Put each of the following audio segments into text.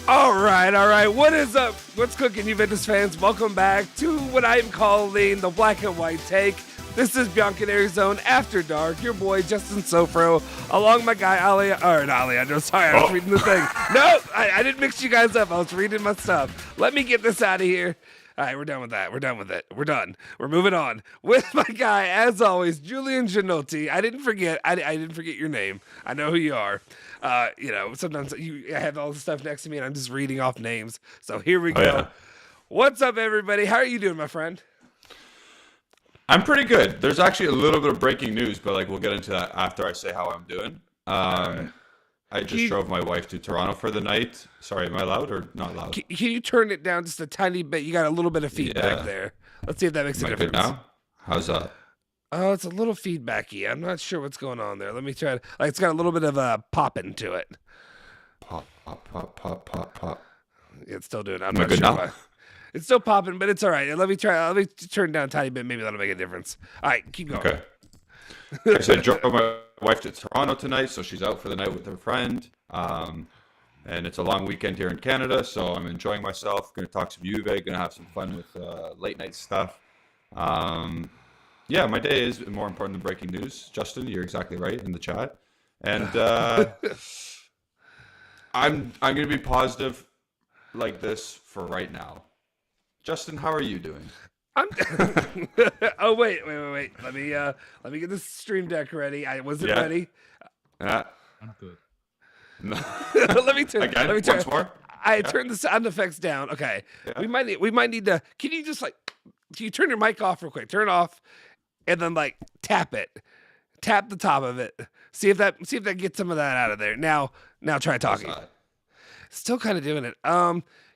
All right. What is up? What's cooking, Juventus fans? Welcome back to what I'm calling the Black and White Take. This is Bianconeri Zone After Dark. Your boy, Justin Sofro, along my guy, Alejandro. Sorry, I was reading the thing. No, I didn't mix you guys up. I was reading my stuff. Let me get this out of here. All right, we're done with that. We're done with it. We're done. We're moving on. With my guy, as always, Julian Gianotti. I didn't forget. I didn't forget your name. I know who you are. Sometimes I have all the stuff next to me, and I'm just reading off names. So here we go. Yeah. What's up, everybody? How are you doing, my friend? I'm pretty good. There's actually a little bit of breaking news, but we'll get into that after I say how I'm doing. I just drove my wife to Toronto for the night. Sorry, am I loud or not loud? Can you turn it down just a tiny bit? You got a little bit of feedback there. Let's see if that makes a difference. Good now? How's that? Oh, it's a little feedbacky. I'm not sure what's going on there. Let me try it. It's got a little bit of a pop into it. Pop. It's still doing it. I'm not sure why. It's still popping, but it's all right. Let me try. Let me turn it down a tiny bit. Maybe that'll make a difference. All right, keep going. Okay. So I drove my wife to Toronto tonight, so she's out for the night with her friend. And it's a long weekend here in Canada, so I'm enjoying myself. Going to talk some Juve. Going to have some fun with late night stuff. Yeah, my day is more important than breaking news. Justin, you're exactly right in the chat. And I'm going to be positive like this for right now. Justin, how are you doing? Oh wait. Let me get this stream deck ready. I wasn't ready. I'm good. No. let me turn. Once more. I turned the sound effects down. Okay. Yeah. We might need to. Can you just can you turn your mic off real quick? Turn it off, and then tap it. Tap the top of it. See if that gets some of that out of there. Now try talking. Still kind of doing it.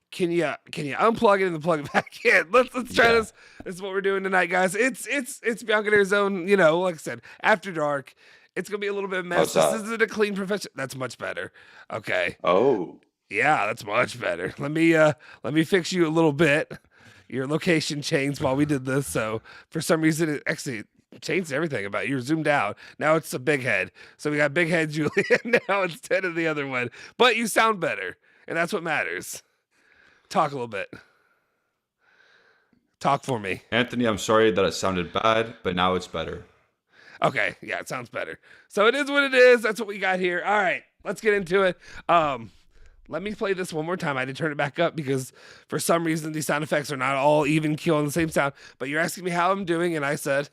Can you unplug it and then plug it back in? Let's try this. This is what we're doing tonight, guys. It's Bianconeri Zone, like I said, after dark. It's gonna be a little bit of mess. This isn't a clean profession. That's much better. Okay. Oh. Yeah, that's much better. Let me fix you a little bit. Your location changed while we did this, so for some reason it actually changed everything about you. You're zoomed out. Now it's a big head. So we got big head Julian now instead of the other one. But you sound better, and that's what matters. Talk a little bit. Talk for me. Anthony, I'm sorry that it sounded bad, but now it's better. Okay, yeah, it sounds better. So it is what it is. That's what we got here. All right, let's get into it. Let me play this one more time. I did turn it back up because for some reason these sound effects are not all even keel on the same sound. But you're asking me how I'm doing, and I said,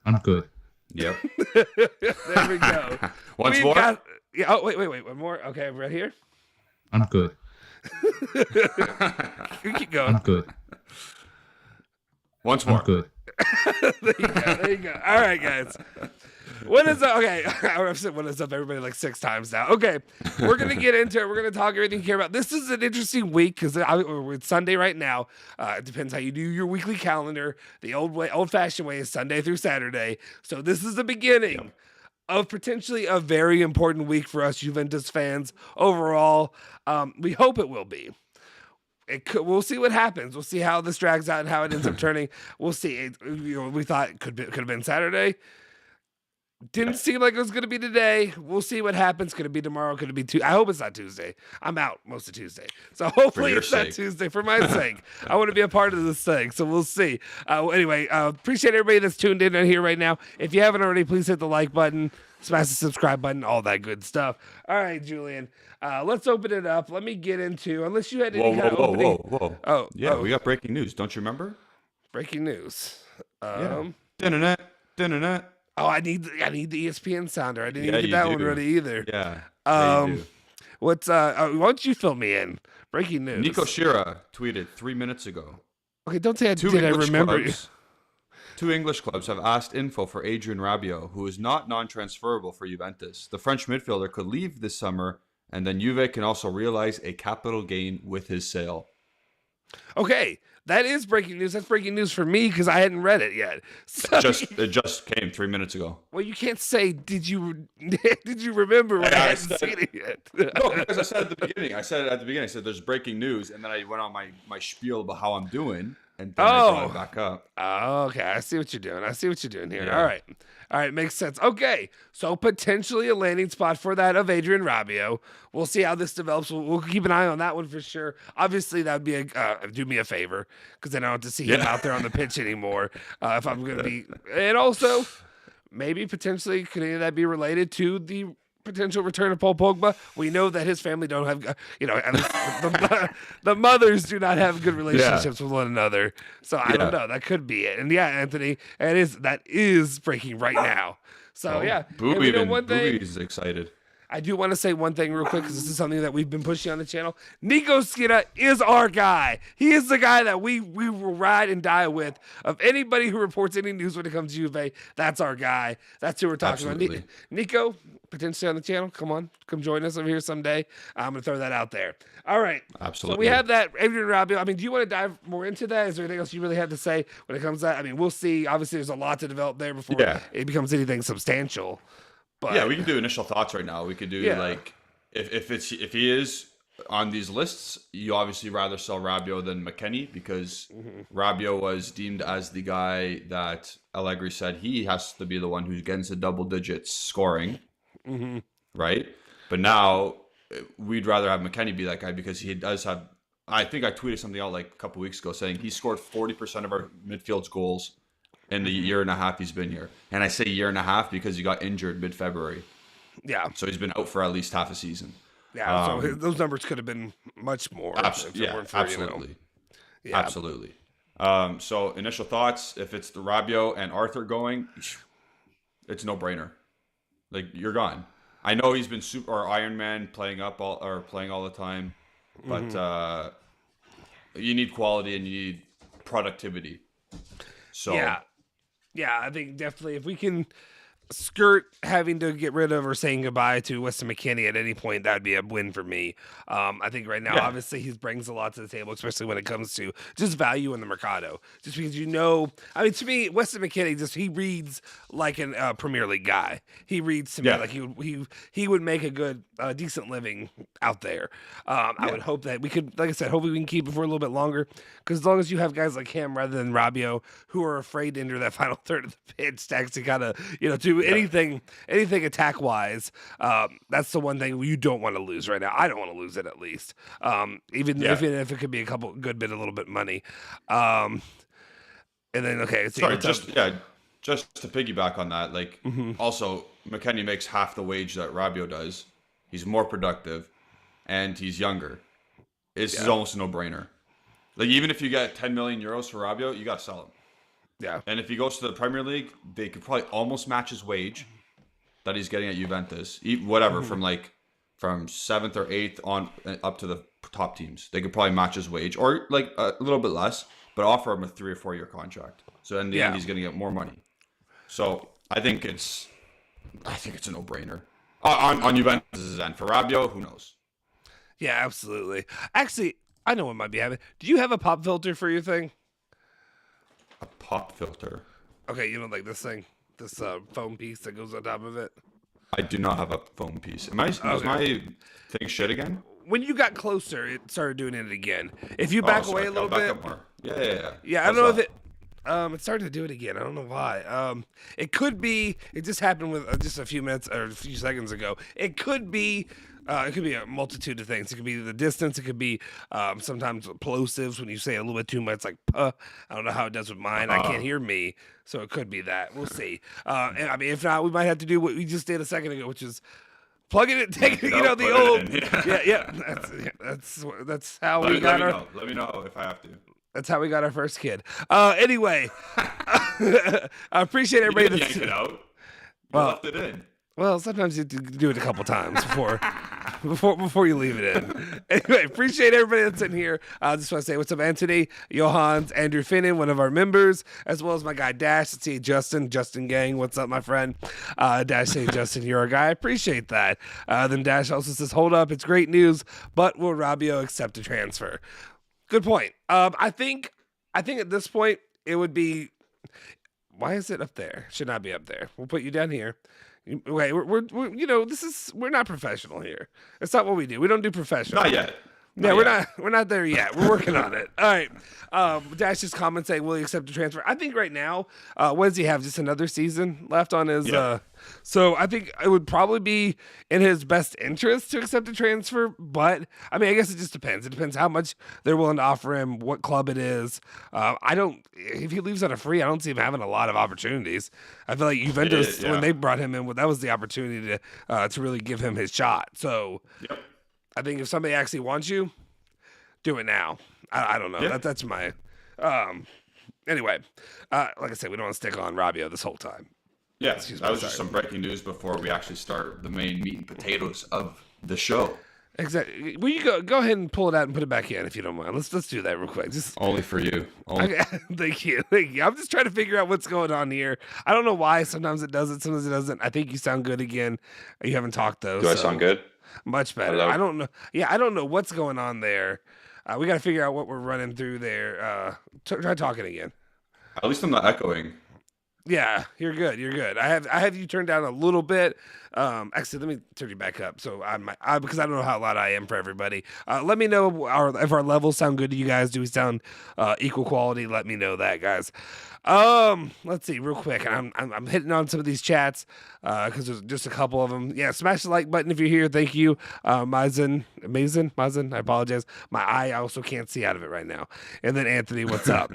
I'm good. Yep. There we go. Once more? Wait. One more. Okay, right here. I'm good. You keep going. I'm good. Once more. I'm good. There you go. All right, guys. What is up? Okay, I've said what is up everybody 6 times now. Okay, we're going to get into it. We're going to talk everything you care about. This is an interesting week because it's Sunday right now. It depends how you do your weekly calendar. The old-fashioned way is Sunday through Saturday. So this is the beginning of potentially a very important week for us Juventus fans overall. We hope it will be. We'll see what happens. We'll see how this drags out and how it ends up turning. We'll see. We thought it could have been Saturday. Didn't seem like it was going to be today. We'll see what happens. Could it be tomorrow? Could it be Tuesday? I hope it's not Tuesday. I'm out most of Tuesday. So hopefully it's not Tuesday for my sake. I want to be a part of this thing. So we'll see. Anyway, appreciate everybody that's tuned in here right now. If you haven't already, please hit the like button, smash the subscribe button, all that good stuff. All right, Julian. Let's open it up. Let me get into, unless you had any kind of opening. Whoa. Oh, yeah, we got breaking news. Don't you remember? Breaking news. Dun-dun-dun. Oh, I need the ESPN sounder. I didn't even get that one ready either. Yeah. You do. Why don't you fill me in? Breaking news. Nico Shira tweeted 3 minutes ago. Okay, don't say I remember. Two English clubs have asked info for Adrien Rabiot, who is not non-transferable for Juventus. The French midfielder could leave this summer, and then Juve can also realize a capital gain with his sale. Okay, that is breaking news. That's breaking news for me because I hadn't read it yet. So, it just came 3 minutes ago. Well, you can't say, did you remember when I hadn't seen it yet? No, because I said at the beginning, I said there's breaking news, and then I went on my spiel about how I'm doing, and then I brought it back up. Oh, okay. I see what you're doing. Here. Yeah. All right. Makes sense. Okay. So potentially a landing spot for that of Adrian Rabiot. We'll see how this develops. We'll keep an eye on that one for sure. Obviously, that would be do me a favor because then I don't have to see him out there on the pitch anymore. If I'm going to be, and also maybe potentially could any of that be related to the potential return of Paul Pogba? We know that his family don't have, at least the mothers do not have good relationships with one another. So I don't know. That could be it. And Anthony, that is breaking right now. So Booby's excited. I do want to say one thing real quick because this is something that we've been pushing on the channel. Nico Skinner is our guy. He is the guy that we will ride and die with. Of anybody who reports any news when it comes to Juve, that's our guy. That's who we're talking about. Nico, potentially on the channel. Come join us over here someday. I'm going to throw that out there. All right. Absolutely. So we have that. Adrian Rabiot. I mean, do you want to dive more into that? Is there anything else you really have to say when it comes to that? I mean, we'll see. Obviously, there's a lot to develop there before it becomes anything substantial. But, we can do initial thoughts right now. We could do like if he is on these lists, you obviously rather sell Rabiot than McKennie because Rabiot was deemed as the guy that Allegri said he has to be the one who gets the double digits scoring, right? But now we'd rather have McKennie be that guy because he does have. I think I tweeted something out like a couple weeks ago saying he scored 40% of our midfield's goals in the year and a half he's been here. And I say year and a half because he got injured mid-February. Yeah. So he's been out for at least half a season. Yeah, so those numbers could have been much more. Absolutely. Yeah. Absolutely. So initial thoughts, if it's the Rabiot and Arthur going, it's no-brainer. Like, you're gone. I know he's been Iron Man playing all the time, but you need quality and you need productivity. So yeah, I think definitely if we can skirt having to get rid of or saying goodbye to Weston McKennie at any point, that'd be a win for me. I think right now, obviously, he brings a lot to the table, especially when it comes to just value in the Mercado. Just because to me, Weston McKennie he reads like a Premier League guy. He reads to me like he would make a good, decent living out there. I would hope that we could, like I said, hopefully we can keep it for a little bit longer. Because as long as you have guys like him rather than Rabiot who are afraid to enter that final third of the pitch to actually kind of, do anything attack wise, that's the one thing you don't want to lose right now. I don't want to lose it at least. Even if it could be a little bit money. And then just to piggyback on that, like also McKennie makes half the wage that Rabiot does. He's more productive and he's younger. This is almost a no-brainer. Like even if you get 10 million euros for Rabiot, you got to sell him. Yeah. And if he goes to the Premier League, they could probably almost match his wage that he's getting at Juventus. Whatever, from 7th or 8th on up to the top teams. They could probably match his wage or like a little bit less, but offer him a 3 or 4 year contract. So in the end, he's going to get more money. So I think it's a no-brainer. On Juventus' end. For Rabiot, who knows? Yeah, absolutely. Actually, I know what might be happening. Do you have a pop filter for your thing? A pop filter. Okay, like this thing, this foam piece that goes on top of it. I do not have a foam piece. Is my thing shit again? When you got closer, it started doing it again. If you back away a little bit, Yeah. I don't know if it. It started to do it again. I don't know why. It could be. It just happened with just a few minutes or a few seconds ago. It could be. It could be a multitude of things. It could be the distance. It could be sometimes plosives when you say a little bit too much, like I don't know how it does with mine. I can't hear me, so it could be that. We'll see. And I mean, if not, we might have to do what we just did a second ago, which is plug it in, take the old. That's how we got our. Let me know if I have to. That's how we got our first kid. Anyway, I appreciate everybody that's it out. Left it in. Well, sometimes you do it a couple times before you leave it in. Anyway, appreciate everybody that's in here. I just want to say what's up, Anthony, Johans, Andrew Finnan, one of our members, as well as my guy Dash. Let's see, Justin Gang. What's up, my friend? Dash saying, Justin, you're our guy. I appreciate that. Then Dash also says, hold up, it's great news, but will Rabiot accept a transfer? Good point. I think at this point it would be. Why is it up there? Should not be up there. We'll put you down here. Okay, we're not professional here. It's not what we do. We don't do professional. Not yet. Yeah, we're not there yet. We're working on it. All right. Dash just comment saying, will he accept a transfer? I think right now, what does he have? Just another season left on his so I think it would probably be in his best interest to accept a transfer, but I mean I guess it just depends. It depends how much they're willing to offer him, what club it is. If he leaves on a free, I don't see him having a lot of opportunities. I feel like Juventus when they brought him in, that was the opportunity to really give him his shot. So I think if somebody actually wants you, do it now. I don't know. Yeah. That's my. Anyway, like I said, we don't want to stick on Rabiot this whole time. Yeah, that was just some breaking news before we actually start the main meat and potatoes of the show. Exactly. Will you go ahead and pull it out and put it back in if you don't mind? Let's do that real quick. Just only for you. Only. Okay. Thank you. I'm just trying to figure out what's going on here. I don't know why. Sometimes it does it. Sometimes it doesn't. I think you sound good again. You haven't talked though. Do I sound good? Much better. Hello? I don't know. Yeah, I don't know what's going on there. We got to figure out what we're running through there. Try talking again. At least I'm not echoing. Yeah, you're good. You're good. I have you turned down a little bit. Actually, let me turn you back up. So because I don't know how loud I am for everybody. Let me know if our levels sound good to you guys. Do we sound equal quality? Let me know that, guys. Let's see real quick. I'm hitting on some of these chats because there's just a couple of them. Yeah, smash the like button if you're here. Thank you, Mazen. I apologize. My eye also can't see out of it right now. And then Anthony, what's up?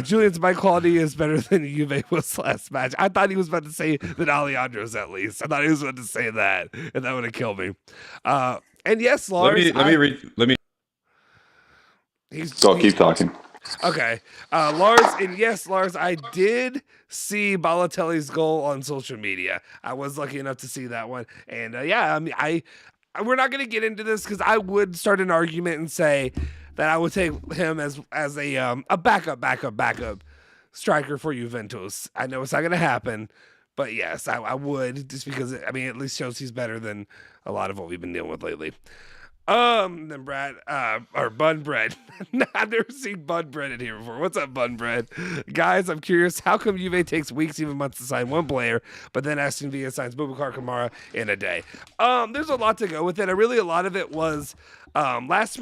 Julian's mic quality is better than Juve was last match. I thought he was about to say that Alejandro's at least. I thought he was about to say that, and that would have killed me. And yes, Lars. Let me. Keep talking. Okay. Lars, and yes, Lars, I did see Balotelli's goal on social media. I was lucky enough to see that one. And I mean, we're not going to get into this because I would start an argument and say that I would take him as a backup striker for Juventus. I know it's not going to happen, but yes, I would, just because it at least shows he's better than a lot of what we've been dealing with lately. Then Brad, or Bun Bread. I've never seen Bun Bread in here before. What's up, Bun Bread? Guys, I'm curious, how come Juve takes weeks, even months to sign one player, but then Aston Villa signs Boubacar Kamara in a day? There's a lot to go with it. A lot of it was last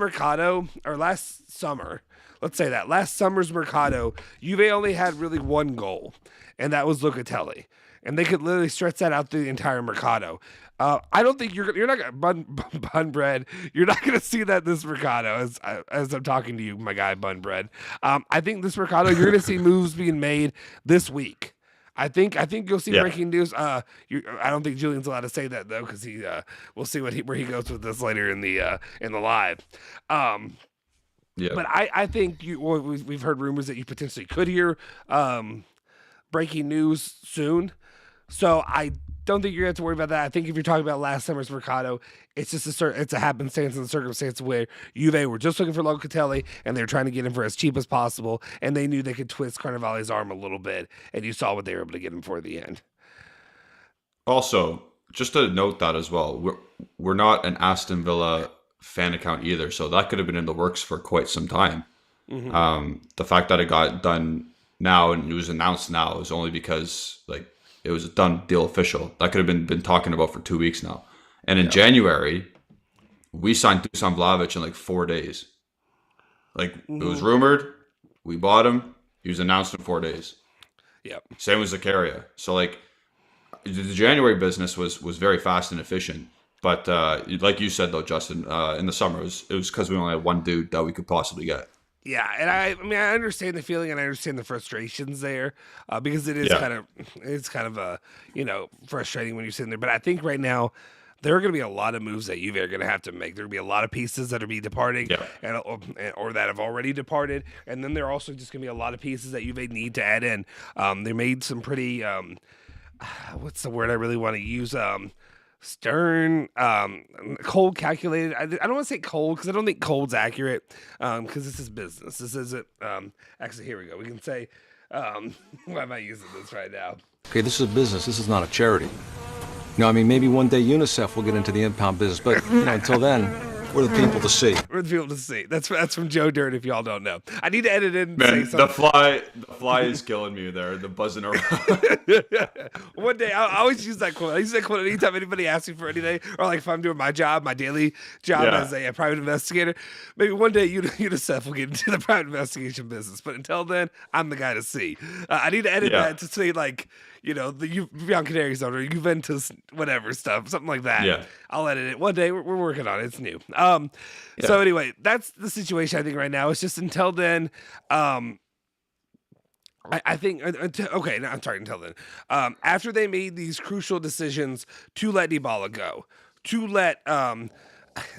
summer. Let's say that. Last summer's Mercado, Juve only had really one goal, and that was Locatelli. And they could literally stretch that out through the entire Mercado. I don't think you're not gonna bun bread. You're not gonna see that this Mercado as I'm talking to you, my guy Bun Bread. I think this Mercado you're gonna see moves being made this week. I think you'll see breaking news. I don't think Julian's allowed to say that though, because we'll see where he goes with this later in the live. But I think we've heard rumors that you potentially could hear breaking news soon. So I don't think you're going to have to worry about that. I think if you're talking about last summer's Mercado, it's just it's a happenstance and circumstance where Juve were just looking for Locatelli and they were trying to get him for as cheap as possible, and they knew they could twist Carnevale's arm a little bit, and you saw what they were able to get him for at the end. Also, just to note that as well, we're not an Aston Villa fan account either, so that could have been in the works for quite some time. Mm-hmm. The fact that it got done now and it was announced now is only because it was a done deal official. That could have been talking about for 2 weeks now. And in January, we signed Dusan Vlahovic in 4 days. It was rumored, we bought him, he was announced in 4 days. Yep. Same with Zakaria. So the January business was very fast and efficient. But like you said though, Justin, in the summer it was because we only had one dude that we could possibly get. Yeah, and I understand the feeling and I understand the frustrations there because it is kind of frustrating when you're sitting there. But I think right now there are going to be a lot of moves that Juve are going to have to make. There are going to be a lot of pieces that are be departing or that have already departed, and then there are also just going to be a lot of pieces that Juve need to add in. They made some pretty what's the word I really want to use? Stern, cold, calculated. I don't want to say cold because I don't think cold's accurate because this is business. This isn't. Actually, here we go. We can say, why am I using this right now? Okay, this is a business. This is not a charity. Maybe one day UNICEF will get into the impound business, but until then, We're the people to see. We're the people to see. That's from Joe Dirt. If y'all don't know, I need to edit in. And Man, say the fly is killing me there. The buzzing around. One day, I always use that quote. I use that quote anytime anybody asks me for anything, or like if I'm doing my job, my daily job as a private investigator. Maybe one day you and Seth will get into the private investigation business, but until then, I'm the guy to see. I need to edit that to say like, the Bianca Canaries owner, Juventus, whatever stuff, something like that. Yeah. I'll edit it. One day, we're working on it. It's new. So anyway, that's the situation I think right now. It's just until then, I think, okay, no, I'm sorry, until then. After they made these crucial decisions to let Dybala go, to let,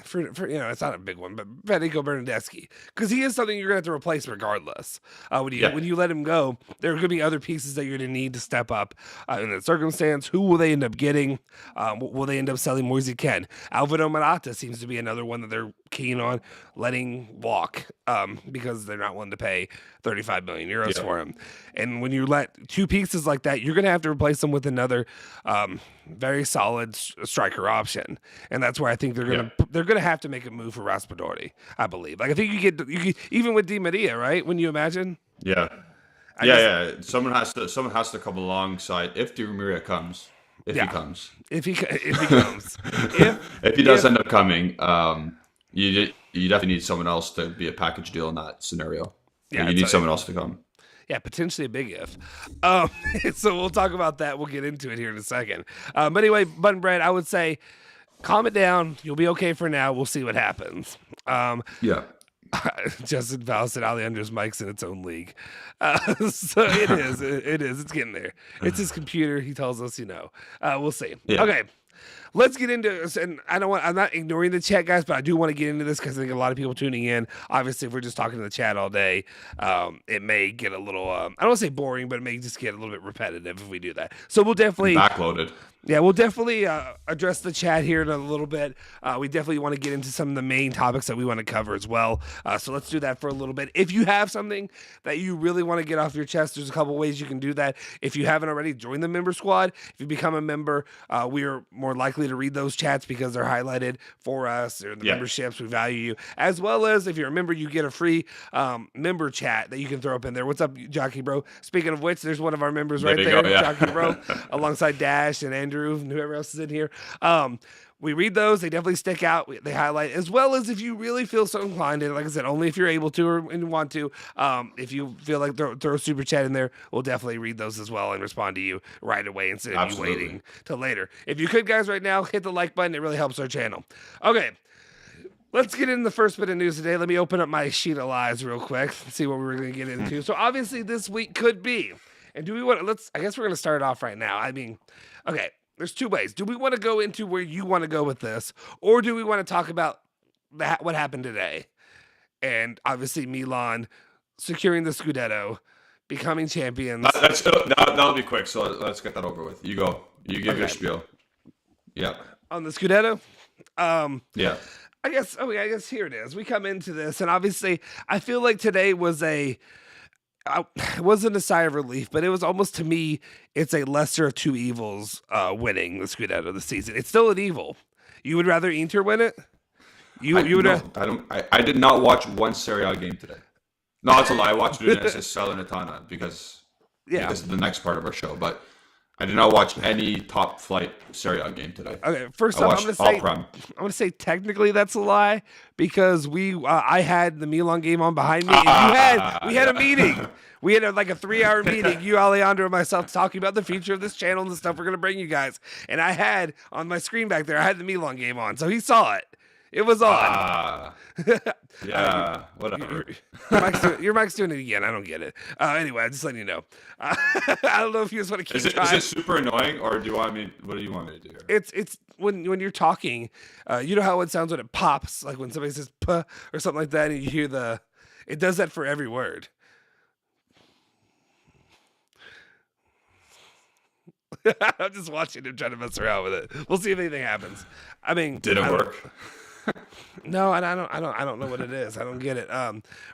for it's not a big one, but Federico Bernardeschi, because he is something you're going to have to replace regardless. When you let him go, there are going to be other pieces that you're going to need to step up in that circumstance. Who will they end up getting? Will they end up selling Moise Kean? Alvaro Morata seems to be another one that they're keen on letting walk because they're not willing to pay 35 million euros for him. And when you let two pieces like that, you're going to have to replace them with another very solid striker option. And that's where I think they're going to have to make a move for Raspadori, I believe. Like I think you get even with Di Maria, right? When you imagine? Yeah. Someone has to come alongside if Di Maria comes. If he comes. If he comes. if he does end up coming, you definitely need someone else to be a package deal in that scenario. Yeah, you need someone else to come. Yeah, potentially a big if. So we'll talk about that. We'll get into it here in a second. But anyway, Button Bread, I would say calm it down. You'll be okay for now. We'll see what happens. Justin Val said Alejandro's mic's in its own league. So it is. It's getting there. It's his computer. He tells us, we'll see. Yeah. Okay. Let's get into this, and I'm not ignoring the chat, guys, but I do want to get into this because I think a lot of people tuning in. Obviously, if we're just talking to the chat all day, it may get a little, I don't want to say boring, but it may just get a little bit repetitive if we do that. So we'll definitely backloaded. Yeah, we'll definitely address the chat here in a little bit. We definitely want to get into some of the main topics that we want to cover as well. So let's do that for a little bit. If you have something that you really want to get off your chest, there's a couple ways you can do that. If you haven't already, join the member squad. If you become a member, we are more likely to read those chats because they're highlighted for us. They're the memberships. We value you. As well as if you're a member, you get a free member chat that you can throw up in there. What's up, Jockey Bro? Speaking of which, there's one of our members right there, Jockey Bro, alongside Dash and Andrew and whoever else is in here. We read those. They definitely stick out. They highlight, as well as if you really feel so inclined, and like I said, only if you're able to and want to. If you feel like throw a super chat in there, we'll definitely read those as well and respond to you right away instead of you waiting till later. If you could, guys, right now, hit the like button. It really helps our channel. Okay. Let's get into the first bit of news today. Let me open up my sheet of lies real quick, see what we're going to get into. So obviously this week could be, and do we want to, I guess we're going to start it off right now. I mean, okay. There's two ways. Do we want to go into where you want to go with this, or do we want to talk about what happened today? And obviously Milan securing the Scudetto, becoming champions. That'll be quick, so let's get that over with. You go. You give your spiel. Yeah. On the Scudetto? Yeah. I guess here it is. We come into this, and obviously I feel like today was it wasn't a sigh of relief, but it was almost, to me, it's a lesser of two evils winning the Scudetto this season. It's still an evil. You would rather Inter win it? I did not watch one Serie A game today. No, it's a lie. I watched Udinese Salernitana because of the next part of our show, but I did not watch any top flight Serie A game today. Okay, first off, I'm going to say technically that's a lie because I had the Milan game on behind me, and we had a meeting. We had a 3-hour meeting, you, Alejandro, and myself, talking about the future of this channel and the stuff we're going to bring you guys. And I had on my screen back there, I had the Milan game on, so he saw it. It was on. Yeah, whatever. Your mic's doing it again. I don't get it. Anyway, I'm just letting you know. I don't know if you just want to keep trying. Is it super annoying, or what do you want me to do here? It's when you're talking, you know how it sounds when it pops, like when somebody says "puh" or something like that, and you hear it does that for every word. I'm just watching him trying to mess around with it. We'll see if anything happens. I mean, didn't work. No, and I don't know what it is. I don't get it.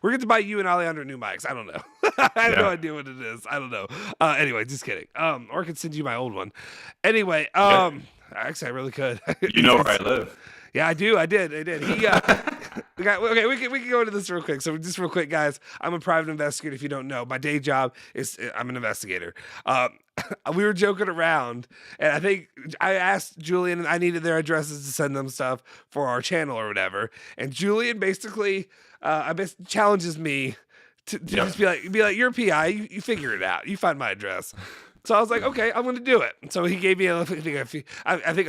We're going to buy you and Alejandro new mics. I don't know. I have no idea what it is. I don't know. Anyway, just kidding. Or I could send you my old one. Anyway, actually, I really could. You know where I live. Yeah, I do. I did. He, okay, we can go into this real quick. So just real quick, guys, I'm a private investigator. If you don't know, my day job is I'm an investigator. We were joking around, and I think I asked Julian, and I needed their addresses to send them stuff for our channel or whatever. And Julian basically, challenges me to just be like, you're a PI, you figure it out, you find my address. So I was like, okay, I'm going to do it. So he gave me, I think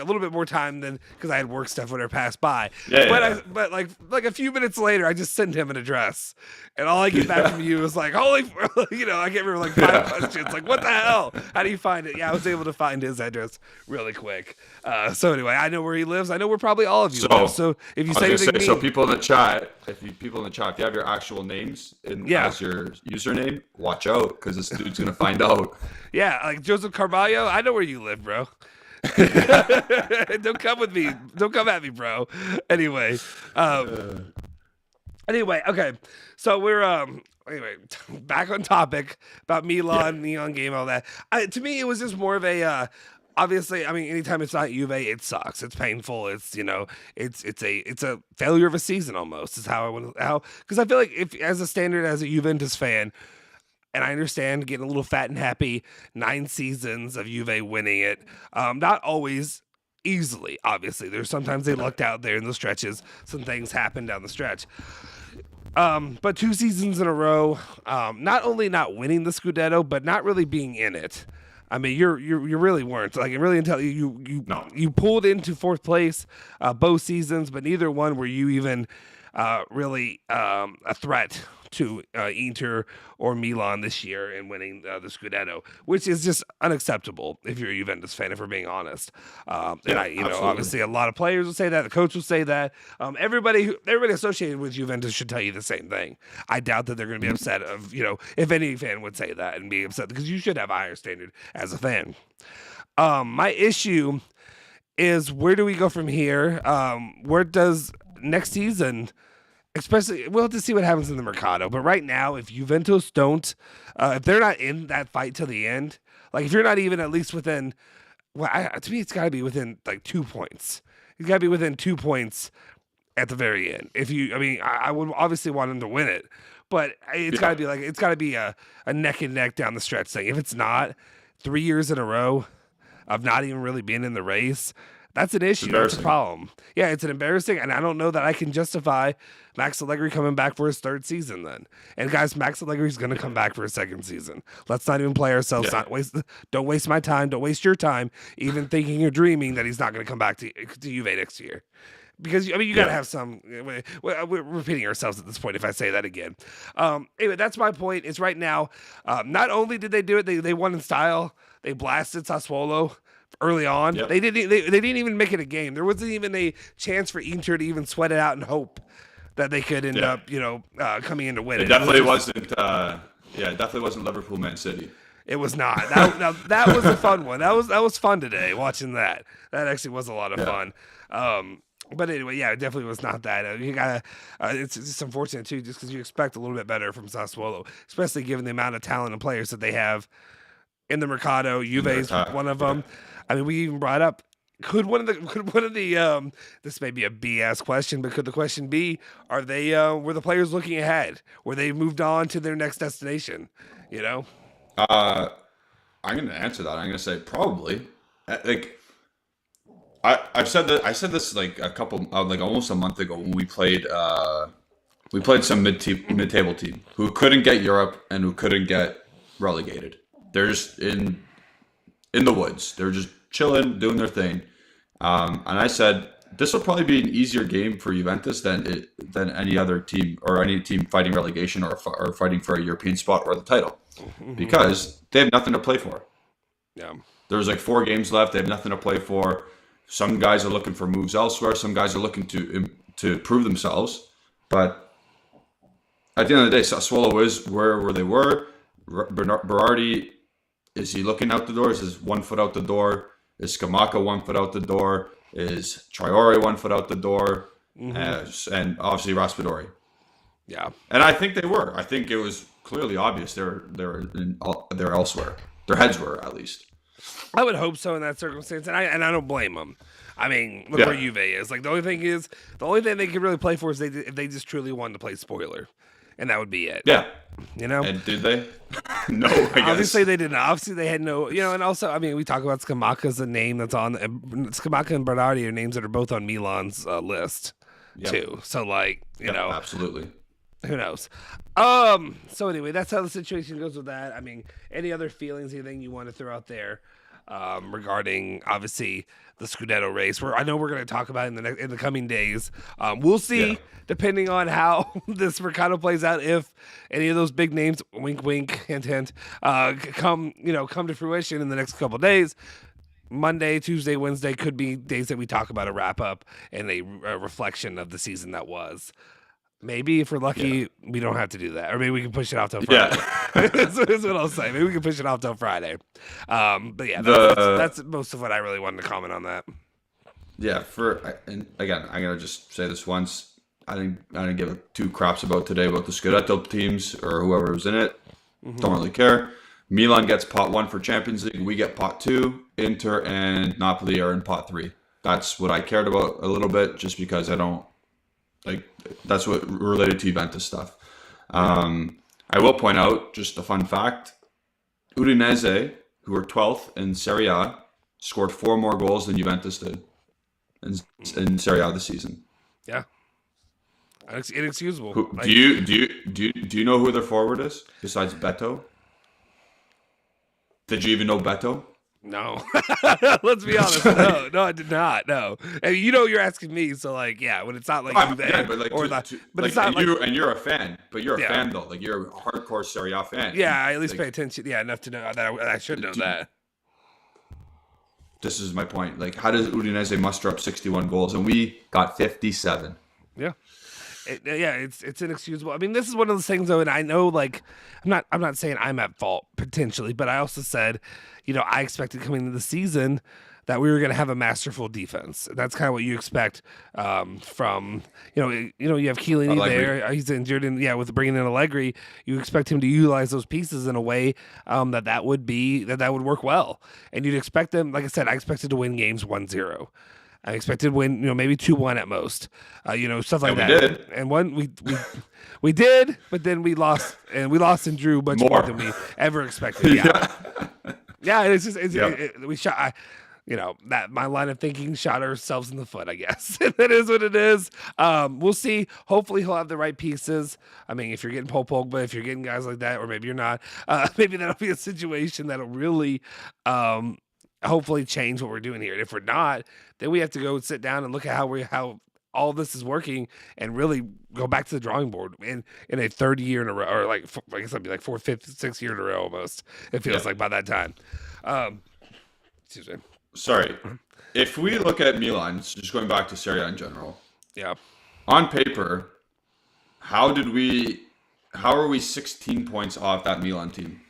a little bit more time than because I had work stuff when I passed by. But like a few minutes later, I just sent him an address, and all I get back from you is like, holy, I get rid of like 5 questions. Like, what the hell? How do you find it? Yeah, I was able to find his address really quick. So anyway, I know where he lives. I know where probably all of you live. So if you say anything mean, so people in the chat, if you have your actual names as your username, watch out because this dude's gonna find out. Yeah, like Joseph Carvalho, I know where you live, bro. Don't come with me. Don't come at me, bro. Anyway, okay. So we're back on topic about Milan, Neon game, all that. To me, it was just more of a. Obviously, I mean, anytime it's not Juve, it sucks. It's painful. It's it's a failure of a season almost. Is how I want because I feel like if as a Juventus fan. And I understand getting a little fat and happy, 9 seasons of Juve winning it. Not always easily, obviously. There's sometimes they lucked out there in the stretches. Some things happen down the stretch. But 2 seasons in a row, not only not winning the Scudetto, but not really being in it. I mean, you really weren't. Like, really until you pulled into 4th place both seasons, but neither one were you even really a threat to Inter or Milan this year in winning the Scudetto, which is just unacceptable if you're a Juventus fan, if we're being honest. Obviously a lot of players will say that, the coach will say that. Everybody associated with Juventus should tell you the same thing. I doubt that they're going to be upset if any fan would say that and be upset because you should have a higher standard as a fan. My issue is where do we go from here? Where does next season... Especially, we'll have to see what happens in the Mercado. But right now, if Juventus don't, if they're not in that fight till the end, like if you're not even at least within, to me, it's got to be within like 2 points. It's got to be within 2 points at the very end. I would obviously want them to win it, but it's got to be a neck and neck down the stretch thing. If it's not 3 years in a row of not even really being in the race. That's an issue. That's a problem. Yeah, it's an embarrassing, and I don't know that I can justify Max Allegri coming back for his 3rd season then. And guys, Max Allegri's going to come back for his 2nd season. Let's not even play ourselves. Yeah. Don't waste my time. Don't waste your time, even thinking or dreaming that he's not going to come back to Juve next year. Because, you got to have some... We're repeating ourselves at this point if I say that again. Anyway, that's my point. Is right now, not only did they do it, they won in style. They blasted Sassuolo early on. Yep. They didn't even make it a game. There wasn't even a chance for Inter to even sweat it out and hope that they could end up, coming in to win it. It definitely wasn't. It definitely wasn't Liverpool Man City. It was not. That was a fun one. That was fun today watching that. That actually was a lot of fun. But anyway, it definitely was not that. You gotta. It's just unfortunate too, just because you expect a little bit better from Sassuolo, especially given the amount of talent and players that they have in the Mercado. Juve's one of them. I mean, we even brought up, could one of the this may be a BS question, but could the question be, were the players looking ahead? Were they moved on to their next destination? I'm going to answer that. I'm going to say probably. Like, I said this like a couple, like almost a month ago when we played some mid-table team who couldn't get Europe and who couldn't get relegated. They're just in the woods. They're just chilling, doing their thing. And I said, this will probably be an easier game for Juventus than any other team or any team fighting relegation or fighting for a European spot or the title. Because they have nothing to play for. Yeah. There's like 4 games left. They have nothing to play for. Some guys are looking for moves elsewhere. Some guys are looking to prove themselves. But at the end of the day, Sassuolo is where they were. Berardi, is he looking out the door? Is his 1 foot out the door? Is Scamacca 1 foot out the door? Is Traore 1 foot out the door? And obviously Raspadori. Yeah. And I think they were. I think it was clearly obvious they're elsewhere. Their heads were, at least. I would hope so in that circumstance, and I don't blame them. I mean, look where Juve is. Like the only thing they can really play for is if they just truly wanted to play spoiler, and that would be it. Yeah. You know? And did they? No, I guess. Obviously they didn't. Obviously they had no, and also, I mean, we talk about Scamacca as a name that's on, Scamacca and Bernardi are names that are both on Milan's list, too. So, like, you know. Absolutely. Who knows? So anyway, that's how the situation goes with that. I mean, any other feelings, anything you want to throw out there regarding, obviously, the Scudetto race? I know we're going to talk about it in the coming days. We'll see, depending on how this Mercado plays out, if any of those big names, wink, wink, hint, hint, come to fruition in the next couple of days. Monday, Tuesday, Wednesday could be days that we talk about a wrap up and a reflection of the season that was. Maybe if we're lucky, we don't have to do that, or maybe we can push it off till Friday. That's what I'll say. Maybe we can push it off till Friday. But yeah, that's most of what I really wanted to comment on that. Yeah, and again, I'm gonna just say this once. I didn't give two craps about today about the Scudetto teams or whoever was in it. Don't really care. Milan gets pot 1 for Champions League. We get pot 2. Inter and Napoli are in pot 3. That's what I cared about a little bit, just because I don't. Like, that's what related to Juventus stuff. I will point out, just a fun fact, Udinese, who were 12th in Serie A, scored 4 more goals than Juventus did in Serie A this season. Yeah. Inexcusable. Do you know who their forward is, besides Beto? Did you even know Beto? No. Let's be honest. No, I did not. No. And you're asking me, so like, yeah, when it's not like you there, but like, but it's not like and you're a fan, but you're a fan though. Like, you're a hardcore Serie A fan. Yeah, I at least pay attention. Yeah, enough to know that I should know that. This is my point. Like, how does Udinese muster up 61 goals and we got 57? Yeah. It's inexcusable. I mean, this is one of those things though, and I know, like, I'm not saying I'm at fault potentially, but I also said, I expected coming into the season that we were going to have a masterful defense. That's kind of what you expect from, you have Keelan there. He's injured, and with bringing in Allegri, you expect him to utilize those pieces in a way that would work well. And you'd expect them, like I said, I expected to win games 1-0. I expected to win, maybe 2-1 at most, stuff like that. We did. And we did, but then we lost, and and drew much more than we ever expected. Yeah, it's just we shot. That my line of thinking shot ourselves in the foot, I guess. That is what it is. We'll see. Hopefully he'll have the right pieces. I mean, if you're getting Pogba, if you're getting guys like that, or maybe you're not, maybe that'll be a situation that'll really hopefully change what we're doing here. And if we're not, then we have to go and sit down and look at how all this is working and really go back to the drawing board in a third year in a row, or like, I guess it'd be like 4th, 5th, 6th year in a row almost. It feels like by that time. Excuse me. Sorry. If we look at Milan, just going back to Serie A in general. Yeah. On paper, how are we 16 points off that Milan team?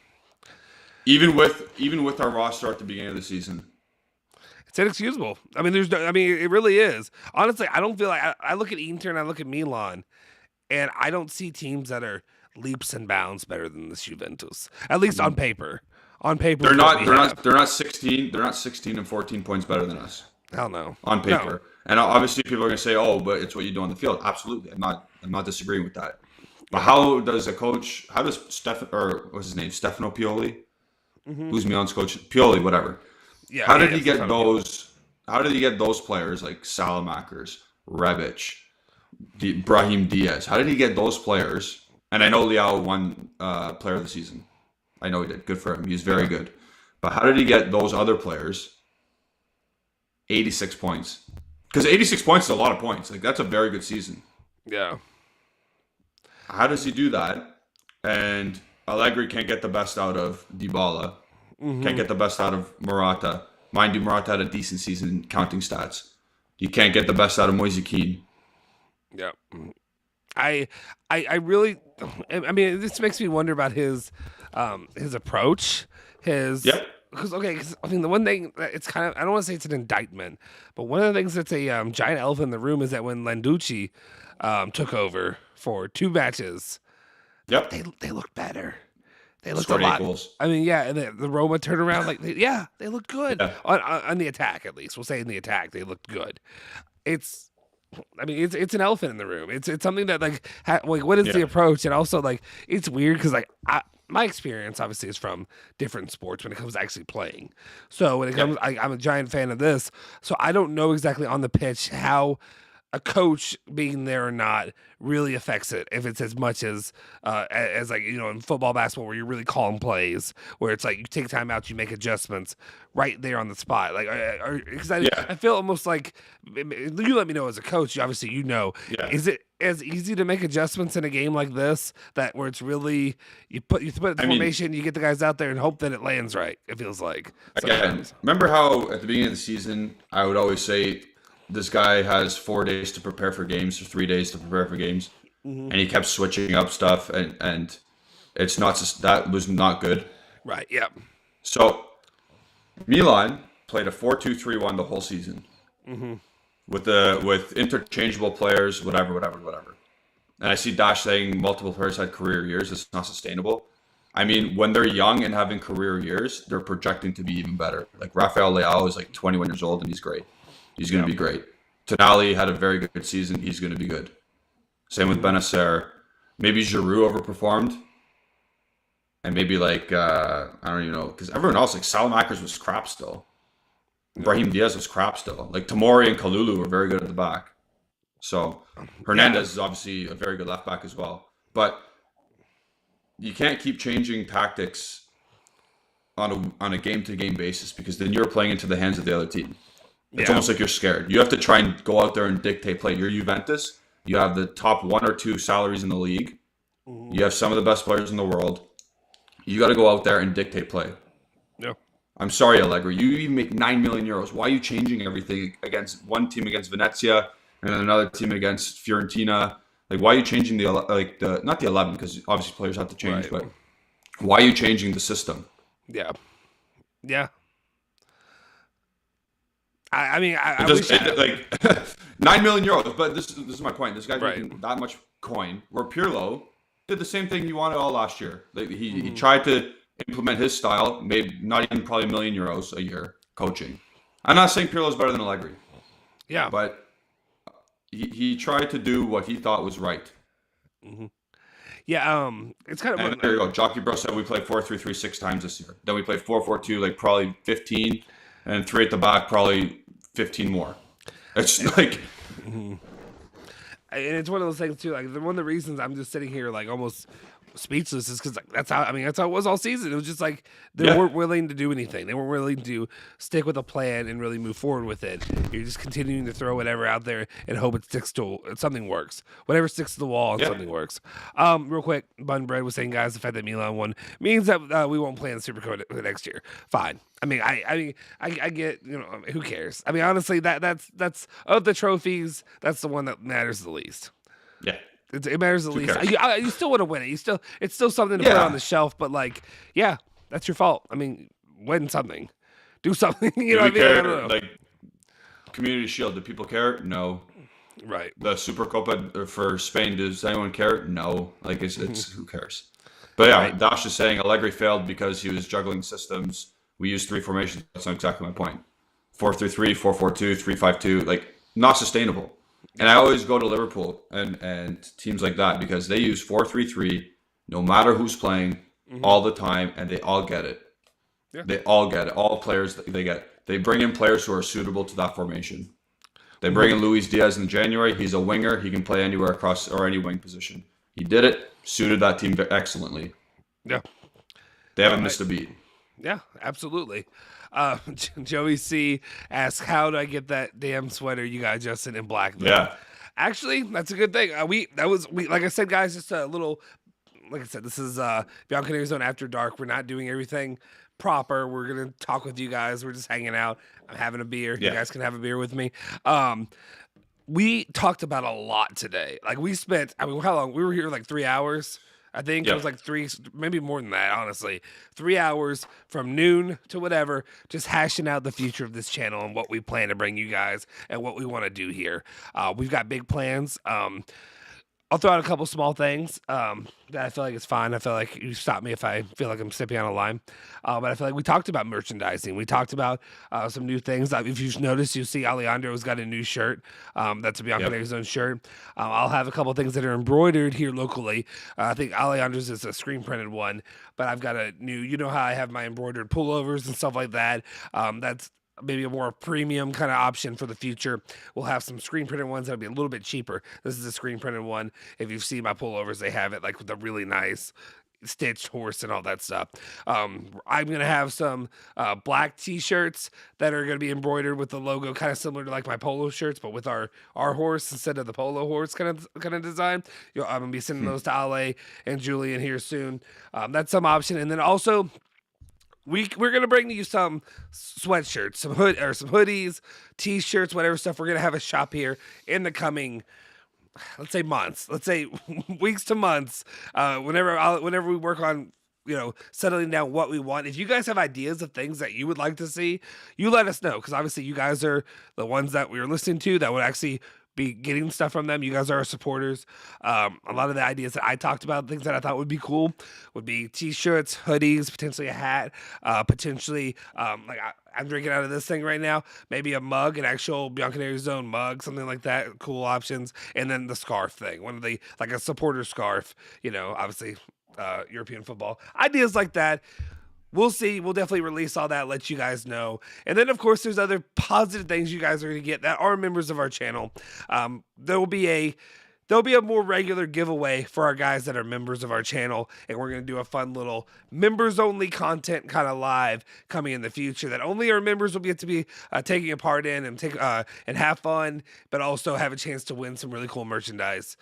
Even with our roster at the beginning of the season. It's inexcusable. I mean, it really is. Honestly, I don't feel like I look at Inter and I look at Milan, and I don't see teams that are leaps and bounds better than this Juventus. At least on paper. On paper, they're not 16. They're not 16 and 14 points better than us. Hell no. On paper, no. And obviously people are going to say, "Oh, but it's what you do on the field." Absolutely, I'm not disagreeing with that. But how does Stefano Pioli, who's Milan's coach, Pioli, whatever. Yeah, how did he get those? How did he get those players like Salamakers, Rebic, Brahim Diaz? How did he get those players? And I know Leao won Player of the Season. I know he did. Good for him. He's very good. But how did he get those other players 86 points? Because 86 points is a lot of points. Like, that's a very good season. Yeah. How does he do that? And Allegri can't get the best out of Dybala. Can't get the best out of Morata. Mind you, Morata had a decent season in counting stats. You can't get the best out of Moise Kean. Yeah. I really, I mean, this makes me wonder about his approach. Because, I mean, the one thing, it's kind of, I don't want to say it's an indictment, but one of the things that's a giant elephant in the room is that when Landucci took over for 2 matches, they looked better. They looked a Scored 8 lot. goals. I mean, yeah, and the Roma turnaround, like, they looked good Yeah. on the attack. At least we'll say in the attack, they looked good. It's it's an elephant in the room. It's something that like what is the approach? And also like it's weird because like my experience obviously is from different sports when it comes to actually playing. So when it comes, I'm a giant fan of this. So I don't know exactly on the pitch how a coach being there or not really affects it. If it's as much as like, you know, in football, basketball, where you're really calling plays, where it's like you take time out, you make adjustments right there on the spot. Like, because I feel almost like, you let me know as a coach, obviously, you know, is it as easy to make adjustments in a game like this that where it's really, you put the formation, you get the guys out there and hope that it lands right. It feels like. Again, remember how at the beginning of the season, I would always say, this guy has 4 days to prepare for games or 3 days to prepare for games. And he kept switching up stuff and it's not just, that was not good. Right. Yeah. So Milan played a 4-2-3-1 the whole season with interchangeable players, whatever. And I see Dash saying multiple players had career years. It's not sustainable. I mean, when they're young and having career years, they're projecting to be even better. Like Rafael Leao is like 21 years old and he's great. He's going to be great. Tonali had a very good season. He's going to be good. Same with Benacer. Maybe Giroud overperformed. And maybe like, I don't even know. Because everyone else, like Salamakers was crap still. Brahim Diaz was crap still. Like Tomori and Kalulu were very good at the back. So Hernandez is obviously a very good left back as well. But you can't keep changing tactics on a game-to-game basis because then you're playing into the hands of the other team. It's almost like you're scared. You have to try and go out there and dictate play. You're Juventus. You have the top 1 or 2 salaries in the league. You have some of the best players in the world. You got to go out there and dictate play. Yeah. I'm sorry, Allegri. You even make 9 million euros. Why are you changing everything against one team against Venezia and then another team against Fiorentina? Like, why are you changing not the 11 because obviously players have to change, but why are you changing the system? Yeah. Yeah. I mean, I wish like 9 million euros. But this is my point. This guy's making that much coin. Where Pirlo did the same thing he wanted all last year. Like he tried to implement his style, made not even probably €1 million a year coaching. I'm not saying Pirlo's better than Allegri. Yeah, but he tried to do what he thought was right. Yeah, it's kind of. And there you go. Jockey Bro said we played 4-3-3 6 times this year. Then we played 4-4-2 like probably 15, and 3 at the back probably 15 more. It's like, and it's one of those things too. Like one of the reasons I'm just sitting here like almost speechless is because like, that's how it was all season. It was just like they weren't willing to do anything. They weren't willing to stick with a plan and really move forward with it. You're just continuing to throw whatever out there and hope it sticks to something works. Whatever sticks to the wall and something works. Real quick, Bun Bread was saying, guys, the fact that Milan won means that we won't play in the Supercode next year. Fine. I mean, I get, you know, who cares? I mean, honestly, that's of the trophies, that's the one that matters the least. Yeah. It matters the least. You still want to win it. It's still something to put on the shelf. But like, yeah, that's your fault. I mean, win something, do something. You know what I mean? I don't know. Like Community Shield, do people care? No. Right. The Supercopa for Spain, does anyone care? No. Like it's who cares? But yeah, Dash is saying Allegri failed because he was juggling systems. We used 3 formations. That's not exactly my point. 4-3-3, 4-4-2, 3-5-2. Like not sustainable. And I always go to Liverpool and teams like that because they use 4-3-3 no matter who's playing all the time, and they all get it. Yeah. They all get it. All players they bring in players who are suitable to that formation. They bring in Luis Diaz in January. He's a winger. He can play anywhere across or any wing position. He did it. Suited that team excellently. Yeah. They haven't missed a beat. Yeah, absolutely. Joey C asks, how do I get that damn sweater you got, Justin, in black? Yeah. Actually, that's a good thing. Like I said, guys, just a little, like I said, this is Beyond Canary Zone After Dark. We're not doing everything proper. We're going to talk with you guys. We're just hanging out. I'm having a beer. Yeah. You guys can have a beer with me. We talked about a lot today. Like we spent, how long? We were here like 3 hours. I think it was like 3, maybe more than that, honestly. 3 hours from noon to whatever, just hashing out the future of this channel and what we plan to bring you guys and what we want to do here. We've got big plans. I'll throw out a couple small things that I feel like is fine. I feel like you stop me if I feel like I'm stepping on a line. But I feel like we talked about merchandising. We talked about some new things. If you've noticed, you see Alejandro's got a new shirt. That's a Bianca Arizona shirt. I'll have a couple things that are embroidered here locally. I think Alejandro's is a screen printed one, but I've got a new, you know how I have my embroidered pullovers and stuff like that. That's maybe a more premium kind of option for the future. We'll have some screen printed ones that'll be a little bit cheaper. This is a screen printed one. If you've seen my pullovers, they have it like with a really nice stitched horse and all that stuff. I'm gonna have some black t-shirts that are gonna be embroidered with the logo, kind of similar to like my polo shirts, but with our horse instead of the polo horse kind of design. I'm gonna be sending those to Ale and Julian here soon. That's some option, and then also we're gonna bring you some sweatshirts, some hoodies, t-shirts, whatever stuff. We're gonna have a shop here in the coming, let's say months, let's say weeks to months. Whenever we work on settling down what we want. If you guys have ideas of things that you would like to see, you let us know, because obviously you guys are the ones that we are listening to that would actually be getting stuff from them. You guys are our supporters. A lot of the ideas that I talked about, things that I thought would be cool, would be t-shirts, hoodies, potentially a hat, potentially I'm drinking out of this thing right now, maybe a mug, an actual Bianca Arizona mug, something like that. Cool options. And then the scarf thing, one of the, like a supporter scarf, obviously European football ideas like that. We'll see. We'll definitely release all that, let you guys know. And then, of course, there's other positive things you guys are going to get that are members of our channel. There'll be a more regular giveaway for our guys that are members of our channel, and we're going to do a fun little members-only content kind of live coming in the future that only our members will get to be taking a part in and and have fun, but also have a chance to win some really cool merchandise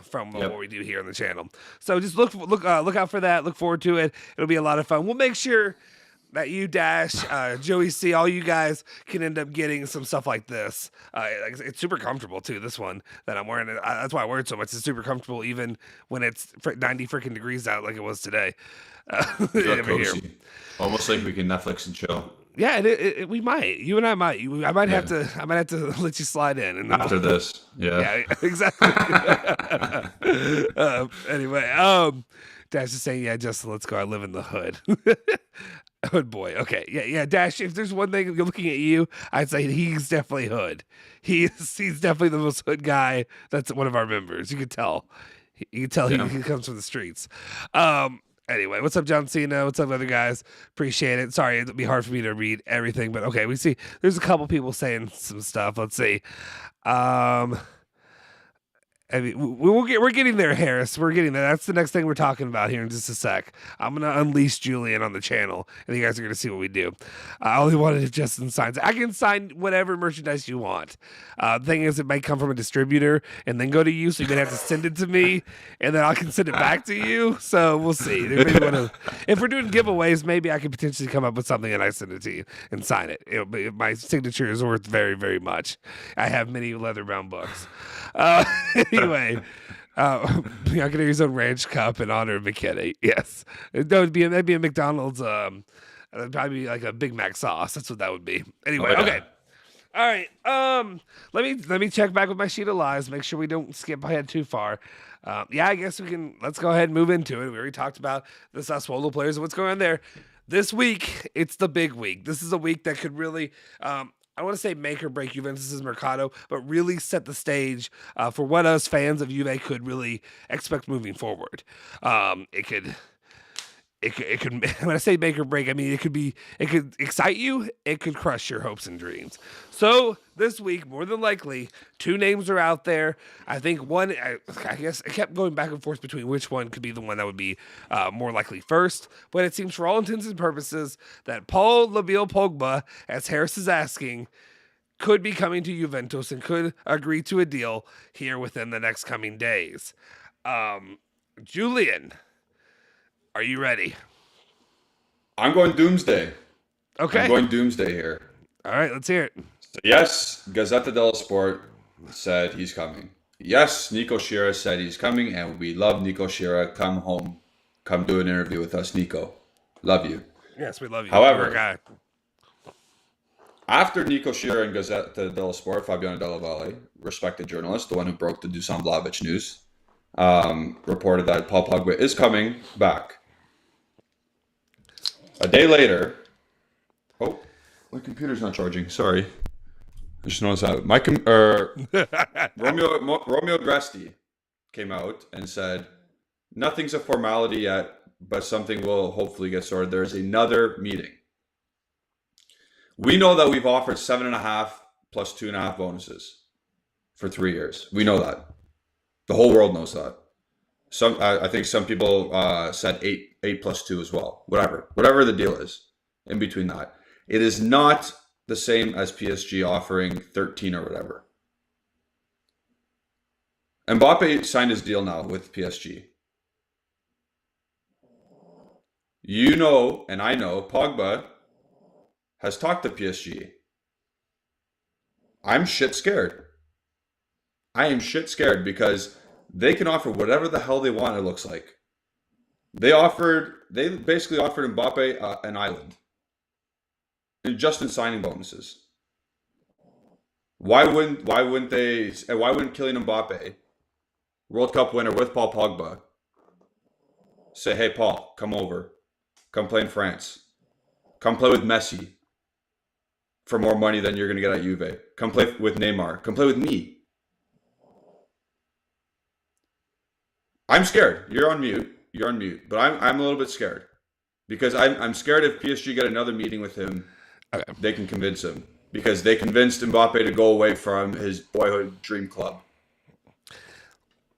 from what we do here on the channel. So just look out for that. Look forward to it. It'll be a lot of fun. We'll make sure that you, Dash, Joey C, all you guys can end up getting some stuff like this. It's super comfortable too. This one that I'm wearing, that's why I wear it so much. It's super comfortable even when it's 90 freaking degrees out, like it was today. Cozy. Almost like we can Netflix and chill. Yeah, we might. You and I might. I might have to let you slide in and after this. Yeah, exactly. Anyway, Dash is saying, "Yeah, Justin, let's go. I live in the hood." Hood boy. Okay. Yeah. Dash, if there's one thing looking at you, I'd say he's definitely hood. He's definitely the most hood guy. That's one of our members. You can tell. He comes from the streets. Anyway, what's up, John Cena? What's up, other guys? Appreciate it. Sorry, it'd be hard for me to read everything, but okay, we see there's a couple people saying some stuff. Let's see. I mean, we're getting there, Harris. We're getting there. That's the next thing we're talking about here in just a sec. I'm going to unleash Julian on the channel, and you guys are going to see what we do. I only wanted if Justin signs. I can sign whatever merchandise you want. The thing is, it might come from a distributor and then go to you, so you're going to have to send it to me, and then I can send it back to you. So we'll see. If we're doing giveaways, maybe I could potentially come up with something and I send it to you and sign it. My signature is worth very, very much. I have many leather-bound books. Anyway, Bianca Arizona Ranch Cup in honor of McKinney. Yes, that'd be a McDonald's. That'd probably be like a Big Mac sauce. That's what that would be. Anyway, okay. All right. Let me check back with my sheet of lies. Make sure we don't skip ahead too far. I guess we can. Let's go ahead and move into it. We already talked about the Sassuolo players and what's going on there. This week, it's the big week. This is a week that could really. I want to say make or break Juventus' Mercado, but really set the stage for what us fans of Juve could really expect moving forward. It could. When I say make or break, I mean it could excite you. It could crush your hopes and dreams. So this week, more than likely, two names are out there. I think one. I guess I kept going back and forth between which one could be the one that would be more likely first. But it seems, for all intents and purposes, that Paul Labile Pogba, as Harris is asking, could be coming to Juventus and could agree to a deal here within the next coming days. Julian, are you ready? I'm going doomsday. Okay. I'm going doomsday here. All right, let's hear it. So yes, Gazzetta dello Sport said he's coming. Yes, Nico Schira said he's coming, and we love Nico Schira. Come home. Come do an interview with us, Nico. Love you. Yes, we love you. However, guy. After Nico Schira and Gazzetta dello Sport, Fabiano Della Valle, respected journalist, the one who broke the Dusan Vlahovic news, reported that Paul Pogba is coming back. A day later, oh, my computer's not charging. Sorry, I just noticed that. Romeo Gresti came out and said, "Nothing's a formality yet, but something will hopefully get sorted. There's another meeting. We know that we've offered 7.5 plus 2.5 bonuses for 3 years. We know that. The whole world knows that. I think some people said 8 plus 2 as well. Whatever the deal is in between that. It is not the same as PSG offering 13 or whatever. Mbappe signed his deal now with PSG. You know, and I know, Pogba has talked to PSG. I'm shit scared. I am shit scared because they can offer whatever the hell they want, it looks like. They basically offered Mbappe an island. Just in signing bonuses. Why wouldn't Kylian Mbappe, World Cup winner with Paul Pogba, say, hey Paul, come over. Come play in France. Come play with Messi for more money than you're going to get at Juve. Come play with Neymar. Come play with me. I'm scared. You're on mute. But I'm a little bit scared. Because I'm scared if PSG get another meeting with him, okay, they can convince him. Because they convinced Mbappe to go away from his boyhood dream club.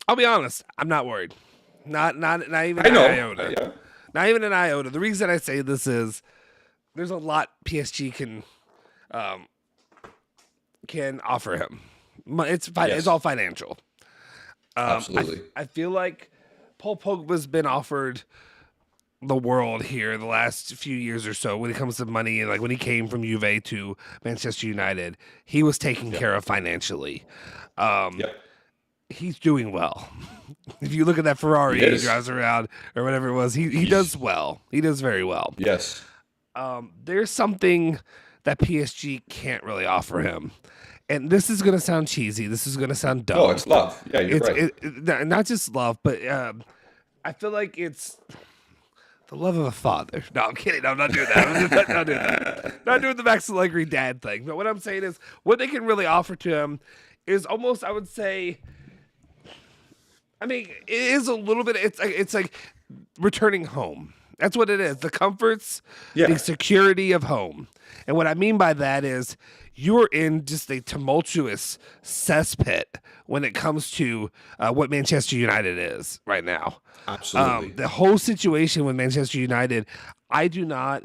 I'll be honest. I'm not worried. Not even an iota. Yeah. Not even an iota. The reason I say this is there's a lot PSG can offer him. It's all financial. Absolutely. I feel like Paul Pogba's been offered the world here the last few years or so when it comes to money, and like when he came from Juve to Manchester United, he was taken care of financially. He's doing well. If you look at that Ferrari he drives around or whatever it was, he does well. He does very well. Yes. There's something that PSG can't really offer him. And this is going to sound cheesy. This is going to sound dumb. Oh, it's love. Yeah, you're right. Not just love, but I feel like it's the love of a father. No, I'm kidding. No, I'm not doing that. Not doing that. Not doing the Max Allegri dad thing. But what I'm saying is what they can really offer to him is almost, I would say, I mean, it is a little bit, it's like returning home. That's what it is. The comforts, the security of home. And what I mean by that is you're in just a tumultuous cesspit when it comes to what Manchester United is right now. Absolutely. The whole situation with Manchester United, I do not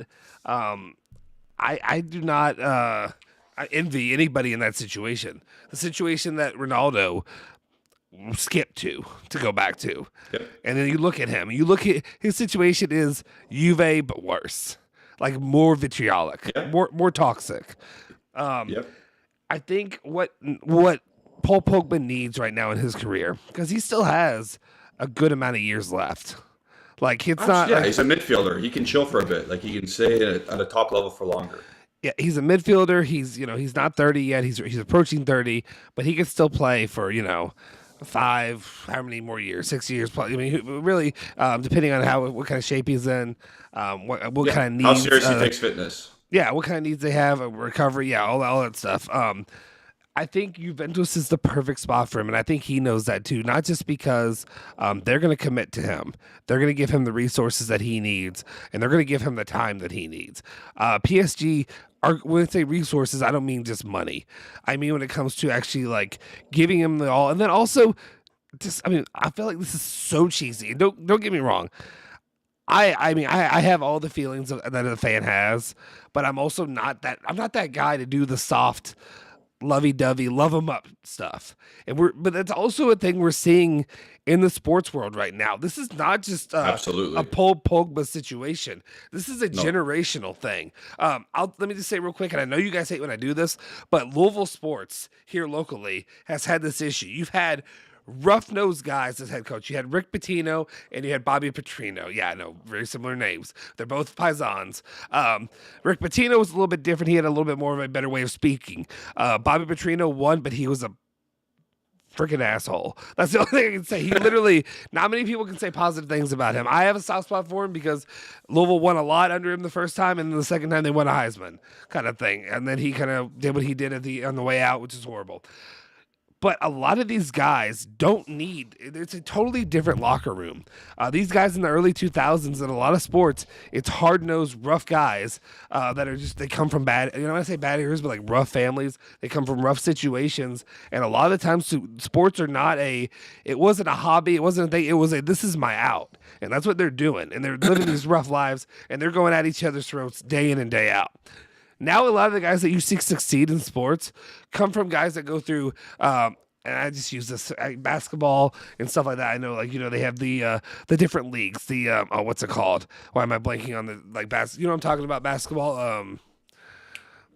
envy anybody in that situation. The situation that Ronaldo skipped to go back to. Yep. And then you look at him. You look at his situation is Juve, but worse. Like more vitriolic, more toxic. I think what Paul Pogba needs right now in his career, because he still has a good amount of years left. Like it's not. Yeah, he's a midfielder. He can chill for a bit. Like he can stay at a top level for longer. Yeah, he's a midfielder. He's not 30 yet. He's approaching 30, but he can still play for 5, how many more years? 6 years. I mean, really, depending on what kind of shape he's in, what kind of needs. How serious he takes fitness. Yeah, what kind of needs they have, a recovery, all that stuff. I think Juventus is the perfect spot for him, and I think he knows that too. Not just because they're going to commit to him, they're going to give him the resources that he needs, and they're going to give him the time that he needs. PSG when I say resources, I don't mean just money. I mean when it comes to actually like giving him the all, and then also just I feel like this is so cheesy. Don't get me wrong. I mean I have all the feelings that a fan has, but I'm also not that guy to do the soft, lovey-dovey, love him up stuff. But that's also a thing we're seeing in the sports world right now. This is not just absolutely a Paul Pogba situation. This is a generational thing. Let me just say real quick, and I know you guys hate when I do this, but Louisville sports here locally has had this issue. You've had rough-nosed guys as head coach. You had Rick Pitino and you had Bobby Petrino. Yeah, I know, very similar names. They're both paisans. Rick Pitino was a little bit different. He had a little bit more of a better way of speaking. Bobby Petrino won, but he was a freaking asshole. That's the only thing I can say. He literally, not many people can say positive things about him. I have a soft spot for him because Louisville won a lot under him the first time, and then the second time they won a Heisman kind of thing. And then he kind of did what he did on the way out, which is horrible. But a lot of these guys don't need, it's a totally different locker room. These guys in the early 2000s in a lot of sports, it's hard-nosed, rough guys that are just, they come from bad, when I say bad areas, but like rough families. They come from rough situations. And a lot of the times, sports are not it wasn't a hobby. It wasn't a thing. It was this is my out. And that's what they're doing. And they're living these rough lives, and they're going at each other's throats day in and day out. Now, a lot of the guys that you see succeed in sports come from guys that go through, and I just use this basketball and stuff like that. I know, they have the different leagues. What's it called? Why am I blanking on the You know what I'm talking about? Basketball.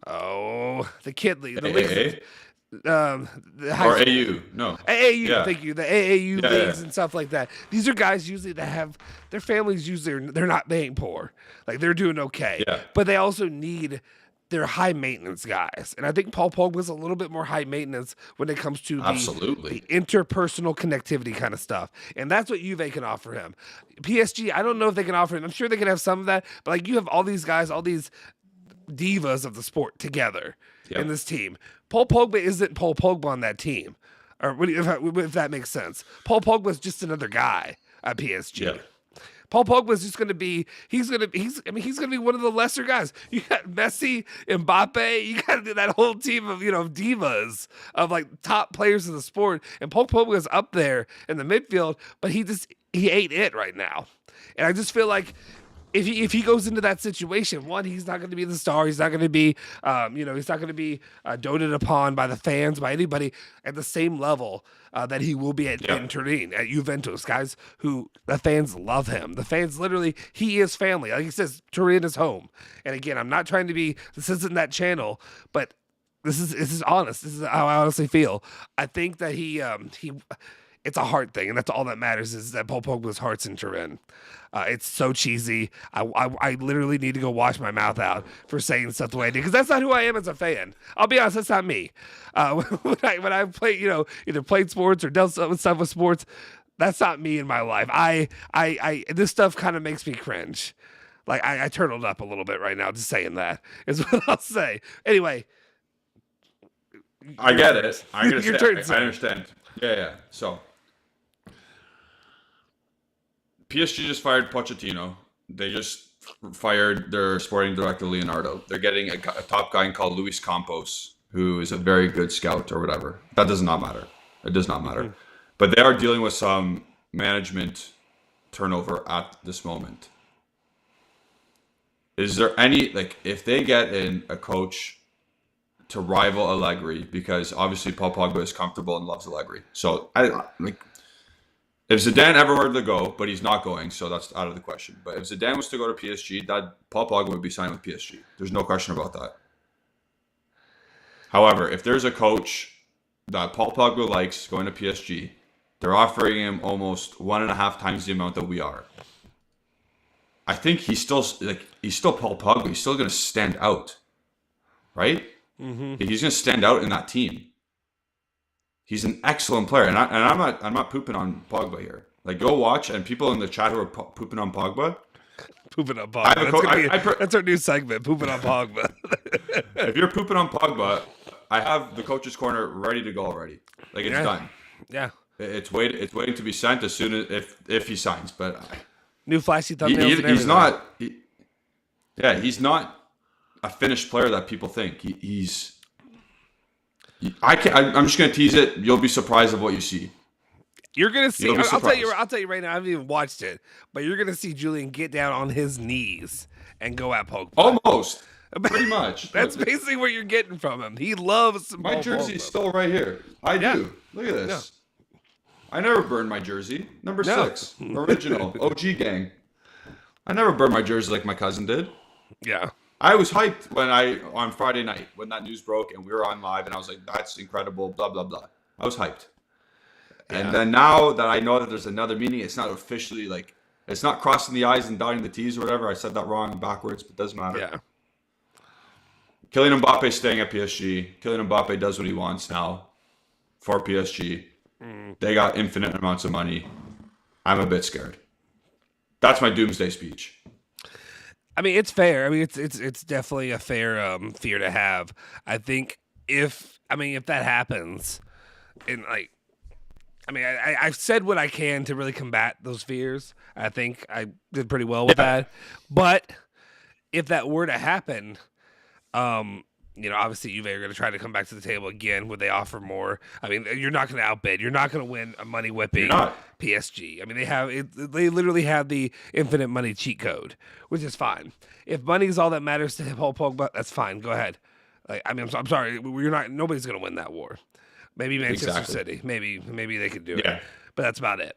The kid league. The leagues. Or AU. No. AAU, Yeah. thank you. The AAU leagues and stuff like that. These are guys usually that have their families they ain't poor. Like they're doing okay. Yeah. But they also need they're high maintenance guys. And I think Paul Pogba's a little bit more high maintenance when it comes to the interpersonal connectivity kind of stuff. And that's what Juve can offer him. PSG, I don't know if they can offer him. I'm sure they can have some of that, but you have all these guys, all these divas of the sport together in this team. Paul Pogba isn't Paul Pogba on that team. Or if that makes sense. Paul Pogba's just another guy at PSG. Yeah. Paul Pogba's just going to be, he's going to be one of the lesser guys. You got Messi, Mbappe, you got that whole team of, divas, of top players in the sport. And Paul Pogba's up there in the midfield, but he ain't it right now. And I just feel like if he goes into that situation, one, he's not going to be the star. He's not going to be, he's not going to be doted upon by the fans, by anybody at the same level that he will be in Turin, at Juventus. Guys who the fans love him. The fans literally, he is family. Like he says, Turin is home. And again, I'm not trying to be. This isn't that channel, but this is honest. This is how I honestly feel. I think that he. It's a heart thing, and that's all that matters is that Paul Pogba's heart's in Turin. It's so cheesy. I literally need to go wash my mouth out for saying stuff the way I did, because that's not who I am as a fan. I'll be honest, that's not me. When I play, either played sports or done stuff with sports, that's not me in my life. This stuff kind of makes me cringe. I turtled up a little bit right now just saying that is what I'll say. Anyway. I get it. I understand. Yeah. So PSG just fired Pochettino. They just fired their sporting director, Leonardo. They're getting a top guy called Luis Campos, who is a very good scout or whatever. That does not matter. It does not matter. But they are dealing with some management turnover at this moment. Is there any, if they get in a coach to rival Allegri, because obviously Paul Pogba is comfortable and loves Allegri. So if Zidane ever were to go, but he's not going, so that's out of the question. But if Zidane was to go to PSG, that Paul Pogba would be signed with PSG. There's no question about that. However, if there's a coach that Paul Pogba likes going to PSG, they're offering him almost 1.5 times the amount that we are. I think he's still Paul Pogba. He's still going to stand out, right? Mm-hmm. He's going to stand out in that team. He's an excellent player, and I'm not pooping on Pogba here. Go watch, and people in the chat who are pooping on Pogba. Pooping on Pogba. That's our new segment. Pooping on Pogba. If you're pooping on Pogba, I have the coach's corner ready to go already. It's done. Yeah. It's waiting to be sent as soon as if he signs. But new flashy thumbnails. He's not. He's not a finished player that people think. I'm just gonna tease it. You'll be surprised of what you see. You're gonna see. I'll tell you right now. I haven't even watched it, but you're gonna see Julian get down on his knees and go at Pogba. Almost, pretty much. That's basically what you're getting from him. He loves my jersey's still right here. I do. Look at this. Yeah. I never burned my jersey. Number 6, original OG gang. I never burned my jersey like my cousin did. Yeah. I was hyped on Friday night when that news broke and we were on live and I was like, that's incredible, blah, blah, blah. I was hyped. Yeah. And then now that I know that there's another meaning, it's not officially it's not crossing the I's and dotting the T's or whatever. I said that wrong backwards, but it doesn't matter. Yeah. Kylian Mbappe staying at PSG. Kylian Mbappe does what he wants now for PSG. They got infinite amounts of money. I'm a bit scared. That's my doomsday speech. I mean, it's fair. I mean, it's definitely a fair fear to have. I think if that happens, and like, I mean, I've said what I can to really combat those fears. I think I did pretty well with that. But if that were to happen, obviously Juve are going to try to come back to the table again. Would they offer more? I mean, you're not going to outbid. You're not going to win a money whipping PSG. I mean, they literally have the infinite money cheat code, which is fine. If money is all that matters to Paul Pogba, that's fine. Go ahead. Like, I mean, I'm sorry. Nobody's going to win that war. Maybe Manchester City. Maybe they could do it. But that's about it.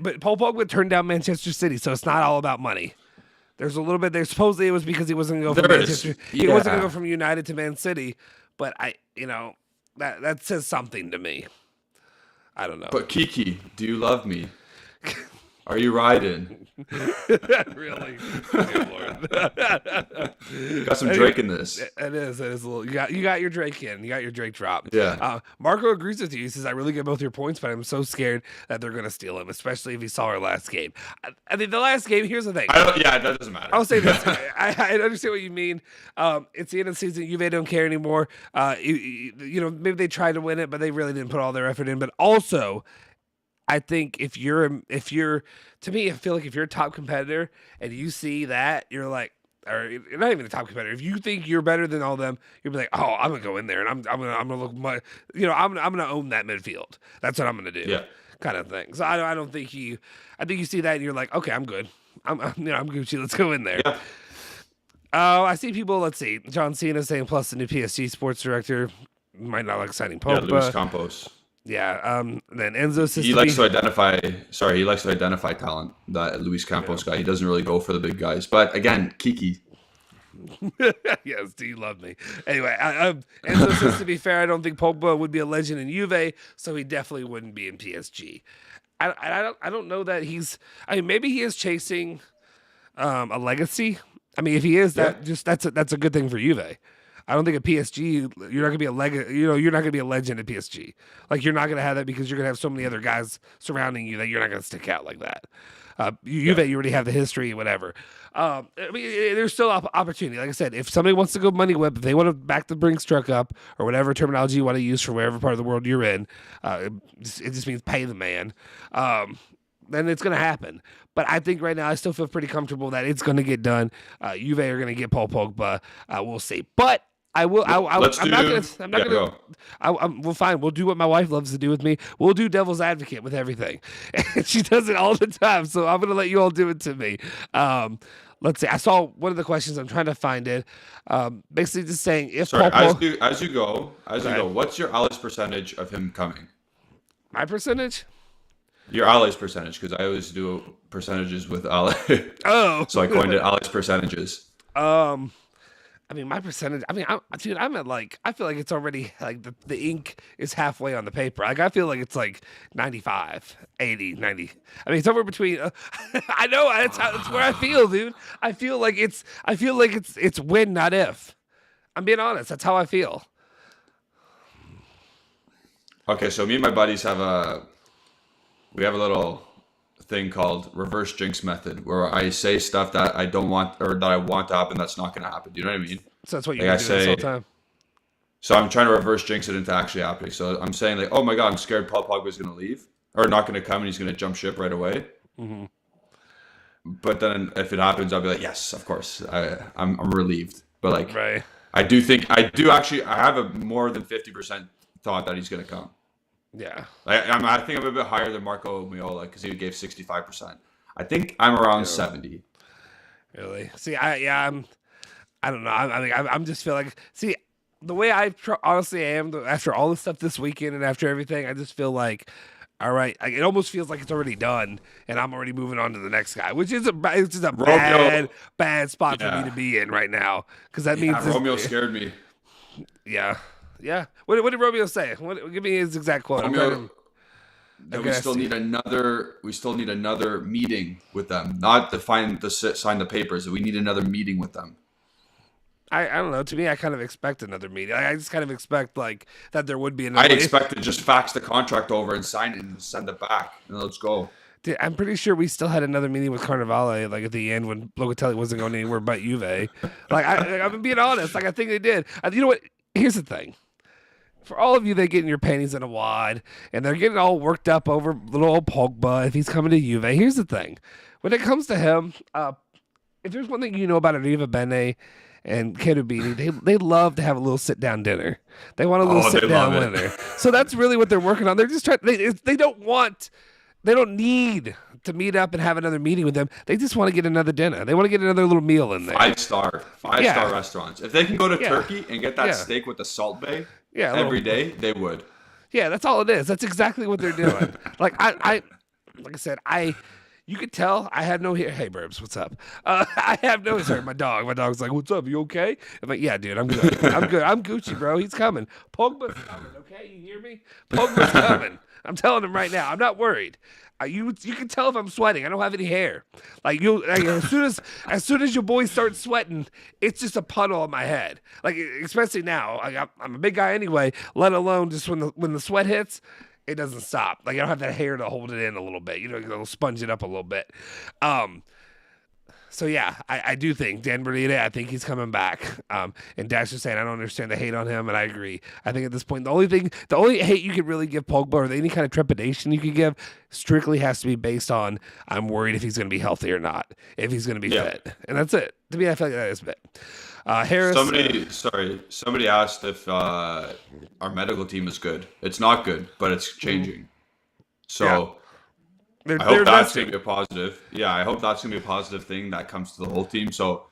But Paul Pogba turned down Manchester City, so it's not all about money. There's a little bit there. Supposedly it was because he wasn't going to go from Manchester. He wasn't going to go from United to Man City. But that says something to me. I don't know. But Kiki, do you love me? Are you riding? Really? Dear Lord. Got some Drake in this. It is a little. You got your Drake in. You got your Drake drop. Yeah. Marco agrees with you. He says, "I really get both your points, but I'm so scared that they're going to steal him, especially if he saw our last game." I think the last game. Here's the thing. That doesn't matter. I'll say this. I understand what you mean. It's the end of the season. Juve don't care anymore. Maybe they tried to win it, but they really didn't put all their effort in. But also, I think if you're, to me, I feel like if you're a top competitor and you see that, you're like, or you're not even a top competitor. If you think you're better than all of them, you'll be like, oh, I'm gonna go in there and I'm gonna look, I'm gonna own that midfield. That's what I'm gonna do. Yeah. Kind of thing. So I don't think I think you see that and you're like, okay, I'm good. I'm Gucci. Let's go in there. Yeah. I see people. Let's see. John Cena saying plus the new PSG sports director might not like signing Pogba. Yeah, Luis Campos. Yeah. Then Enzo says he likes to identify talent. That Luis Campos guy. He doesn't really go for the big guys. But again, Kiki. Yes, do you love me? Anyway, Enzo says to be fair, I don't think Pogba would be a legend in Juve, so he definitely wouldn't be in PSG. I don't know that he's. I mean, maybe he is chasing a legacy. I mean, if he is, that's a good thing for Juve. I don't think at PSG you're not gonna be you're not gonna be a legend at PSG. Like you're not gonna have that because you're gonna have so many other guys surrounding you that you're not gonna stick out like that. Juve, you already have the history, whatever. I mean, there's still opportunity. Like I said, if somebody wants to go money whip, if they want to back the Brinks truck up or whatever terminology you want to use for wherever part of the world you're in, it just means pay the man. Then it's going to happen. But I think right now I still feel pretty comfortable that it's going to get done. Juve are going to get Paul Pogba. We'll see. But I will. I'm not gonna. Well, fine. We'll do what my wife loves to do with me. We'll do devil's advocate with everything, and she does it all the time. So I'm gonna let you all do it to me. Let's see. I saw one of the questions. I'm trying to find it. Basically, just saying if as you go, what's your Alice percentage of him coming? My percentage. Your Alice percentage, because I always do percentages with Ale. Oh, so I coined it Alice percentages. I mean, my percentage, I'm at like, I feel like it's already like the ink is halfway on the paper. Like, I feel like it's like 95, 80, 90. I mean, it's somewhere between, I know it's where I feel, dude. I feel like it's when, not if. I'm being honest. That's how I feel. Okay. So me and my buddies we have a little thing called reverse jinx method where I say stuff that I don't want or that I want to happen that's not going to happen. Do you know what I mean? So that's what you do this whole time. So I'm trying to reverse jinx it into actually happening. So I'm saying like, oh my God, I'm scared Paul Pogba is going to leave or not going to come and he's going to jump ship right away. Mm-hmm. But then if it happens, I'll be like, yes, of course. I'm relieved. But like, right. I have a more than 50% thought that he's going to come. Yeah, I think I'm a bit higher than Marco Miola because he gave 65%. I think I'm around 70. Really? See, I don't know. I'm just feel like, see, the way I honestly am after all the stuff this weekend and after everything, I just feel like, all right, it almost feels like it's already done and I'm already moving on to the next guy, which is a bad spot for me to be in right now because that means Romeo scared me. Yeah. Yeah. What did Romeo say? Give me his exact quote. Romeo, we still need another meeting with them, not to sign the papers. We need another meeting with them. I don't know. To me, I kind of expect another meeting. I just kind of expect like that there would be I another. expect to just fax the contract over and sign it and send it back, and let's go. Dude, I'm pretty sure we still had another meeting with Carnivale, like at the end when Locatelli wasn't going anywhere but Juve. Like I'm being honest. Like I think they did. You know what? Here's the thing. For all of you that getting your panties in a wad and they're getting all worked up over little old Pogba if he's coming to Juve, here's the thing. When it comes to him, if there's one thing you know about Arriva Bene and Cherubini, they love to have a little sit-down dinner. They want a little sit-down dinner. So that's really what they're working on. They're just trying. They don't need to meet up and have another meeting with them. They just want to get another dinner. They want to get another little meal in there. Five-star restaurants. If they can go to Turkey and get that steak with the Salt Bay every day, they would. Yeah, that's all it is. That's exactly what they're doing. Like I said, you could tell I had no hair. Hey, Burbs, what's up? I have no. Sorry, my dog. My dog's like, "What's up? You okay?" I'm like, "Yeah, dude, I'm good. I'm good. I'm Gucci, bro. He's coming. Pogba's coming. Okay, you hear me? Pogba's coming. I'm telling him right now. I'm not worried. You can tell if I'm sweating. I don't have any hair. Like as soon as your boys start sweating, it's just a puddle on my head. Like especially now. I'm a big guy anyway. Let alone just when the sweat hits. It doesn't stop. Like I don't have that hair to hold it in a little bit. It'll sponge it up a little bit. So yeah, I do think Dan Bernita, I think he's coming back. And Dash is saying I don't understand the hate on him, and I agree. I think at this point the only hate you could really give Pogba or any kind of trepidation you could give strictly has to be based on I'm worried if he's going to be healthy or not, if he's going to be fit, and that's it. To me, I feel like that is it. Harris. Somebody asked if our medical team is good. It's not good, but it's changing. So I hope that's going to be a positive. Yeah, I hope that's going to be a positive thing that comes to the whole team. So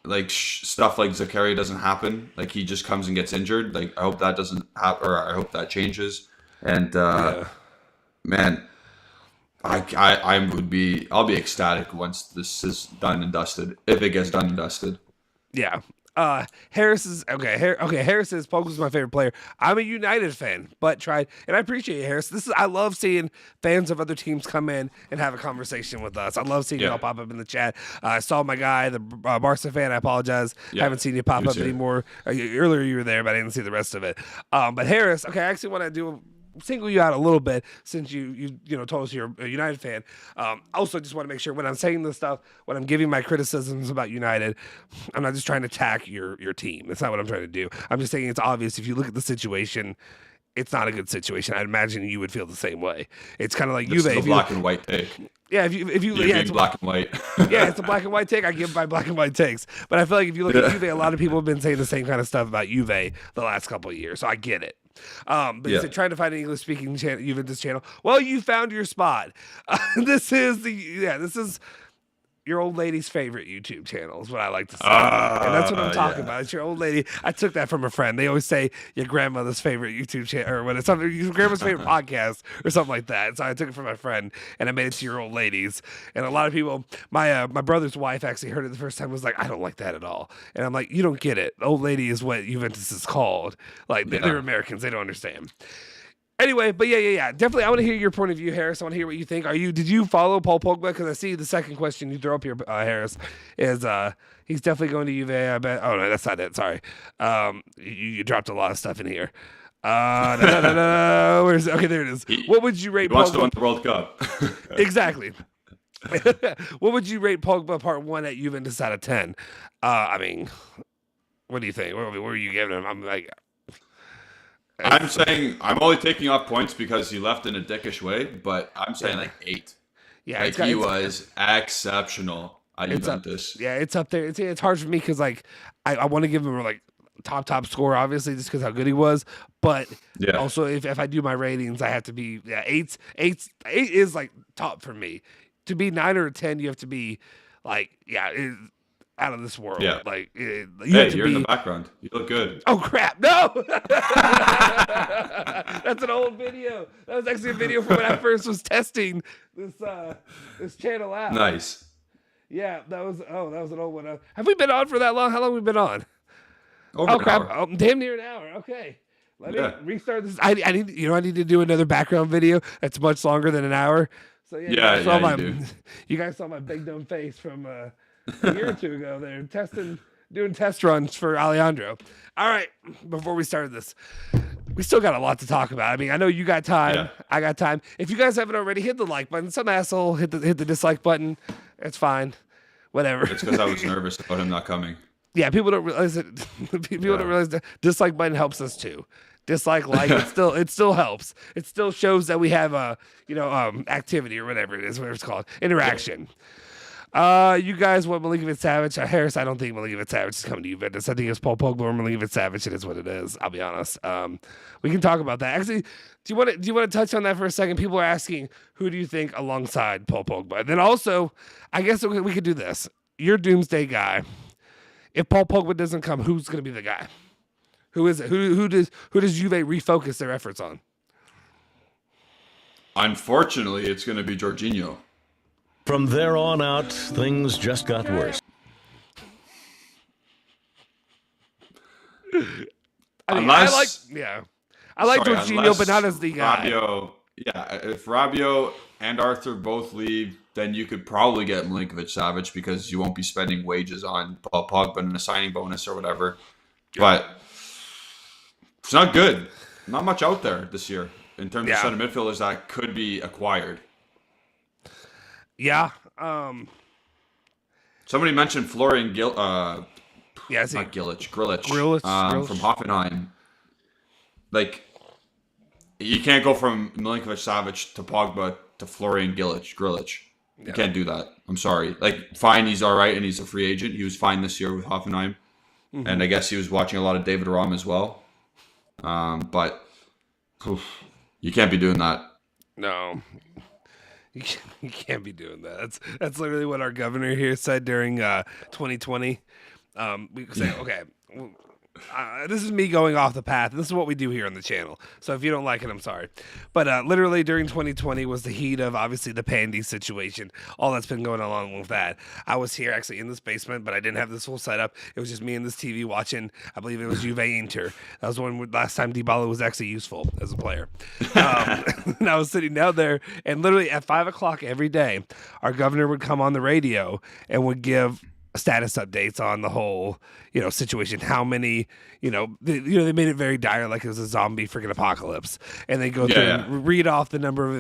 like stuff like Zakari doesn't happen. Like he just comes and gets injured. Like I hope that doesn't happen, or I hope that changes. And man, I'll be ecstatic once this is done and dusted. If it gets done and dusted. Yeah. Harris is okay. Harris says Pogba's my favorite player. I'm a United fan, but and I appreciate you, Harris. I love seeing fans of other teams come in and have a conversation with us. I love seeing y'all pop up in the chat. I saw my guy, the Barca fan. I apologize. I haven't seen you pop up anymore. Earlier you were there, but I didn't see the rest of it. But Harris, okay, I actually want to single you out a little bit since you told us you're a United fan. Also, just want to make sure when I'm saying this stuff, when I'm giving my criticisms about United, I'm not just trying to attack your team. That's not what I'm trying to do. I'm just saying it's obvious if you look at the situation, it's not a good situation. I'd imagine you would feel the same way. It's kind of like Juve. It's a black and white take. Yeah, if you it's black and white. Yeah, it's a black and white take. I give my black and white takes, but I feel like if you look at Juve, a lot of people have been saying the same kind of stuff about Juve the last couple of years. So I get it. But you said trying to find an English speaking Juventus channel. Well, you found your spot. This is your old lady's favorite YouTube channel is what I like to say. And that's what I'm talking about. It's your old lady. I took that from a friend. They always say your grandmother's favorite YouTube channel or when it's something, your grandma's favorite podcast or something like that. So I took it from my friend and I made it to your old lady's. And a lot of people, my brother's wife actually heard it the first time, was like, I don't like that at all. And I'm like, you don't get it. Old lady is what Juventus is called. Like they're Americans. They don't understand. Anyway, but yeah. Definitely, I want to hear your point of view, Harris. I want to hear what you think. Did you follow Paul Pogba? Because I see the second question you throw up here, Harris, is he's definitely going to Juve, I bet. Oh, no, that's not it. Sorry. You dropped a lot of stuff in here. No. Where's okay, there it is. What would you rate Pogba? He wants to win the World Cup. Exactly. What would you rate Pogba part 1 at Juventus out of 10? I mean, what do you think? What are you giving him? I'm saying I'm only taking off points because he left in a dickish way, but I'm saying like 8. Yeah, he was exceptional at Juventus. It's up there. It's hard for me because like I want to give him like top score, obviously, just because how good he was. But also if I do my ratings, I have to be 8 is like top for me. To be 9 or 10, you have to be like out of this world. Yeah. Like you're in the background. You look good. Oh crap! No, that's an old video. That was actually a video from when I first was testing this channel out. Nice. Yeah, that was an old one. Have we been on for that long? How long have we been on? Over an crap! hour. Damn near an hour. Okay. Let me restart this. I need to do another background video that's much longer than an hour. So you guys saw my big dumb face from a year or two ago. They're testing doing test runs for Alejandro. All right, before we started this, we still got a lot to talk about. I mean, I know you got time. Yeah. I got time. If you guys haven't already, hit the like button. Some asshole hit the dislike button. It's fine. Whatever. It's because I was nervous about him not coming. Yeah, people don't realize it. People don't realize the dislike button helps us too. Dislike, like, it still helps. It still shows that we have activity or whatever it is, whatever it's called, interaction. You guys want Milinkovic Savic? Harris, I don't think Milinkovic Savic is coming to Juventus. I think it's Paul Pogba or Milinkovic Savic. It is what it is. I'll be honest. We can talk about that. Actually, do you want to touch on that for a second? People are asking, who do you think alongside Paul Pogba? And then also, I guess we could do this. You're doomsday guy. If Paul Pogba doesn't come, who's going to be the guy? Who is it? Who does Juve refocus their efforts on? Unfortunately, it's going to be Jorginho. From there on out, things just got worse. I like Jorginho, but not as the guy. If Rabiot and Arthur both leave, then you could probably get Milinkovic Savic because you won't be spending wages on Paul Pogba and a signing bonus or whatever. But it's not good. Not much out there this year in terms of center midfielders that could be acquired. Yeah. Somebody mentioned Florian Grillitsch from Hoffenheim. Like, you can't go from Milinkovic Savic to Pogba to Florian Grillitsch. You can't do that. I'm sorry. Like, fine, he's all right, and he's a free agent. He was fine this year with Hoffenheim. Mm-hmm. And I guess he was watching a lot of David Raum as well. But you can't be doing that. No. You can't be doing that. That's literally what our governor here said during 2020. We say, okay, this is me going off the path. This is what we do here on the channel. So if you don't like it, I'm sorry. But literally during 2020 was the heat of, obviously, the Pandy situation. All that's been going along with that. I was here actually in this basement, but I didn't have this whole setup. It was just me and this TV watching, I believe it was Juve Inter. That was when last time Dybala was actually useful as a player. And I was sitting down there, and literally at 5 o'clock every day, our governor would come on the radio and would give status updates on the whole, situation. How many, they made it very dire, like it was a zombie freaking apocalypse, and they go through and read off the number of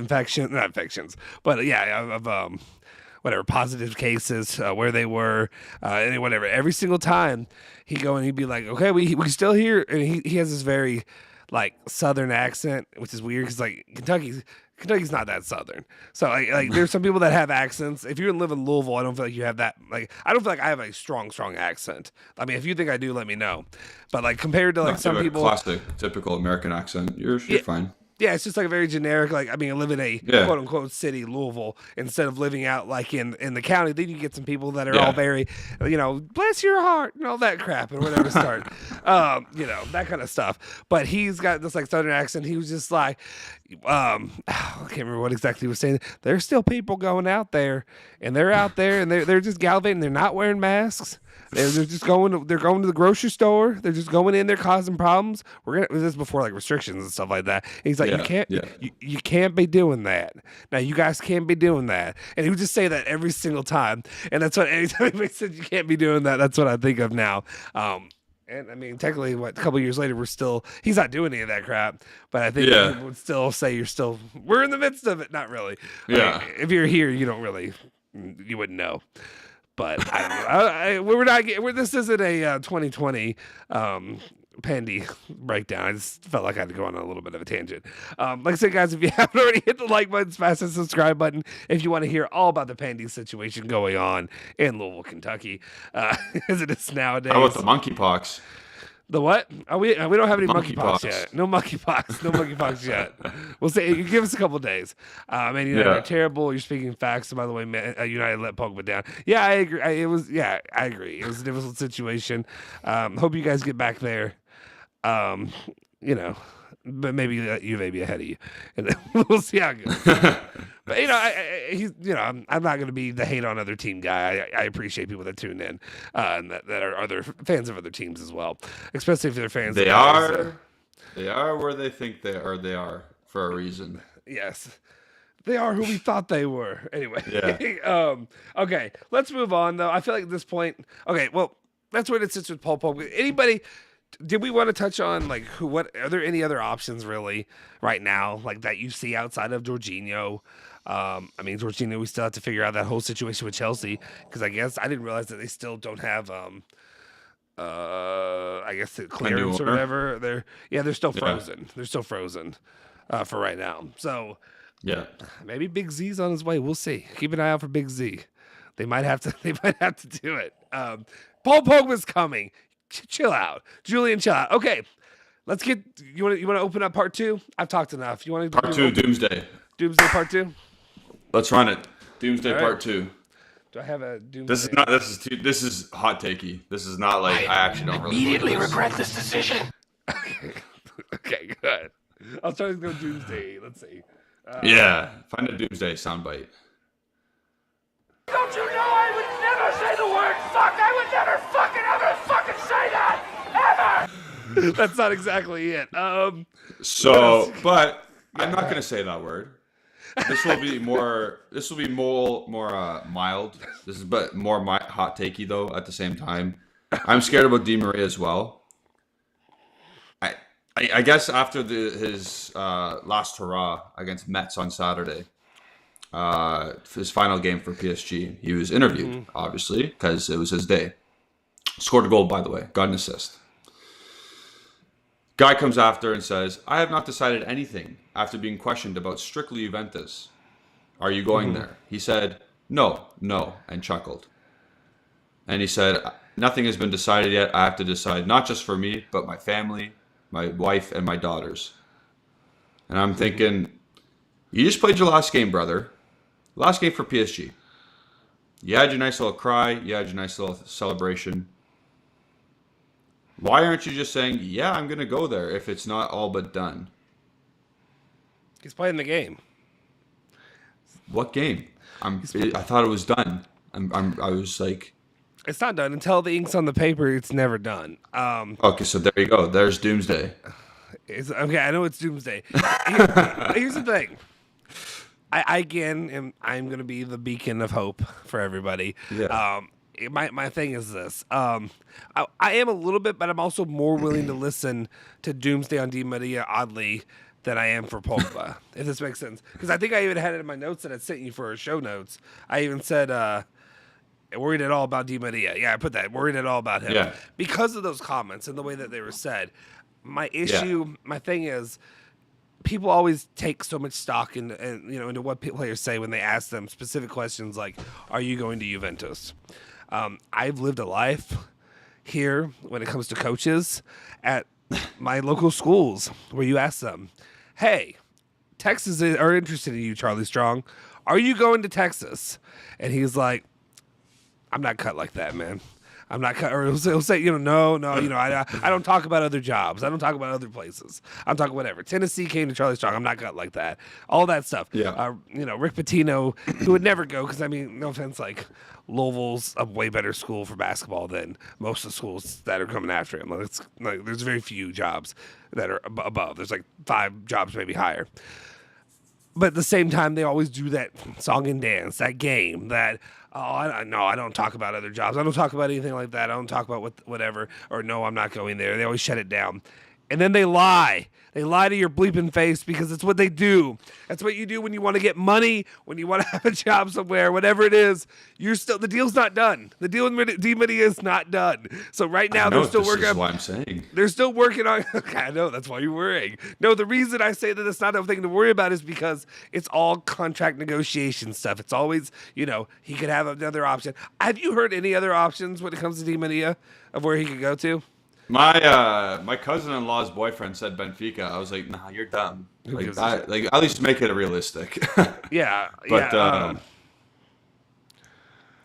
whatever positive cases, where they were, and whatever. Every single time he'd go and he'd be like, okay, we still here, and he has this very like southern accent, which is weird because like Kentucky's not that southern. So like there's some people that have accents. If you live in Louisville, I don't feel like you have that. Like, I don't feel like I have a strong accent. I mean, if you think I do, let me know. But like compared to like some people, classic, typical American accent, you're fine. Yeah, it's just like a very generic, like, I mean, I live in a quote unquote city, Louisville, instead of living out like in the county. Then you get some people that are all very, bless your heart and all that crap and whatever start, that kind of stuff. But he's got this like southern accent. He was just like, I can't remember what exactly he was saying. There's still people going out there, and they're out there, and they're just gallivanting. They're not wearing masks. They're just going to the grocery store. They're just going in there causing problems. This is before like restrictions and stuff like that. And he's like, you can't be doing that. Now you guys can't be doing that. And he would just say that every single time. And that's what anytime he said you can't be doing that, that's what I think of now. And I mean, technically, a couple years later, he's not doing any of that crap. But I think people would still say we're in the midst of it. Not really. Like, if you're here, you wouldn't know. But I don't know. This isn't a 2020 Pandy breakdown. I just felt like I had to go on a little bit of a tangent. Like I said, guys, if you haven't already hit the like button, smash the subscribe button if you want to hear all about the Pandy situation going on in Louisville, Kentucky, as it is nowadays. How about the monkeypox? The what? We don't have any monkeypox yet. No monkeypox. No monkeypox yet. We'll say, give us a couple days. Man United are terrible. You're speaking facts. By the way, United let Pogba down. Yeah, I agree. I agree. It was a difficult situation. Hope you guys get back there. But maybe let Juve be ahead of you, and then we'll see how it goes. But I'm not going to be the hate on other team guy. I appreciate people that tune in, and that are other fans of other teams as well, especially if they're fans. They are where they think they are. They are for a reason. Yes. They are who we thought they were. Anyway. Yeah. Okay, let's move on, though. I feel like at this point... Okay, well, that's where it sits with Paul Pogba. Anybody? Did we want to touch on like what are there any other options really right now like that you see outside of Jorginho? I mean, Jorginho, we still have to figure out that whole situation with Chelsea because I guess I didn't realize that they still don't have I guess the clearance or whatever. They're still frozen. Yeah. They're still frozen for right now. So yeah, maybe Big Z's on his way. We'll see. Keep an eye out for Big Z. They might have to. They might have to do it. Paul Pogba's coming. Chill out, Julian. Chill out. Okay, let's get. You want to open up part 2? I've talked enough. You want to part 2? Doomsday. Doomsday part 2. Let's run it. Doomsday part 2. Do I have a Doomsday? This is hot takey. This is not like I actually don't really immediately regret this decision. Okay, good. I'll try to go Doomsday. Let's see. Find a Doomsday soundbite. Don't you know I would never say the word fuck? I would never fucking ever fucking say that ever. That's not exactly it. But I'm not gonna say that word. This will be more. This will be more mild. This is but more hot takey though. At the same time, I'm scared about Di Maria as well. I guess after his last hurrah against Mets on Saturday. His final game for PSG. He was interviewed, obviously, because it was his day. Scored a goal, by the way. Got an assist. Guy comes after and says, I have not decided anything after being questioned about strictly Juventus. Are you going there? He said, no, and chuckled. And he said, nothing has been decided yet. I have to decide not just for me, but my family, my wife, and my daughters. And I'm thinking, you just played your last game, brother. Last game for PSG. You had your nice little cry. You had your nice little celebration. Why aren't you just saying, yeah, I'm going to go there if it's not all but done? He's playing the game. What game? I thought it was done. I was like... It's not done. Until the ink's on the paper, it's never done. Okay, so there you go. There's Doomsday. Okay, I know it's Doomsday. Here's the thing. I'm going to be the beacon of hope for everybody. Yeah. My thing is this. I am a little bit, but I'm also more willing to listen to Doomsday on Di Maria, oddly, than I am for Pogba, if this makes sense. Because I think I even had it in my notes that I sent you for our show notes. I even said, worried at all about Di Maria. Yeah, I put that. Worried at all about him. Yeah. Because of those comments and the way that they were said. My thing is, people always take so much stock into what players say when they ask them specific questions like, "Are you going to Juventus?" I've lived a life here when it comes to coaches at my local schools where you ask them, "Hey, Texas are interested in you, Charlie Strong. Are you going to Texas?" And he's like, "I'm not cut like that, man. I'm not cut." Or he'll say, no, I don't talk about other jobs. I don't talk about other places. I'm talking whatever. Tennessee came to Charlie Strong. I'm not cut like that. All that stuff. Yeah. Rick Pitino, who would never go because, I mean, no offense, like Louisville's a way better school for basketball than most of the schools that are coming after him. There's very few jobs that are above. There's like 5 jobs, maybe higher. But at the same time, they always do that song and dance, that game, that, I don't talk about other jobs. I don't talk about anything like that. I don't talk about whatever, or no, I'm not going there. They always shut it down. And then they lie. They lie to your bleeping face because it's what they do. That's what you do when you want to get money, when you want to have a job somewhere, whatever it is. The deal's not done. The deal with Di Maria is not done. So right now they're still working on. That's what I'm saying. They're still working on. Okay, I know that's why you're worrying. No, the reason I say that it's not a thing to worry about is because it's all contract negotiation stuff. It's always, he could have another option. Have you heard any other options when it comes to Di Maria of where he could go to? My cousin-in-law's boyfriend said Benfica. I was like, nah, you're dumb. At least make it realistic. Yeah.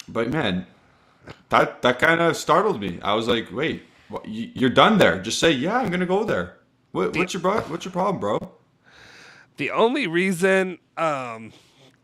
But man, that kind of startled me. I was like, wait, you're done there. Just say, yeah, I'm gonna go there. What's your problem, bro? The only reason, I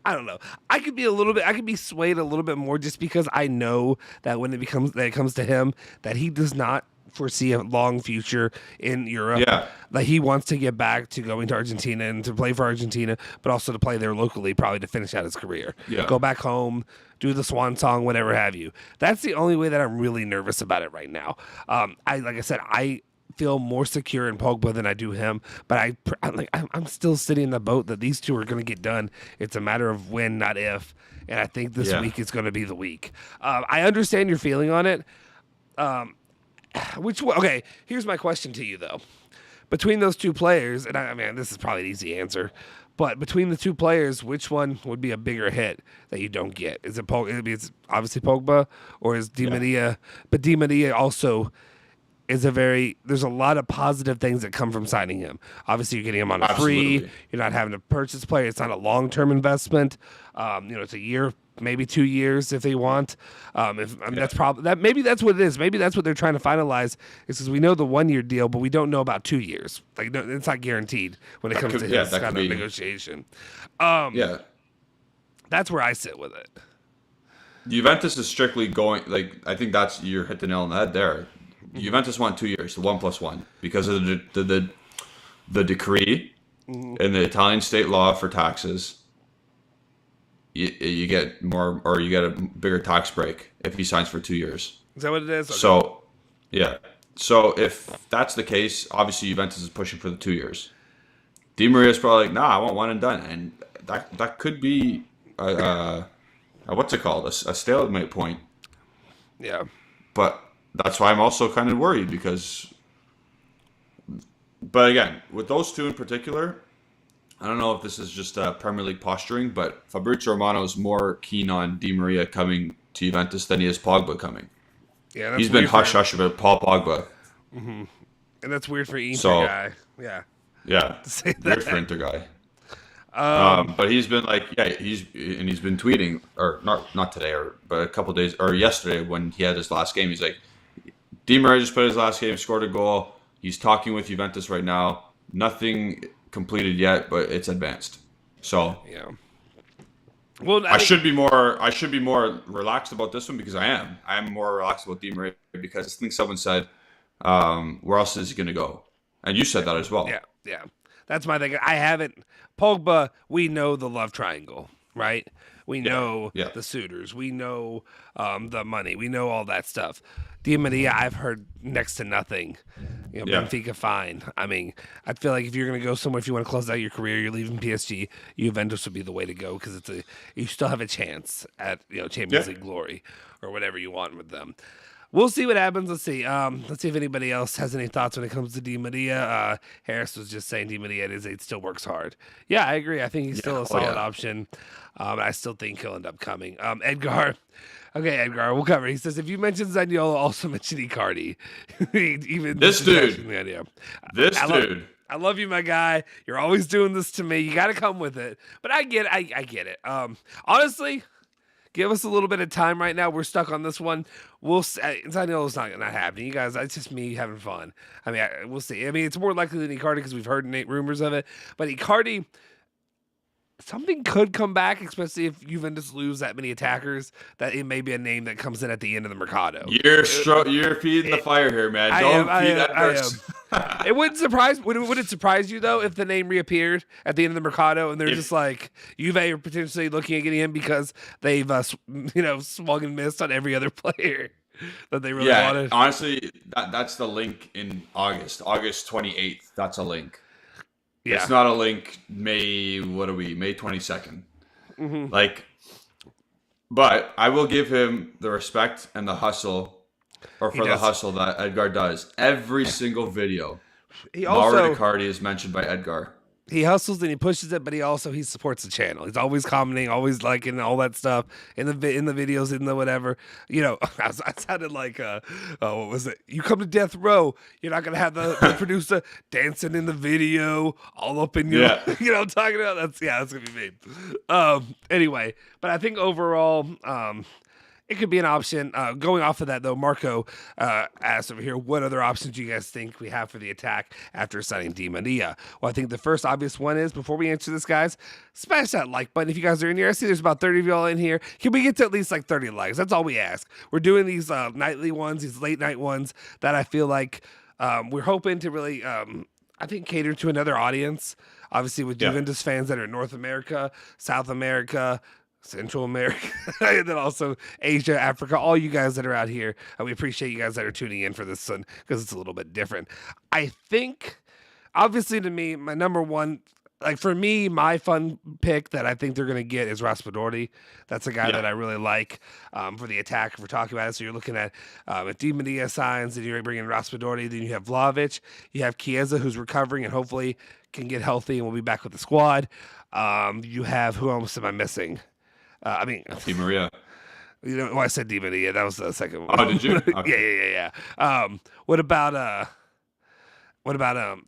don't know. I could be swayed a little bit more just because I know that when it comes to him, that he does not foresee a long future in Europe. Yeah. Like he wants to get back to going to Argentina and to play for Argentina, but also to play there locally, probably to finish out his career. Yeah. Go back home, do the swan song, whatever have you. That's the only way that I'm really nervous about it right now. Like I said, I feel more secure in Pogba than I do him, but I'm still sitting in the boat that these two are going to get done. It's a matter of when, not if. And I think this week is going to be the week. I understand your feeling on it. Okay, here's my question to you though. Between those two players, and I mean, this is probably an easy answer, but between the two players, which one would be a bigger hit that you don't get? Is it it's obviously Pogba, or is Di Maria? But Di Maria also is there's a lot of positive things that come from signing him. Obviously, you're getting him on a free. You're not having to purchase the player. It's not a long-term investment. It's a year, maybe 2 years if they want. That's probably maybe that's what it is. Maybe that's what they're trying to finalize. Is because we know the 1 year deal, but we don't know about 2 years. Like no, it's not guaranteed when it comes to his kind of negotiation. That's where I sit with it. Juventus is strictly going I think you're hit the nail on the head there. Juventus want 2 years, the 1+1, because of the decree in the Italian state law for taxes. You get more, or you get a bigger tax break if he signs for 2 years. Is that what it is? Okay. So, yeah. So if that's the case, obviously Juventus is pushing for the 2 years. Di Maria is probably like, I want one and done, and that could be what's it called? A stalemate point. Yeah. But that's why I'm also kind of worried but again, with those two in particular, I don't know if this is just Premier League posturing, but Fabrizio Romano is more keen on Di Maria coming to Juventus than he is Pogba coming. Yeah, he's been hush-hush about Paul Pogba. Mm-hmm. And that's weird for Inter guy. Yeah. Yeah, weird for Inter guy. But he's been he's been tweeting, or not today, but a couple days, or yesterday when he had his last game. He's like, Di Maria just played his last game, scored a goal. He's talking with Juventus right now. Nothing completed yet, but it's advanced. So yeah. Well, I should be more relaxed about this one because I am. I am more relaxed about Di Maria because I think someone said, where else is he going to go? And you said that as well. Yeah. That's my thing. I haven't. Pogba, we know the love triangle, right? We know the suitors. We know the money. We know all that stuff. Di Maria, I've heard next to nothing. Benfica, fine. I mean, I feel like if you're going to go somewhere, if you want to close out your career, you're leaving PSG, Juventus would be the way to go because you still have a chance at Champions League glory or whatever you want with them. We'll see what happens. Let's see. Let's see if anybody else has any thoughts when it comes to Di Maria. Harris was just saying Di Maria still works hard. Yeah, I agree. I think he's still a solid option. I still think he'll end up coming. Edgar. Okay, Edgar, we'll cover. He says, if you mention Zaniolo, also mention Icardi. Even this dude. I love you, my guy. You're always doing this to me. You got to come with it. But I get it. Honestly, give us a little bit of time right now. We're stuck on this one. Zaniolo's not happening. You guys, it's just me having fun. I mean, we'll see. I mean, it's more likely than Icardi because we've heard rumors of it. But Icardi, something could come back, especially if Juventus lose that many attackers, that it may be a name that comes in at the end of the Mercado. You're feeding the fire here, man. Don't feed that person. It wouldn't surprise. Would it surprise you though if the name reappeared at the end of the Mercado and they're just like Juve are potentially looking at getting him because they've swung and missed on every other player that they really wanted? Honestly, that's the link in August 28th. That's a link. Yeah. It's not a link May 22nd. Mm-hmm. But I will give him the respect and the hustle, the hustle that Edgar does. Every single video, Mauro Icardi is mentioned by Edgar. He hustles and he pushes it, but he supports the channel. He's always commenting, always liking all that stuff in the videos, in the whatever. I sounded like what was it? You come to death row, you're not gonna have the producer dancing in the video, all up in your, I'm talking about. That's gonna be me. Anyway, but I think overall, it could be an option. Going off of that, though, Marco asked over here, what other options do you guys think we have for the attack after signing Di Maria? Well, I think the first obvious one is, before we answer this, guys, smash that like button if you guys are in here. I see there's about 30 of y'all in here. Can we get to at least like 30 likes? That's all we ask. We're doing these nightly ones, these late night ones that I feel like we're hoping to really, I think, cater to another audience. Obviously, with Juventus fans that are in North America, South America, Central America, and then also Asia, Africa, all you guys that are out here. We appreciate you guys that are tuning in for this one because it's a little bit different. I think, obviously, to me, my number one, like for me, my fun pick that I think they're going to get is Raspadori. That's a guy that I really like for the attack. If we're talking about it, so you're looking at if Di Maria signs, then you're bringing Raspadori. Then you have Vlahovic. You have Chiesa, who's recovering and hopefully can get healthy and will be back with the squad. You have, who else am I missing? Di Maria. You know, I said Di Maria. That was the second one. Oh, did you? Okay. Yeah. What about I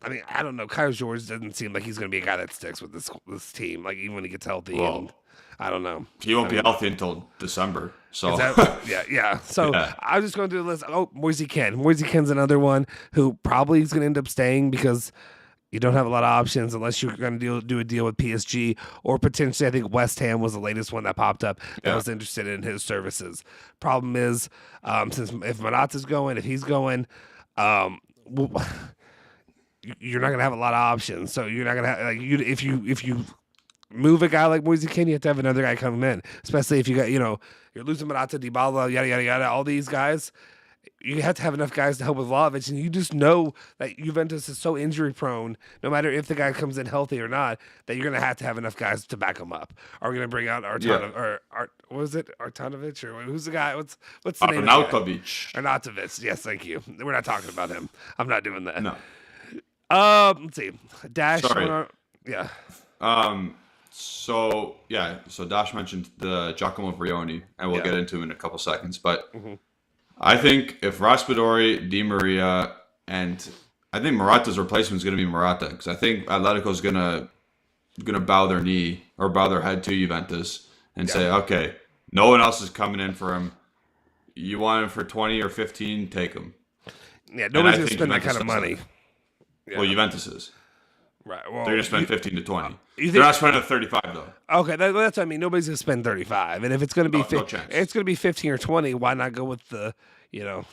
mean, I don't know. Kyle George doesn't seem like he's going to be a guy that sticks with this team. Like even when he gets healthy, and I don't know. He won't be healthy until December. So yeah. So I was just going through the list. Oh, Moise Kean. Moise Kean's another one who probably is going to end up staying because you don't have a lot of options unless you're going to do a deal with PSG or potentially, I think West Ham was the latest one that popped up that was interested in his services. Problem is, since if Morata's going, if he's going, you're not going to have a lot of options. So you're not going to have, like, if you move a guy like Moise Kean, you have to have another guy come in, especially if you got, you're losing Morata, Dybala, yada, yada, yada, all these guys. You have to have enough guys to help with Vlahovic, and you just know that Juventus is so injury prone, no matter if the guy comes in healthy or not, that you're going to have enough guys to back him up. Are we going to bring out what was it? Artanovic, or who's the guy? What's the name? Arnautovic. Yes, thank you. We're not talking about him. I'm not doing that. No. Let's see. Dash. Sorry. Yeah. So Dash mentioned the Giacomo Vrioni, and we'll get into him in a couple seconds, but. I think if Raspadori, Di Maria, and I think Morata's replacement is going to be Morata, because I think Atletico's going to bow their knee or bow their head to Juventus and say, okay, no one else is coming in for him. You want him for 20 or 15, take him. Yeah, nobody's going to spend that kind of money. Yeah. Well, Juventus is. Right. Well, they're going to spend 15 to 20. They're not spending 35 though. Okay, that's what I mean. Nobody's going to spend 35, and if it's going to be it's going to be 15 or 20. Why not go with the guy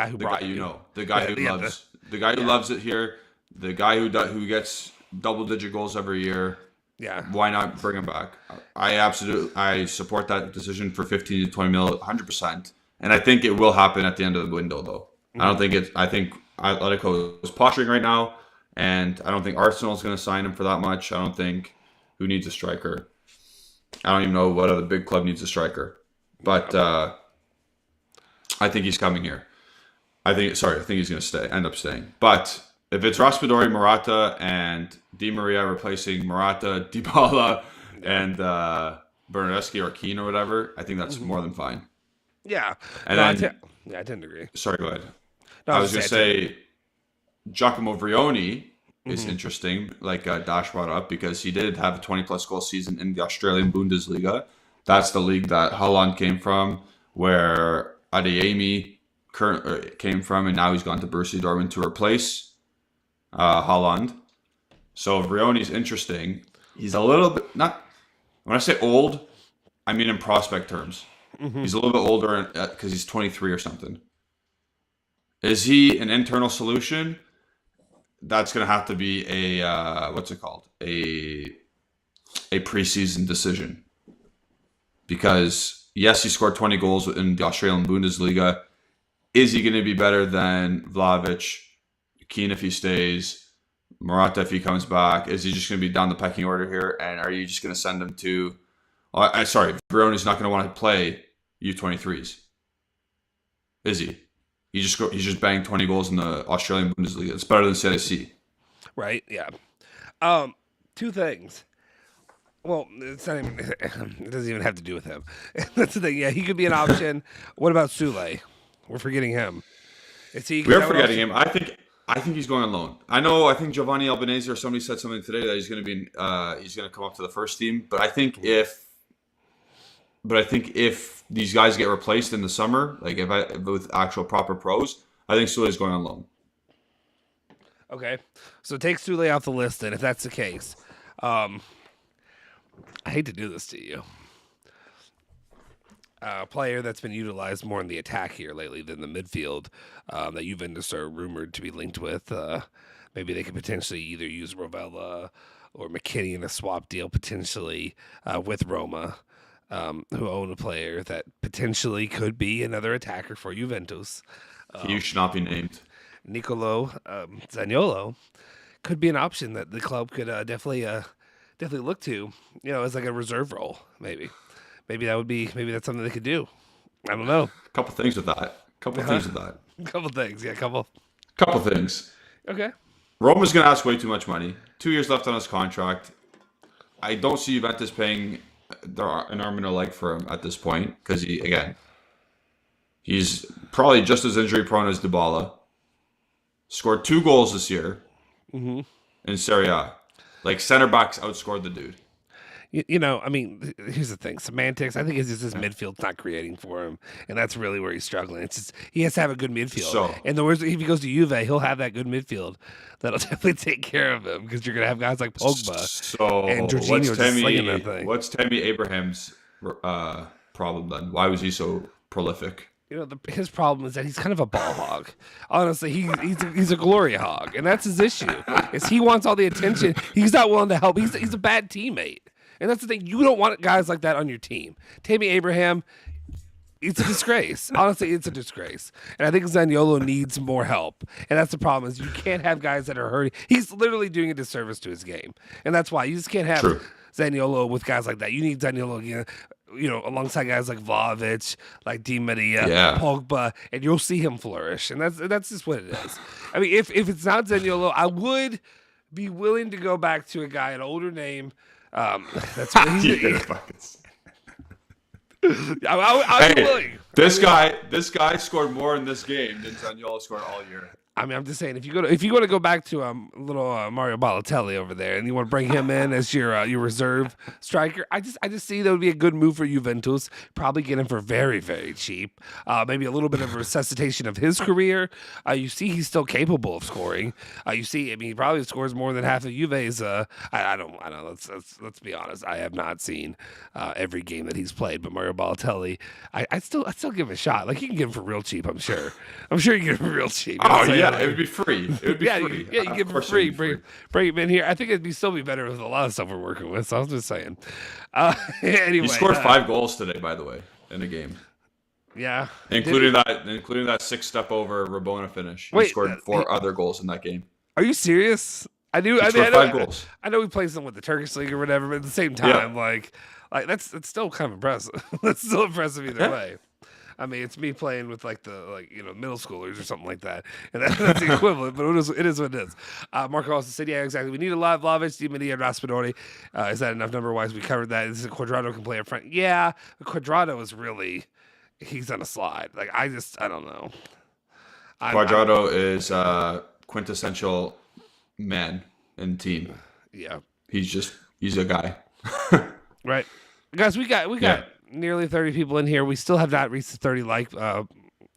who brought you? The guy who loves the guy who loves it here, the guy who gets double-digit goals every year. Yeah. Why not bring him back? I support that decision for 15 to 20 mil, 100%. And I think it will happen at the end of the window though. Mm-hmm. I think Atletico is posturing right now. And I don't think Arsenal's going to sign him for that much. I don't think who needs a striker. I don't even know what other big club needs a striker. But I think he's coming here. I think he's going to end up staying. But if it's Raspadori, Morata, and Di Maria replacing Morata, Dybala, and Bernardeschi or Keane or whatever, I think that's more than fine. Yeah. And I tend to agree. Sorry, go ahead. I was going to say Giacomo Vrioni is interesting, like Dash brought up, because he did have a 20-plus goal season in the Australian Bundesliga. That's the league that Haaland came from, where Adeyemi came from, and now he's gone to Borussia Dortmund to replace Haaland. So Vrioni's interesting. He's a little bit, not, when I say old, I mean in prospect terms. Mm-hmm. He's a little bit older because he's 23 or something. Is he an internal solution? That's going to have to be a preseason decision. Because, yes, he scored 20 goals in the Australian Bundesliga. Is he going to be better than Vlahovic, Keane if he stays, Morata if he comes back? Is he just going to be down the pecking order here? And are you just going to send him to... Vrioni's not going to want to play U23s. Is he? He just banged 20 goals in the Australian Bundesliga. It's better than CIC. Right, yeah. Two things. Well, it's not even, it doesn't even have to do with him. That's the thing. Yeah, he could be an option. What about Sule? We're forgetting him. We're forgetting him. I think he's going on loan. I think Giovanni Albanese or somebody said something today that he's going to come up to the first team. But I think if But I think if these guys get replaced in the summer, like if with actual proper pros, I think Sule's going on loan. Okay, so take Sule off the list then, if that's the case. I hate to do this to you. A player that's been utilized more in the attack here lately than the midfield that Juventus are rumored to be linked with. Maybe they could potentially either use Rovella or McKinney in a swap deal potentially with Roma, who own a player that potentially could be another attacker for Juventus. He should not be named. Nicolo Zaniolo could be an option that the club could definitely look to, as like a reserve role, maybe. Maybe that's something they could do. I don't know. A couple things with that. Couple things. Yeah, couple things. Okay. Roma's going to ask way too much money. 2 years left on his contract. I don't see Juventus paying an arm and a leg for him at this point because he's probably just as injury prone as Dybala. Scored 2 goals this year in Serie A. Like, center backs outscored the dude. Here's the thing. Semantics, I think it's just his midfield's not creating for him. And that's really where he's struggling. It's just, he has to have a good midfield. So, and the worst, if he goes to Juve, he'll have that good midfield. That'll definitely take care of him because you're going to have guys like Pogba and Jorginho just slinging that thing. What's Tammy Abraham's problem then? Why was he so prolific? His problem is that he's kind of a ball hog. Honestly, he's a glory hog. And that's his issue, is he wants all the attention. He's not willing to help. He's a bad teammate. And that's the thing. You don't want guys like that on your team. Tammy Abraham, it's a disgrace. Honestly, it's a disgrace. And I think Zaniolo needs more help. And that's the problem, is you can't have guys that are hurting. He's literally doing a disservice to his game. And that's why you just can't have Zaniolo with guys like that. You need Zaniolo again, alongside guys like Vlahovic, like Di Maria, Pogba, and you'll see him flourish. And that's just what it is. I mean, if it's not Zaniolo, I would be willing to go back to a guy, an older name. That's what he's willing. This guy scored more in this game than Zaniolo scored all year. I mean, I'm just saying, if you want to go back to little Mario Balotelli over there, and you want to bring him in as your reserve striker, I just see that would be a good move for Juventus. Probably get him for very, very cheap. Maybe a little bit of resuscitation of his career. You see, he's still capable of scoring. He probably scores more than half of Juve's. I don't. Let's be honest. I have not seen every game that he's played, but Mario Balotelli, I still give him a shot. Like, you can get him for real cheap. I'm sure you can get him for real cheap. Oh yeah. It would be free. It would be free. You give him free. Bring him in here. I think it'd still be better with a lot of stuff we're working with. So I was just saying. Anyway, he scored 5 goals today, by the way, in a game. Yeah, including that 6-step over Rabona finish. He scored 4 other goals in that game. Are you serious? I know 5 goals. I know he plays them with the Turkish league or whatever, but at the same time, like that's still kind of impressive. That's still impressive either way. I mean, it's me playing with middle schoolers or something like that, and that's the equivalent. But it is what it is. Marco also said, "Yeah, exactly. We need a live Vlahovic, Di Maria, and Raspadori. Is that enough number-wise? We covered that. This is Quadrado can play up front. Yeah, Quadrado is he's on a slide. Like I don't know. Quadrado is quintessential man and team. Yeah, he's a guy. Right, guys. We got nearly 30 people in here. We still have not reached the 30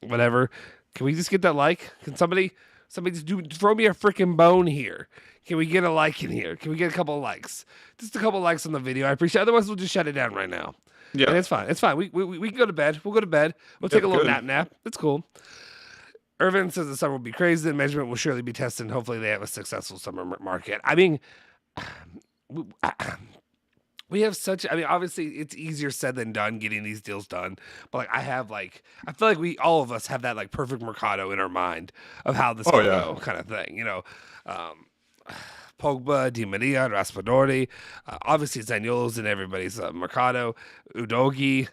whatever. Can we just get that like? Can somebody just throw me a freaking bone here? Can we get a like in here? Can we get a couple of likes? Just a couple of likes on the video. I appreciate it. Otherwise, we'll just shut it down right now. Yeah. And it's fine. It's fine. We can go to bed. We'll go to bed. We'll take a little nap. It's cool. Irvin says the summer will be crazy. The management will surely be tested. And hopefully they have a successful summer market. I mean, we have obviously it's easier said than done getting these deals done. But I feel like all of us have that perfect mercado in our mind of how this will go kind of thing. Pogba, Di Maria, Raspadori, obviously Zaniolo's in everybody's mercado. Udogi,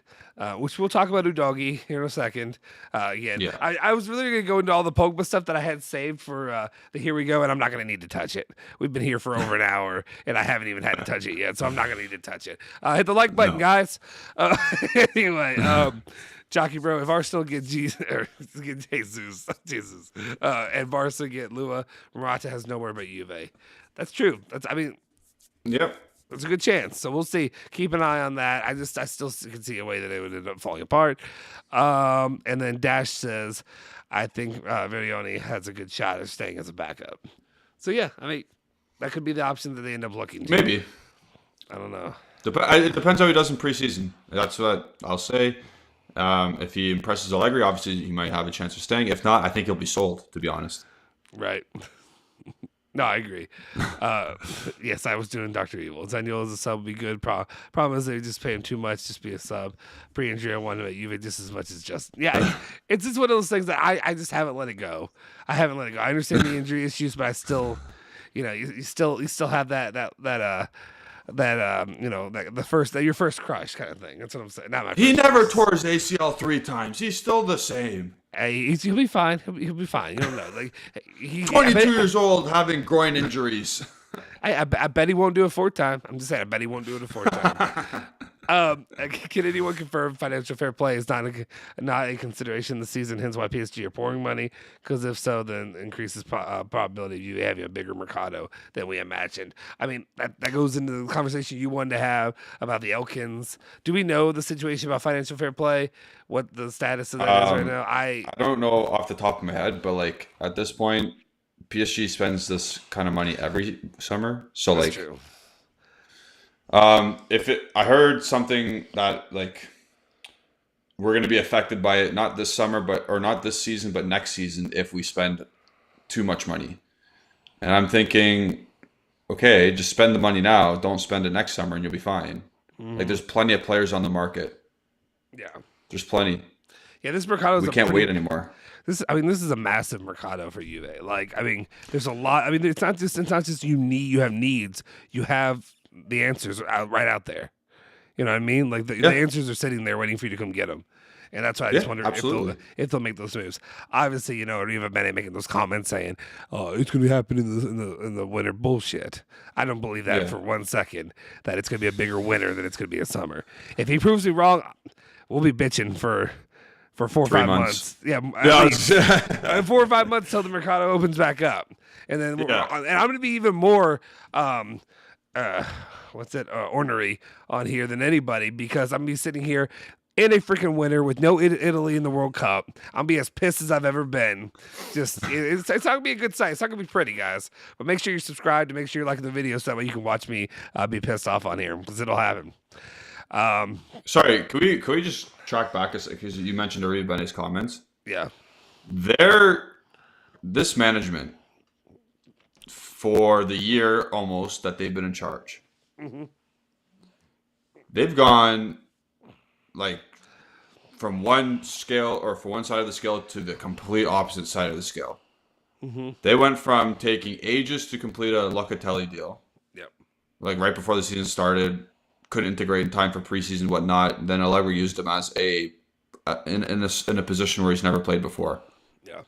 which we'll talk about Udogi here in a second. I was really going to go into all the Pogba stuff that I had saved for the Here We Go, and I'm not going to need to touch it. We've been here for over an hour, and I haven't even had to touch it yet, so I'm not going to need to touch it. Hit the like button, guys. Anyway, Jockey Bro, if Arsenal get Jesus, and Barca get Lua, Morata has nowhere but Juve. That's true. Yep. There's a good chance. So we'll see. Keep an eye on that. I still can see a way that it would end up falling apart. And then Dash says, I think Verioni has a good shot of staying as a backup. So yeah, I mean, that could be the option that they end up looking to. Maybe. I don't know. It depends how he does in preseason. That's what I'll say. If he impresses Allegri, obviously he might have a chance of staying. If not, I think he'll be sold, to be honest. Right. No, I agree. Yes, I was doing Dr. Evil. Zaniolo as a sub would be good. Problem is they just pay him too much, just be a sub. Pre-injury, I wanted to Juve just as much as just. Yeah, it's just one of those things that I just haven't let it go. I understand the injury issues, but I still, you still have that your first crush kind of thing. That's what I'm saying. Not my He first never crush. tore his ACL 3 times. He's still the same. Hey, he'll be fine. He'll be fine. You don't know. Like 22 years old, having groin injuries. I bet he won't do it 4th time. I'm just saying. I bet he won't do it a 4th time. Can anyone confirm financial fair play is not a consideration this season? Hence why PSG are pouring money. Because if so, then increases probability of you having a bigger mercado than we imagined. I mean, that goes into the conversation you wanted to have about the Elkins. Do we know the situation about financial fair play? What the status of that is right now? I don't know off the top of my head, but like at this point, PSG spends this kind of money every summer. So that's like. true. I heard something that like we're going to be affected by it, not this summer, or not this season, but next season if we spend too much money. And I'm thinking, okay, just spend the money now. Don't spend it next summer and you'll be fine. Like there's plenty of players on the market. Yeah. There's plenty. Yeah, this mercado. We can't wait anymore. This is a massive mercado for Juve. Like, I mean, there's a lot. I mean, it's not just you have needs. You have the answers right out there. You know what I mean? Like the answers are sitting there waiting for you to come get them. And that's why I just wonder if they'll make those moves. Obviously, Riva Bene making those comments saying, "Oh, it's going to happen in the winter." Bullshit. I don't believe that for 1 second. That it's going to be a bigger winter than it's going to be a summer. If he proves me wrong, we'll be bitching for 4 or 5 months. Yeah, at least. 4 or 5 months till the mercado opens back up, and then and I'm going to be even more. Ornery on here than anybody because I'm gonna be sitting here in a freaking winter with no Italy in the World Cup. I'm gonna be as pissed as I've ever been. Just it's not gonna be a good sight. It's not gonna be pretty, guys. But make sure you're subscribed to make sure you're liking the video so that way you can watch me be pissed off on here because it'll happen. Sorry, can we just track back a second because you mentioned Ariba Bene's comments? Yeah, this management for the year almost that they've been in charge. Mm-hmm. They've gone like from one scale or from one side of the scale to the complete opposite side of the scale. Mm-hmm. They went from taking ages to complete a Locatelli deal. Yep. Like right before the season started, couldn't integrate in time for preseason and whatnot. Then Allegri used him as in a position where he's never played before. Yeah.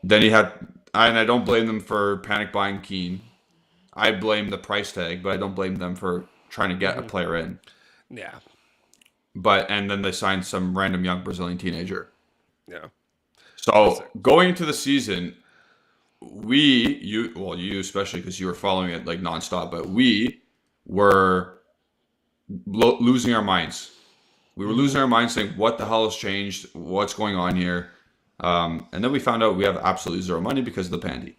Then he had, and I don't blame them for panic buying Keane. I blame the price tag, but I don't blame them for trying to get a player in. Yeah. And then they signed some random young Brazilian teenager. Yeah. So going into the season, you especially because you were following it like nonstop, but we were losing our minds. We were losing our minds saying, what the hell has changed? What's going on here? And then we found out we have absolutely zero money because of the pandy.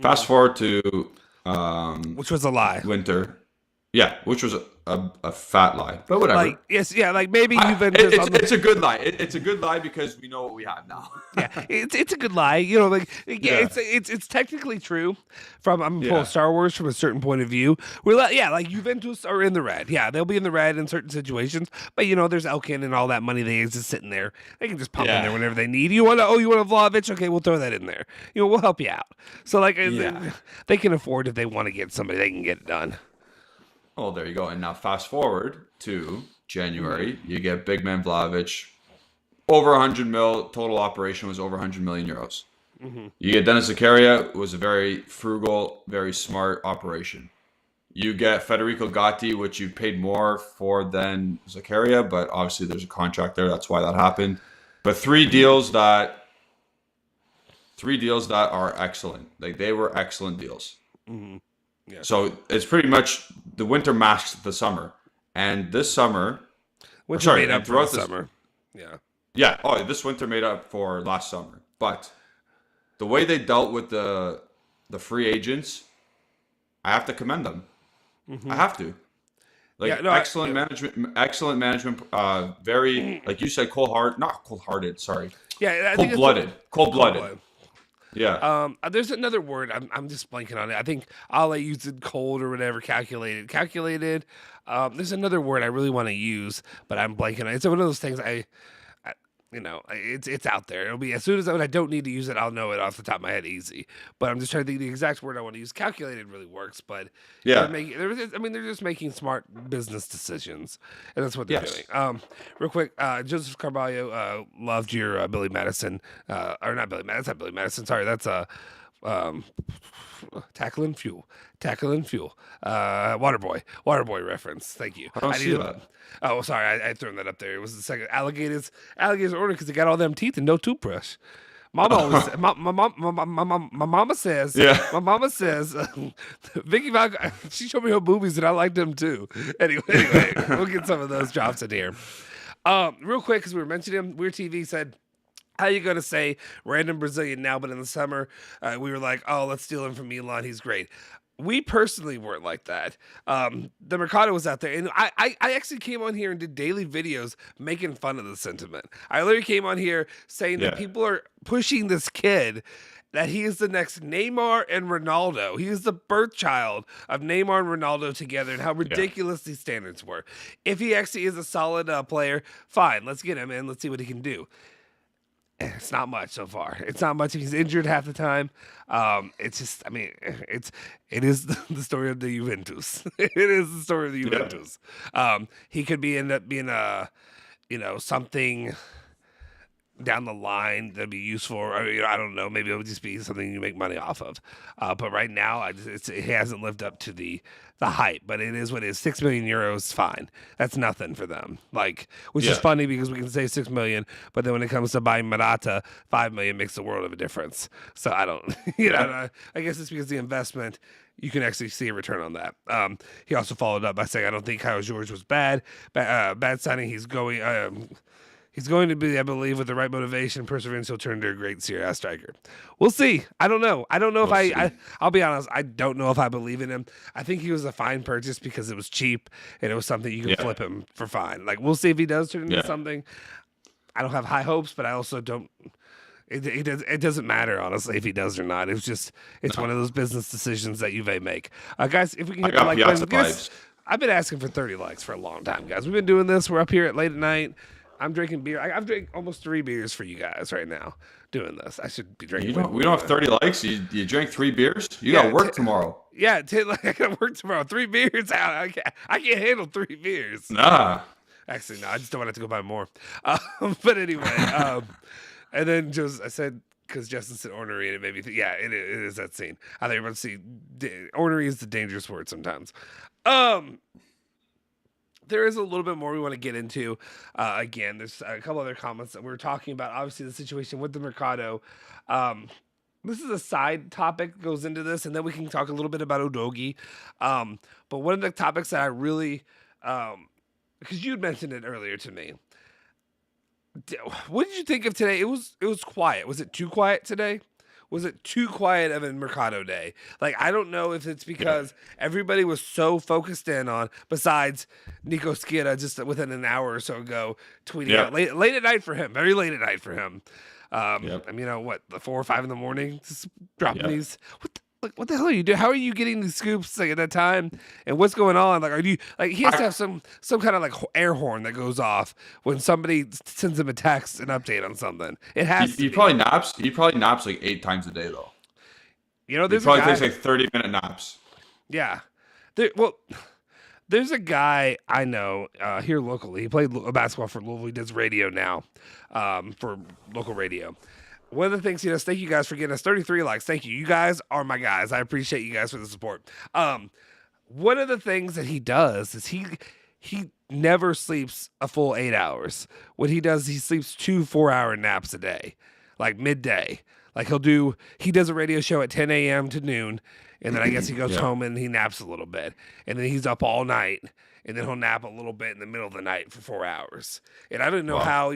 Fast forward to which was a lie. Winter. Yeah, which was a fat lie, but whatever. Like like maybe Juventus. It's a good lie. It's a good lie because we know what we have now. Yeah, it's a good lie. It's technically true. I'm pulling Star Wars from a certain point of view. Like Juventus are in the red. Yeah, they'll be in the red in certain situations. But there's Elkin and all that money they just sitting there. They can just pump in there whenever they need. You want Vlahovic? Okay, we'll throw that in there. We'll help you out. So they can afford if they want to get somebody, they can get it done. Oh, there you go. And now fast forward to January, you get big man Vlahovic, over 100 mil, total operation was over 100 million euros. Mm-hmm. You get Dennis Zakaria, it was a very frugal, very smart operation. You get Federico Gatti, which you paid more for than Zakaria, but obviously there's a contract there. That's why that happened. But three deals that are excellent. Like they were excellent deals. Mm-hmm. Yeah. So it's pretty much the winter masks the summer. And this summer, Winter made and up for the throughout this summer. Yeah. yeah, oh, this winter made up for last summer. But the way they dealt with the free agents, I have to commend them. I have to. Like Yeah, no, excellent management. Very, like you said, not cold-hearted. Sorry, Yeah, I think cold-blooded. cold-blooded. Yeah, There's another word. I'm just blanking on it. I think Ale used it cold or whatever. Calculated. There's another word I really want to use, but I'm blanking on it. It's one of those things it's out there. It'll be as soon as I don't need to use it, I'll know it off the top of my head easy. But I'm just trying to think the exact word I want to use. Calculated really works, but yeah. they're just making smart business decisions, and that's what they're doing. Real quick, Joseph Carvalho loved your Billy Madison, or not Billy Madison. That's not Billy Madison. Sorry, that's Tackling Fuel. Waterboy reference. Thank you. I don't see that. Oh, sorry, I thrown that up there. It was the second alligators order because they got all them teeth and no toothbrush. Mama always, my mama says, Yeah. my mama says, Vicky Val, she showed me her boobies and I liked them too. Anyway, we'll get some of those drops in here. Real quick, because we were mentioning him, Weird TV said, how you going to say random Brazilian now, but in the summer, we were like, oh, let's steal him from Milan. He's great. We personally weren't like that. The Mercado was out there, and I actually came on here and did daily videos making fun of the sentiment. I literally came on here saying that people are pushing this kid, that he is the next Neymar and Ronaldo. He is the birth child of Neymar and Ronaldo together, and how ridiculous these standards were. If he actually is a solid player, fine, let's get him in. Let's see what he can do. It's not much so far. It's not much. He's injured half the time. It's just, it is the story of the Juventus. It is the story of the Juventus. He could end up being something down the line that'd be useful. Or, I don't know. Maybe it would just be something you make money off of. But right now, it hasn't lived up to the hype. But it is what it is. 6 million euros, fine. That's nothing for them. Which is funny because we can say 6 million, but then when it comes to buying Morata, 5 million makes a world of a difference. So I don't. I guess it's because the investment, you can actually see a return on that. He also followed up by saying, I don't think Kyle George was bad signing. He's going to be, I believe, with the right motivation, perseverance, he'll turn into a great Serie A striker. We'll see. I don't know. I'll be honest, I don't know if I believe in him. I think he was a fine purchase because it was cheap and it was something you could flip him for fine. We'll see if he does turn into something. I don't have high hopes, but I also don't. It doesn't matter, honestly, if he does or not. It's one of those business decisions that Juve make. Guys, if we can hit the like button. I've been asking for 30 likes for a long time, guys. We've been doing this. We're up here at late at night. I'm drinking beer. I've drank almost 3 beers for you guys right now doing this. I should be drinking. We don't have 30 likes. You drank 3 beers? You got work tomorrow. Yeah, I got to work tomorrow. 3 beers out. I can't handle 3 beers. Nah. Actually, no. I just don't want to have to go buy more. But anyway, and then I said, because Justin said ornery, and it made me think, it is that scene. I think you're about to see ornery is the dangerous word sometimes. There is a little bit more we want to get into. Again, there's a couple other comments that we were talking about. Obviously, the situation with the Mercado. This is a side topic that goes into this, and then we can talk a little bit about Udogie. But one of the topics that I really, because you'd mentioned it earlier to me. What did you think of today? It was quiet. Was it too quiet today? Was it too quiet of a Mercado day? I don't know if it's because everybody was so focused in on, besides Nico Schira just within an hour or so ago, tweeting out late at night for him, very late at night for him. The 4 or 5 in the morning, just dropping these. What the hell are you doing? How are you getting these scoops at that time? And what's going on? Are you he has to have some kind of air horn that goes off when somebody sends him a text, an update on something. It has to. He probably naps. He probably naps 8 times a day though. There's he probably takes 30-minute naps. Yeah. There's a guy I know here locally. He played basketball for Louisville. He does radio now for local radio. One of the things he does, thank you guys for getting us 33 likes. Thank you. You guys are my guys. I appreciate you guys for the support. One of the things that he does is he never sleeps a full 8 hours. What he does, he sleeps 2 4-hour naps a day, midday. Like he does a radio show at 10 a.m. to noon, and then I guess he goes home and he naps a little bit, and then he's up all night, and then he'll nap a little bit in the middle of the night for 4 hours. And I don't know how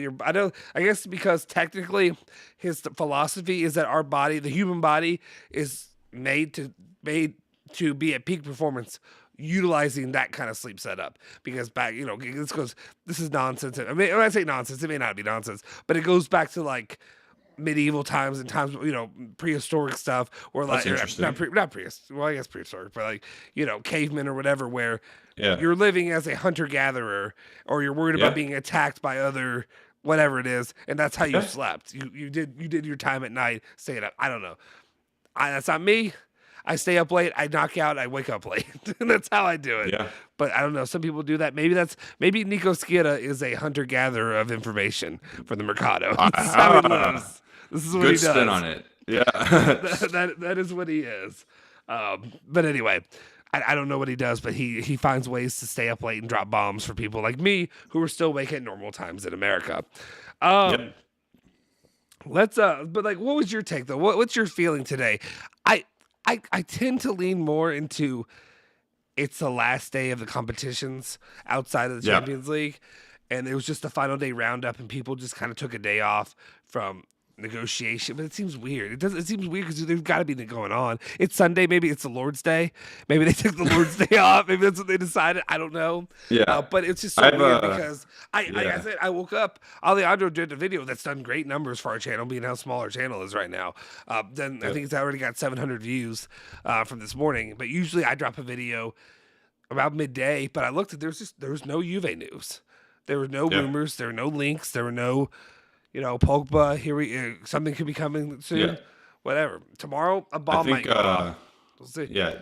I guess because technically his philosophy is that our body, the human body, is made to be at peak performance utilizing that kind of sleep setup. Because this is nonsense. I mean, when I say nonsense, it may not be nonsense, but it goes back to like medieval times and times, prehistoric stuff, or like not prehistoric. Well, I guess prehistoric, but like cavemen or whatever, where you're living as a hunter gatherer, or you're worried about being attacked by other whatever it is, and that's how you slept. You did your time at night, staying up. I don't know. That's not me. I stay up late, I knock out, I wake up late. And that's how I do it. Yeah. But I don't know. Some people do that. Maybe Nico Schira is a hunter-gatherer of information for the Mercado. This is how he lives. This is what he does. Good spin on it. Yeah. that is what he is. But anyway, I don't know what he does, but he finds ways to stay up late and drop bombs for people like me who are still awake at normal times in America. Let's but like, what was your take though? What's your feeling today? I tend to lean more into it's the last day of the competitions outside of the Champions League, and it was just the final day roundup, and people just kind of took a day off from negotiation. But it seems weird. It seems weird because there's got to be going on. It's Sunday. Maybe it's the Lord's Day. Maybe they took the Lord's Day off. Maybe that's what they decided. I don't know. Yeah. But it's just so weird because like I said, I woke up. Alejandro did a video that's done great numbers for our channel, being how small our channel is right now. Then I think it's already got 700 views from this morning. But usually I drop a video about midday. But I looked at there was no Juve news. There were no rumors. There were no links. There were no Pogba, something could be coming soon. Yeah. Whatever. Tomorrow, a bomb might go off. We'll see. Yeah,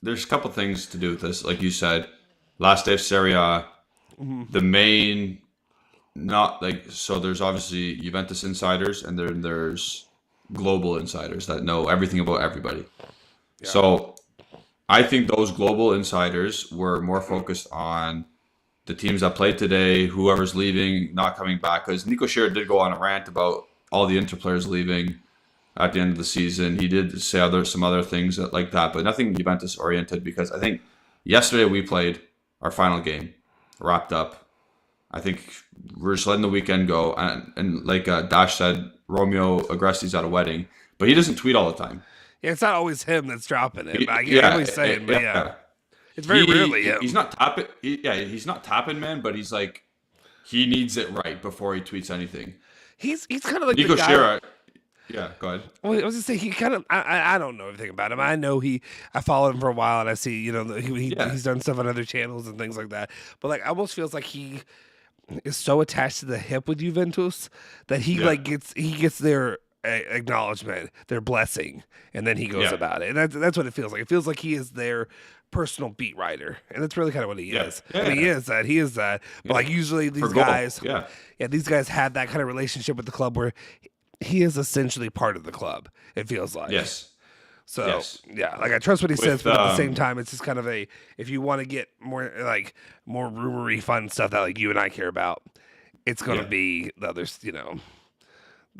there's a couple things to do with this. Like you said, last day of Serie A, the main, so there's obviously Juventus insiders, and then there's global insiders that know everything about everybody. Yeah. So I think those global insiders were more focused on the teams that played today, whoever's leaving, not coming back. Because Nico Schira did go on a rant about all the Inter players leaving at the end of the season. He did say some other things like that, but nothing Juventus oriented, because I think yesterday we played our final game, wrapped up. I think we're just letting the weekend go. And like Dash said, Romeo Agresti's at a wedding, but he doesn't tweet all the time. Yeah, it's not always him that's dropping it. I get what he's saying, but yeah. It's very rarely him. He's not tapping. He's not tapping, man. But he's like, he needs it right before he tweets anything. He's kind of like Nico the guy. Schira. Yeah, go ahead. Well, I was gonna say he kind of. I don't know everything about him. I know I followed him for a while, and I see he's done stuff on other channels and things like that. But like, almost feels like he is so attached to the hip with Juventus that he gets their acknowledgement, their blessing, and then he goes about it. And that's what it feels like. It feels like he is their personal beat writer, and that's really kind of what he is. Yeah. I mean, he is that. But like, usually these guys, these guys have that kind of relationship with the club where he is essentially part of the club. It feels like. Yes. So like, I trust what he says, but at the same time, it's just kind of if you want to get more rumory fun stuff that like you and I care about, it's going to be the others, the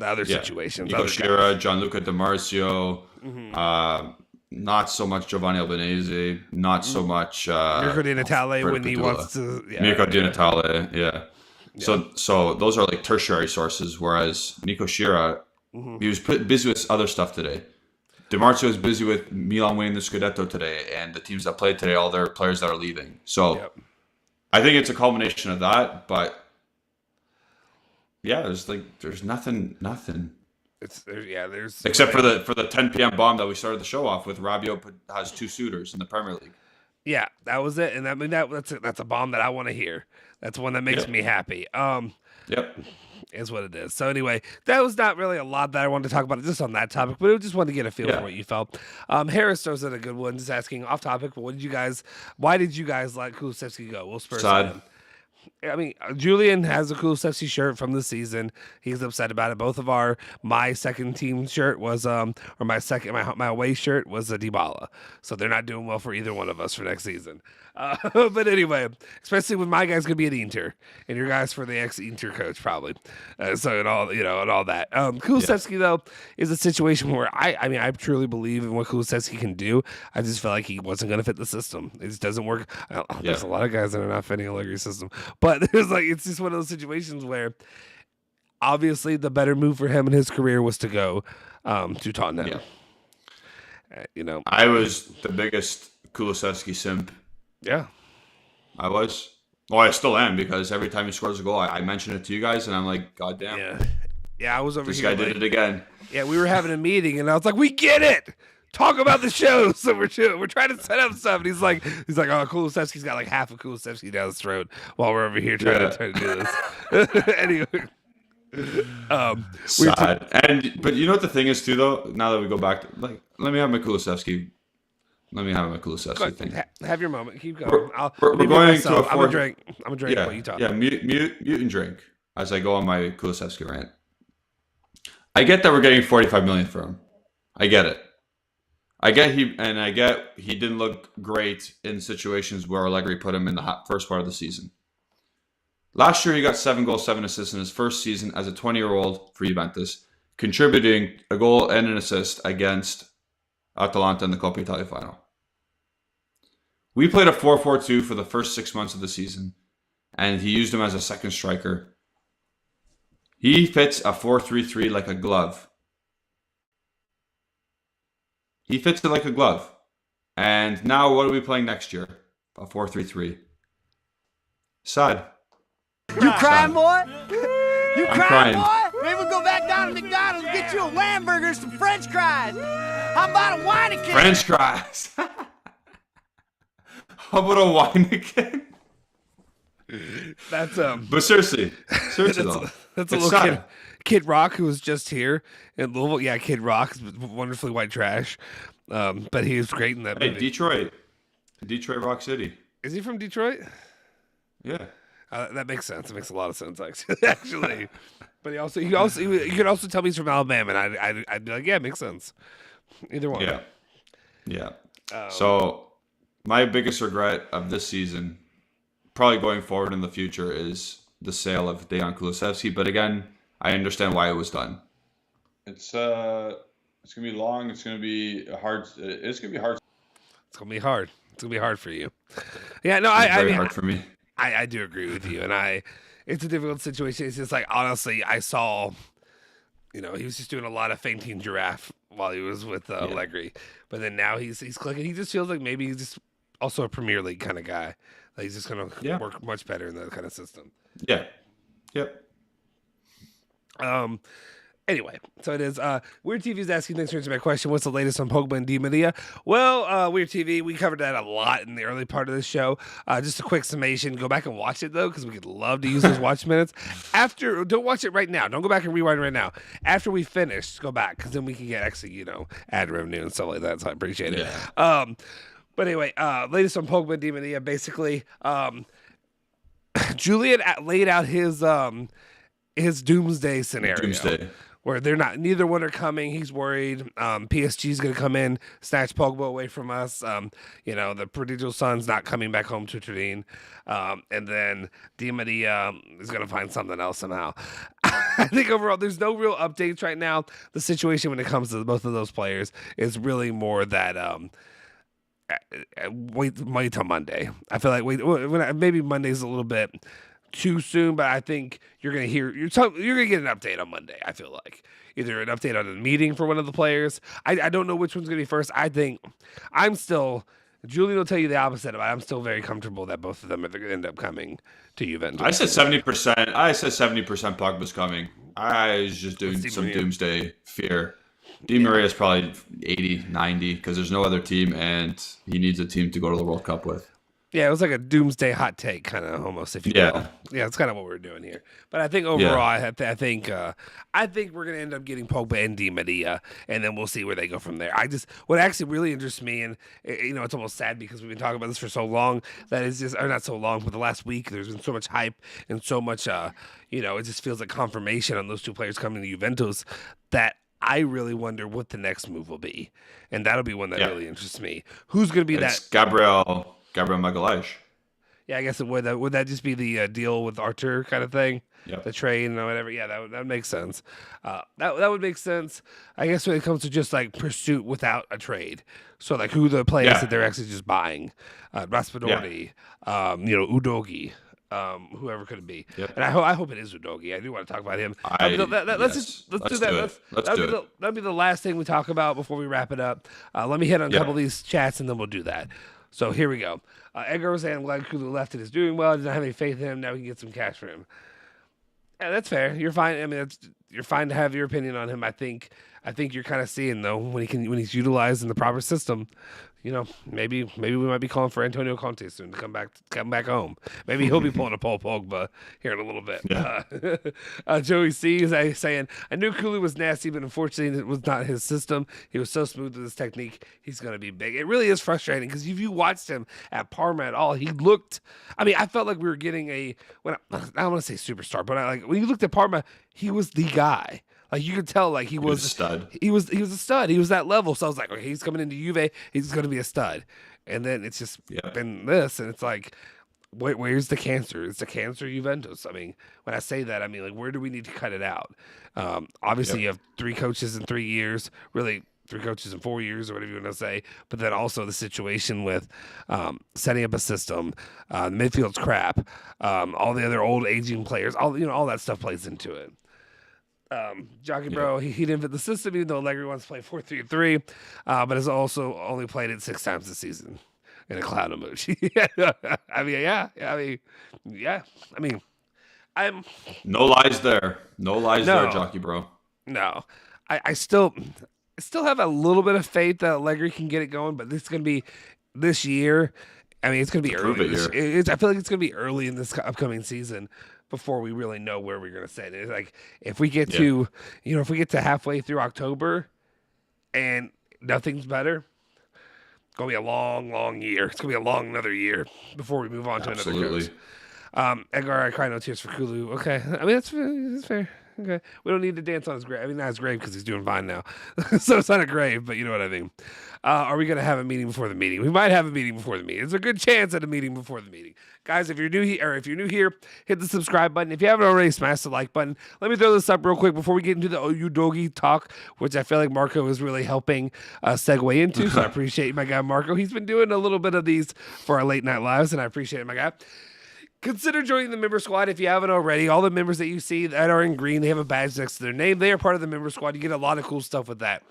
other situations. Nico Schira, Gianluca Di Marzio, not so much Giovanni Albanese, not so much Mirko Di Natale when he wants to. Mirko Di Natale, yeah. So those are like tertiary sources, whereas Nico Schira, he was busy with other stuff today. Di Marzio is busy with Milan winning the Scudetto today, and the teams that played today, all their players that are leaving. So I think it's a culmination of that, but there's nothing. There's except for the 10 p.m. bomb that we started the show off with. Rabiot has 2 suitors in the Premier League. Yeah, that was it, and I mean that's a bomb that I want to hear. That's one that makes me happy. Is what it is. So anyway, that was not really a lot that I wanted to talk about just on that topic, but I just wanted to get a feel for what you felt. Harris throws in a good one, just asking off topic. But why did you guys let Kulusevski go? Will Spurs? I mean, Julian has a Kulusevski shirt from the season. He's upset about it. Both of my second team shirt was or my away shirt was a Dybala. So they're not doing well for either one of us for next season. But anyway, especially when my guy's gonna be at Inter and your guys for the ex-Inter coach probably. So and all that. Kulusevski though is a situation where I truly believe in what Kulusevski can do. I just felt like he wasn't gonna fit the system. It just doesn't work. There's a lot of guys that are not fitting Allegri's system, but it's just one of those situations where obviously the better move for him in his career was to go to Tottenham. Yeah. I was the biggest Kulusevski simp. Yeah. I was. Well, I still am, because every time he scores a goal, I mention it to you guys, and I'm like, God damn. Yeah, I was over this here. This guy did it again. Yeah, we were having a meeting, and I was like, we get it. Talk about the show. So we're trying to set up stuff. And he's like, oh, Kulusevski's got like half of Kulusevski down his throat while we're over here trying to do this. Anyway. Sad. But you know what the thing is too, though? Now that we go back, let me have my Kulusevski. Let me have my Kulusevski thing. Have your moment. Keep going. We're going to a I'm gonna drink. Yeah, while you talk. Yeah, mute and drink as I go on my Kulusevski rant. I get that we're getting 45 million for him. I get it. I get he didn't look great in situations where Allegri put him in the first part of the season. Last year, he got 7 goals, 7 assists in his first season as a 20-year-old for Juventus, contributing a goal and an assist against Atalanta in the Coppa Italia final. We played a 4-4-2 for the first 6 months of the season, and he used him as a second striker. He fits a 4-3-3 like a glove. He fits it like a glove. And now what are we playing next year? A 4-3-3. Sad. You crying, boy? You crying, boy? Maybe we'll go back down to McDonald's and get you a Lamburger, some French fries. How about a Weineken? French fries. How about a Weineken? That's But seriously though, that's a little Kid Rock who was just here in Louisville. Yeah, Kid Rock, wonderfully white trash, but he was great in that movie. Detroit Rock City. Is he from Detroit? Yeah. That makes sense. It makes a lot of sense, actually. But he could also tell me he's from Alabama, and I'd be like, yeah, it makes sense. Either one. Yeah. So my biggest regret of this season, probably going forward in the future, is the sale of Dejan Kulusevski. But again, I understand why it was done. It's gonna be long. It's gonna be hard. It's gonna be hard. It's gonna be hard. It's gonna be hard for you. Yeah. No, very hard for me. I do agree with you, and it's a difficult situation. It's just like, honestly, I saw, he was just doing a lot of fainting giraffe while he was with Allegri, but then now he's clicking. He just feels like maybe he's just also a Premier League kind of guy. Like he's just gonna work much better in that kind of system. Yeah. Yep. Anyway, so it is. Weird TV is asking, thanks for answering my question. What's the latest on Pogba and Di Maria? Well, Weird TV, we covered that a lot in the early part of the show. Just a quick summation. Go back and watch it, though, because we could love to use those watch minutes. Don't watch it right now. Don't go back and rewind right now. After we finish, go back, because then we can get actually, ad revenue and stuff like that, so I appreciate it. Yeah. But anyway, latest on Pogba and Di Maria, basically, Julian laid out his doomsday scenario. Where neither one are coming. He's worried. PSG's going to come in, snatch Pogba away from us. The prodigal son's not coming back home to Turin. And then Di Maria is going to find something else somehow. I think overall, there's no real updates right now. The situation when it comes to both of those players is really more that wait till Monday. I feel like maybe Monday's a little bit too soon, but I think you're gonna get an update on Monday. I feel like either an update on a meeting for one of the players. I don't know which one's gonna be first. I think Julian will tell you the opposite, but I'm still very comfortable that both of them are going to end up coming to Juventus. I said 70%. I said 70% Pogba's coming. I was just doing some doomsday fear. Di Maria is probably 80, 90 because there's no other team, and he needs a team to go to the World Cup with. Yeah, it was like a doomsday hot take, kind of almost, if you Yeah. will. Yeah, it's kind of what we're doing here. But I think overall, I think we're gonna end up getting Pogba and Di Maria, and then we'll see where they go from there. What actually really interests me, and it's almost sad because we've been talking about this for so long that it's just, or not so long, but the last week there's been so much hype and so much, it just feels like confirmation on those two players coming to Juventus that I really wonder what the next move will be, and that'll be one that really interests me. Who's gonna be It's that? Gabriel Magalhaes. Yeah, I guess would that just be the deal with Artur kind of thing, Yep. the trade and whatever. Yeah, that would make sense. That would make sense. I guess when it comes to just like pursuit without a trade, so like who the players that they're actually just buying, Raspadori, Udogi. Whoever could it be? Yep. And I hope it is Udogi. I do want to talk about him. Let's do that. That'll be the last thing we talk about before we wrap it up. Let me hit on a couple of these chats and then we'll do that. So here we go. Edgar was saying, I'm glad Kulu left and is doing well. Did not have any faith in him. Now we can get some cash for him. Yeah, that's fair. You're fine. I mean, you're fine to have your opinion on him. I think you're kind of seeing though when he's utilized in the proper system. Maybe we might be calling for Antonio Conte soon to come back home. Maybe he'll be pulling a Paul Pogba here in a little bit. Yeah. Joey C is saying, I knew Kulu was nasty, but unfortunately it was not his system. He was so smooth with his technique. He's going to be big. It really is frustrating because if you watched him at Parma at all, he looked. I mean, I felt like we were getting I don't want to say superstar, but when you looked at Parma, he was the guy. Like you could tell, like he was a stud. He was a stud. He was that level. So I was like, okay, he's coming into Juve. He's going to be a stud. And then it's just been this, and it's like, where's the cancer? It's the cancer Juventus. I mean, when I say that, I mean like, where do we need to cut it out? Obviously, you have 3 coaches in 3 years. Really, 3 coaches in 4 years, or whatever you want to say. But then also the situation with setting up a system, midfield's crap, all the other old aging players, all that stuff plays into it. Jockey Bro, he didn't fit the system, even though Allegri wants to play 4-3-3, but has also only played it 6 times this season in a clown emoji. I'm no lies there. No lies there, Jockey Bro. No, I still have a little bit of faith that Allegri can get it going, but this is going to be this year. I mean, it's going to be early. I feel like it's going to be early in this upcoming season before we really know where we're going to sit. It's like if we get to, if we get to halfway through October and nothing's better, it's going to be a long, long year. It's going to be a long another year before we move on to another coach. Edgar, I cry no tears for Kulu. Okay. I mean, that's fair. Okay. We don't need to dance on his grave. I mean, not his grave because he's doing fine now. So it's not a grave, but you know what I mean. Are we going to have a meeting before the meeting? We might have a meeting before the meeting. There's a good chance at a meeting before the meeting. Guys, if you're new here, hit the subscribe button. If you haven't already, smash the like button. Let me throw this up real quick before we get into the Udogi talk, which I feel like Marco is really helping segue into. So I appreciate my guy, Marco. He's been doing a little bit of these for our late night lives, and I appreciate it, my guy. Consider joining the member squad if you haven't already. All the members that you see that are in green, they have a badge next to their name. They are part of the member squad. You get a lot of cool stuff with that.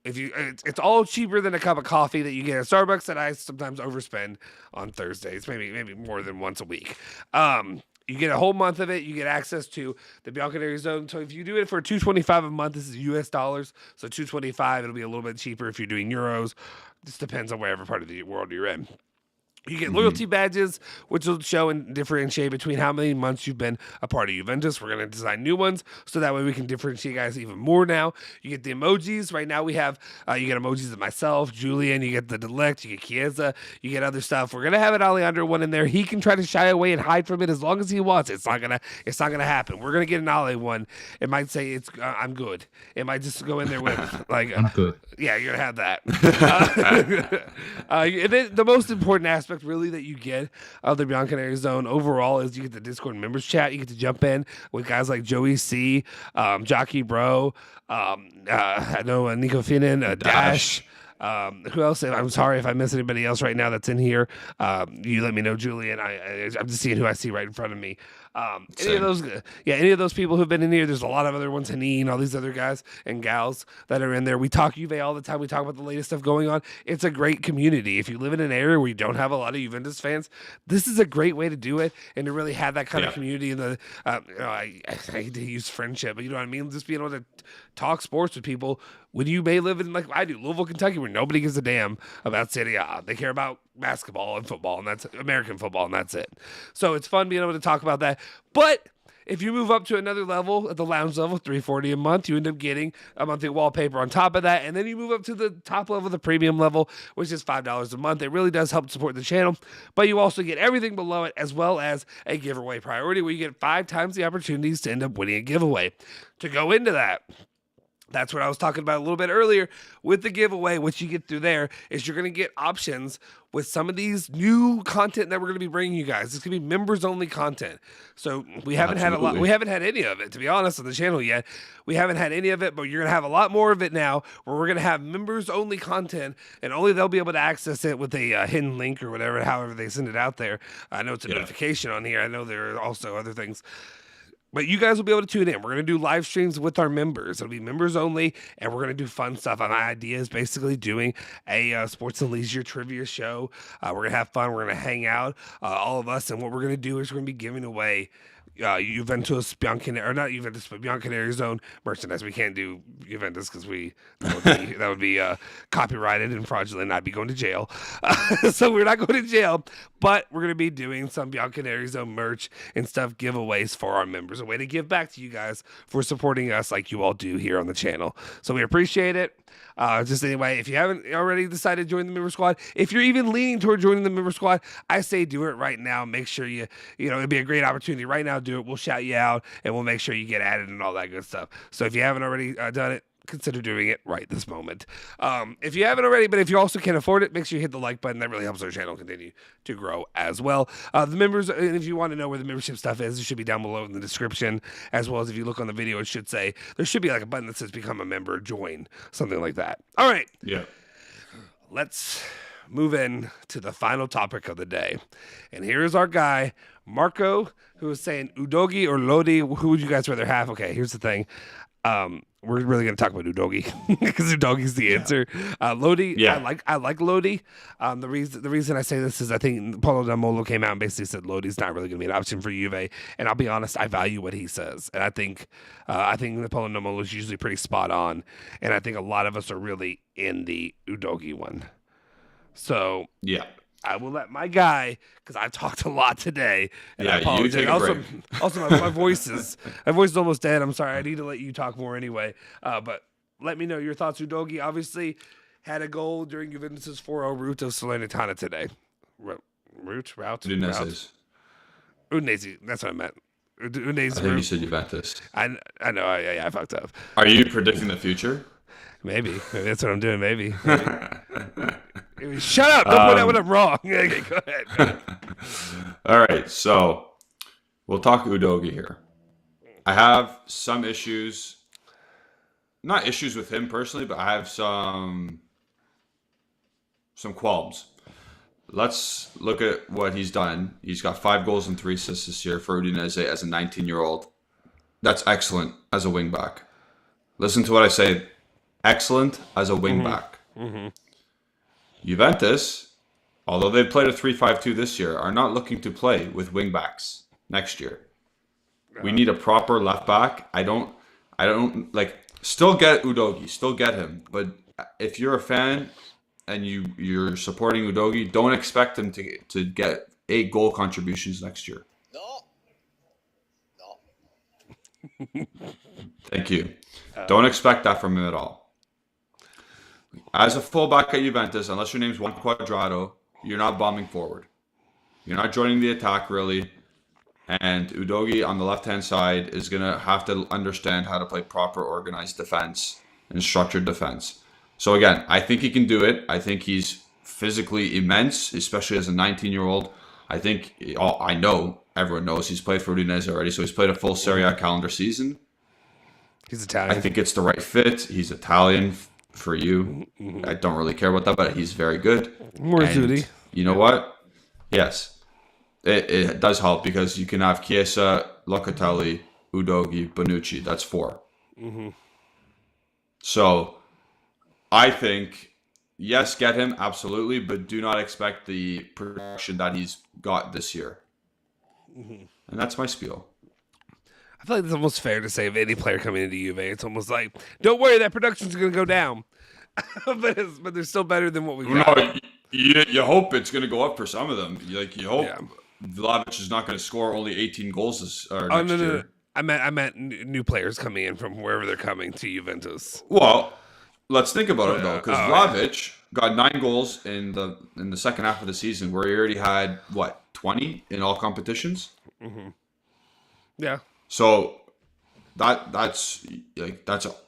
It's all cheaper than a cup of coffee that you get at Starbucks that I sometimes overspend on Thursdays, maybe more than once a week. You get a whole month of it. You get access to the Bianconeri Zone. So if you do it for $2.25 a month, this is US dollars. So $2.25, it'll be a little bit cheaper if you're doing euros. This depends on wherever part of the world you're in. You get loyalty badges, which will show and differentiate between how many months you've been a part of Juventus. We're going to design new ones, so that way we can differentiate guys even more now. You get the emojis. Right now we have, you get emojis of myself, Julian, you get the Delict, you get Chiesa, you get other stuff. We're going to have an Alejandro one in there. He can try to shy away and hide from it as long as he wants. It's not going to happen. We're going to get an Ale one. It might say I'm good. It might just go in there with like, I'm good. Yeah, you're going to have that. And then the most important aspect really that you get of the Bianconeri Zone overall is you get the Discord members chat. You get to jump in with guys like Joey C, Jockey Bro, I know Nico Finnan, Dash. Who else? I'm sorry if I miss anybody else right now that's in here. You let me know, Julian. I'm just seeing who I see right in front of me. Any of those people who've been in here. There's a lot of other ones, Haneen, all these other guys and gals that are in there. We talk Juve all the time. We talk about the latest stuff going on. It's a great community. If you live in an area where you don't have a lot of Juventus fans, this is a great way to do it and to really have that kind of community. And the I hate to use friendship, but you know what I mean. Just being able to talk sports with people when you may live in, like I do, Louisville, Kentucky, where nobody gives a damn about Serie A. They care about basketball and football, and that's American football, and that's it. So it's fun being able to talk about that. But if you move up to another level, at the lounge level, $340 a month, you end up getting a monthly wallpaper on top of that. And then you move up to the top level, the premium level, which is $5 a month. It really does help support the channel. But you also get everything below it, as well as a giveaway priority, where you get 5 times the opportunities to end up winning a giveaway. To go into that, that's what I was talking about a little bit earlier with the giveaway. What you get through there is you're going to get options with some of these new content that we're going to be bringing you guys. It's going to be members only content. So we haven't had a lot. We haven't had any of it, to be honest, on the channel yet. We haven't had any of it, but you're going to have a lot more of it now, where we're going to have members only content, and only they'll be able to access it with a hidden link or whatever, however they send it out there. I know it's a notification on here. I know there are also other things. But you guys will be able to tune in. We're going to do live streams with our members. It'll be members only, and we're going to do fun stuff. My idea is basically doing a sports and leisure trivia show. We're going to have fun. We're going to hang out, all of us, and what we're going to do is we're going to be giving away Juventus Bianconeri, or not Juventus, but Bianconeri Zone merchandise. We can't do Juventus because that would be copyrighted and fraudulent, and I'd be going to jail. So we're not going to jail, but we're going to be doing some Bianconeri Zone merch and stuff, giveaways for our members. A way to give back to you guys for supporting us like you all do here on the channel. So we appreciate it. Just anyway, if you haven't already decided to join the member squad, if you're even leaning toward joining the member squad, I say do it right now. Make sure it'd be a great opportunity right now. Do it. We'll shout you out, and we'll make sure you get added and all that good stuff. So if you haven't already done it, consider doing it right this moment. If you haven't already, but if you also can't afford it, make sure you hit the like button. That really helps our channel continue to grow as well. The members, and if you want to know where the membership stuff is, it should be down below in the description, as well as if you look on the video, there should be like a button that says become a member, join, something like that. All right. Yeah. Let's move in to the final topic of the day. And here's our guy, Marco, who is saying Udogi or Lodi. Who would you guys rather have? Okay, here's the thing. We're really going to talk about Udogi because Udogi's the answer. Lodi, yeah. I like Lodi. The reason I say this is I think Paulo Damolo came out and basically said Lodi's not really going to be an option for Juve. And I'll be honest, I value what he says. And I think Paulo Damolo is usually pretty spot on. And I think a lot of us are really in the Udogi one. So yeah. I will let my guy, because I've talked a lot today, and I apologize. Also, my voice is almost dead. I'm sorry. I need to let you talk more anyway. But let me know your thoughts. Udogi obviously had a goal during Juventus' 4-0 route of Salernitana today. Route? Udinese. That's what I meant. Udinese. I think you said Juventus. I know. I fucked up. Are you predicting the future? Maybe that's what I'm doing. Maybe. Shut up! Don't point out when I'm wrong. Okay, go ahead. All right, so we'll talk Udogi here. I have some issues, not issues with him personally, but I have some qualms. Let's look at what he's done. He's got 5 goals and 3 assists this year for Udinese as a 19-year-old. That's excellent as a wingback. Listen to what I say. Excellent as a wingback. Mm-hmm. Juventus, although they've played a 3-5-2 this year, are not looking to play with wingbacks next year. We need a proper left back. I don't like. Still get Udogi, still get him. But if you're a fan and you're supporting Udogi, don't expect him to get 8 goal contributions next year. No. Thank you. Don't expect that from him at all. As a fullback at Juventus, unless your name's Juan Cuadrado, you're not bombing forward. You're not joining the attack, really. And Udogi on the left-hand side is going to have to understand how to play proper organized defense and structured defense. So again, I think he can do it. I think he's physically immense, especially as a 19-year-old. I know, everyone knows he's played for Udinese already, so he's played a full Serie A calendar season. He's Italian. I think it's the right fit. He's Italian. For you, I don't really care about that, but he's very good. More duty. You know what? Yes, it does help because you can have Chiesa, Locatelli, Udogi, Bonucci. That's 4. Mm-hmm. So I think, yes, get him, absolutely, but do not expect the production that he's got this year. Mm-hmm. And that's my spiel. I feel like it's almost fair to say of any player coming into Juve, it's almost like, don't worry, that production's going to go down. but they're still better than what we got. No, you hope it's going to go up for some of them. You hope Vlahovic is not going to score only 18 goals next year. No. I meant new players coming in from wherever they're coming to Juventus. Well, let's think about it though, because Vlahovic got 9 goals in the second half of the season, where he already had 20 in all competitions. Mm-hmm. Yeah. So that's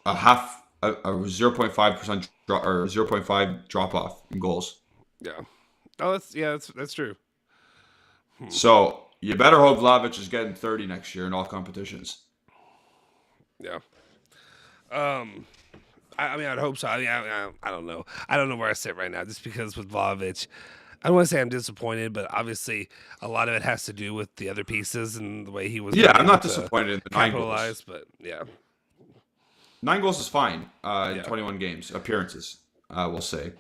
a half a 0.5% drop or 0.5 drop off in goals. Yeah. Oh, that's true. So you better hope Vlahovic is getting 30 next year in all competitions. Yeah. I mean, I'd hope so. I mean, I don't know. I don't know where I sit right now, just because with Vlahovic, I don't want to say I'm disappointed, but obviously a lot of it has to do with the other pieces and the way he was. Yeah, I'm not disappointed in the 9 goals. But yeah. 9 goals is fine in 21 games, appearances, we'll say.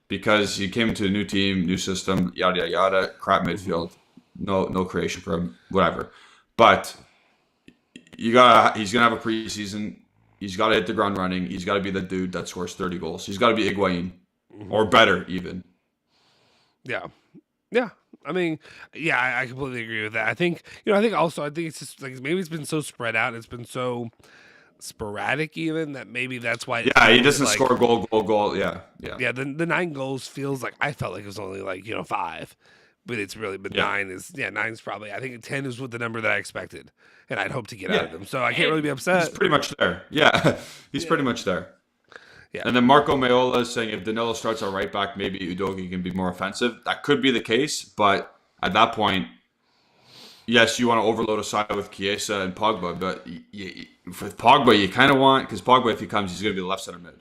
Because he came into a new team, new system, yada, yada, yada, crap midfield. No creation for him, whatever. But he's going to have a preseason. He's got to hit the ground running. He's got to be the dude that scores 30 goals. He's got to be Higuain, or better even. Yeah. Yeah. I mean, yeah, I completely agree with that. I think it's just like maybe it's been so spread out. It's been so sporadic even that maybe that's why. Yeah, he doesn't score goal. Yeah. Yeah, the 9 goals feels like I felt like it was only 5. But it's really, 9's probably, I think 10 is what the number that I expected. And I'd hope to get out of them. So I can't really be upset. He's pretty much there. Yeah, he's pretty much there. Yeah. And then Marco Meola is saying if Danilo starts our right back, maybe Udogie can be more offensive. That could be the case. But at that point, yes, you want to overload a side with Chiesa and Pogba. But with Pogba, you kind of want, because Pogba, if he comes, he's going to be the left center mid.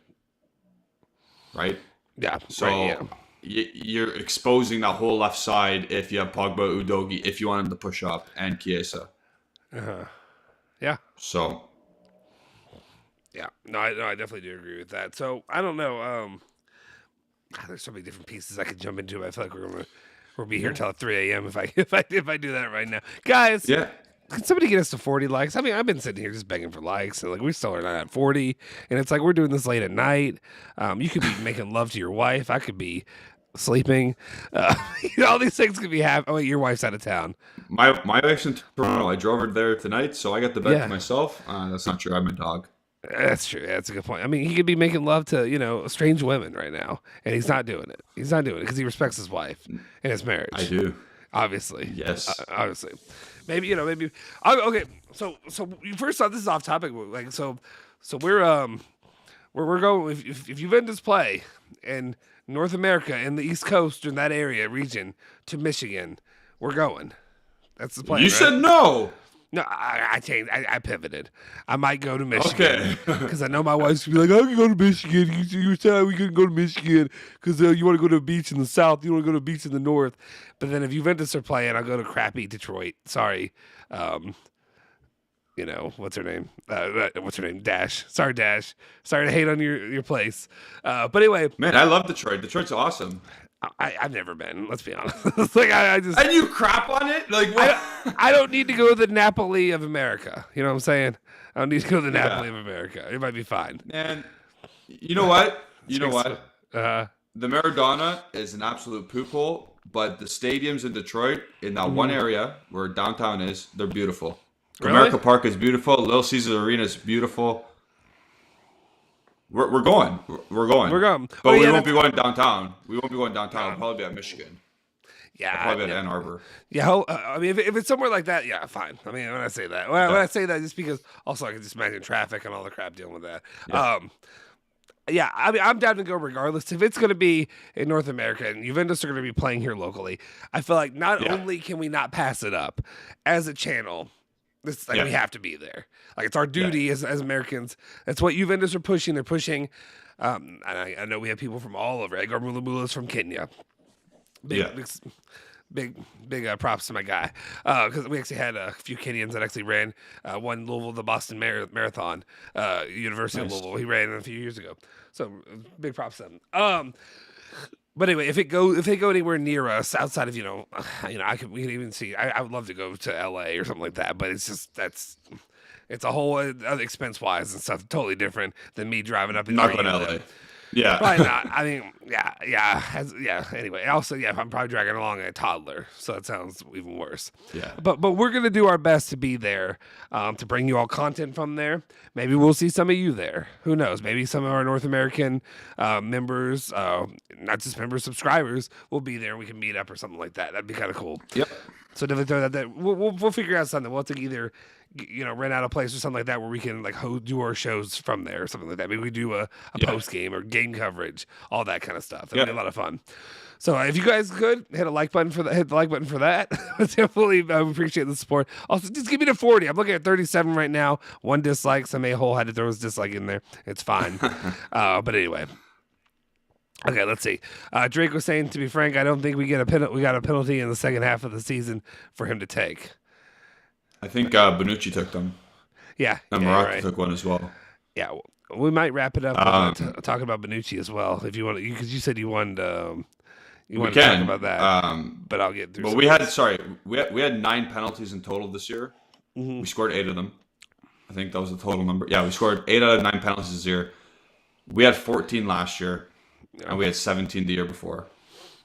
Right? Yeah. So. Right, yeah. You're exposing that whole left side if you have Pogba, Udogie, if you want him to push up, and Chiesa. Yeah. So. Yeah. No, I definitely do agree with that. So, I don't know. There's so many different pieces I could jump into. I feel like we'll be here till 3 a.m. if I do that right now. Guys. Yeah. Can somebody get us to 40 likes? I mean, I've been sitting here just begging for likes, and we still are not at 40. And it's like we're doing this late at night. You could be making love to your wife. I could be sleeping. All these things could be happening. Oh, wait, your wife's out of town. My wife's in Toronto. I drove her there tonight, so I got the bed to myself. That's not true. I'm a dog. That's true. That's a good point. I mean, he could be making love to strange women right now, and he's not doing it. He's not doing it because he respects his wife and his marriage. I do. Obviously. Yes. Obviously. Maybe. Okay. So first off, this is off topic. So we're going. If Juventus play in North America and the East Coast or in that region to Michigan, we're going. That's the plan. You said no. No, I changed. I pivoted. I might go to Michigan. Okay. Because I know my wife's going to be like, I can go to Michigan. You said we couldn't go to Michigan because you want to go to a beach in the south. You want to go to a beach in the north. But then if Juventus are playing, I'll go to crappy Detroit. Sorry. What's her name? Dash. Sorry, Dash. Sorry to hate on your place. But anyway. Man, I love Detroit. Detroit's awesome. I've never been. Let's be honest. It's like I just and you crap on it. Like what? I don't need to go to the Napoli of America. You know what I'm saying? I don't need to go to the Napoli of America. It might be fine. Man, you know what? The The Maradona is an absolute poop hole, but the stadiums in Detroit, in that one area where downtown is, they're beautiful. Really? America Park is beautiful. Little Caesars Arena is beautiful. We're going. We're going. But we won't be going downtown. We won't be going downtown. We'll probably be at Michigan. Yeah. Probably at Ann Arbor. Yeah. I mean, if it's somewhere like that, yeah, fine. I mean, when I say that, when I say that, just because also I can just imagine traffic and all the crap dealing with that. Yeah. I mean, I'm down to go regardless. If it's going to be in North America and Juventus are going to be playing here locally, I feel like not only can we not pass it up as a channel, it's like we have to be there. Like it's our duty as Americans. That's what Juventus are pushing. They're pushing. And I know we have people from all over. Edgar Mulabula's from Kenya. Big props to my guy. Because we actually had a few Kenyans that actually ran one Louisville, the Boston Marathon, University of Louisville. He ran it a few years ago. So big props to them. But anyway, if they go anywhere near us outside of we can even see. I would love to go to LA or something like that, but it's just It's a whole other expense-wise and stuff, totally different than me driving up. Not going to LA. Yeah. Probably not. I mean, yeah. Anyway, also, I'm probably dragging along a toddler, so that sounds even worse. Yeah. But we're gonna do our best to be there, to bring you all content from there. Maybe we'll see some of you there. Who knows? Maybe some of our North American members, not just members, subscribers, will be there. And we can meet up or something like that. That'd be kind of cool. Yep. So definitely throw that there. We'll figure out something. We'll have to either rent out a place or something like that where we can like do our shows from there or something like that. Maybe we do a post game or game coverage, all that kind of stuff. That'd be a lot of fun. So if you guys could hit the like button for that. Definitely appreciate the support. Also, just give me the 40. I'm looking at 37 right now. 1 dislike. Some a-hole had to throw his dislike in there. It's fine. But anyway. Okay, let's see. Drake was saying, to be frank, I don't think we got a penalty in the second half of the season for him to take. I think Bonucci took them. Yeah. And Morata took one as well. Yeah, we might wrap it up with talking about Bonucci as well, if you want, because you said you wanted to talk about that. But I'll get through. But we had 9 penalties in total this year. Mm-hmm. We scored 8 of them. I think that was the total number. Yeah, we scored 8 out of 9 penalties this year. We had 14 last year, and we had 17 the year before.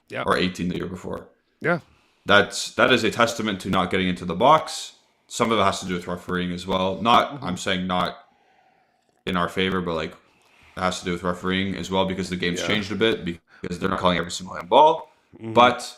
Yeah, or 18 the year before. Yeah, that is a testament to not getting into the box. Some of it has to do with refereeing as well. I'm saying not in our favor, but like it has to do with refereeing as well because the game's changed a bit because they're not calling every single handball. Mm-hmm. But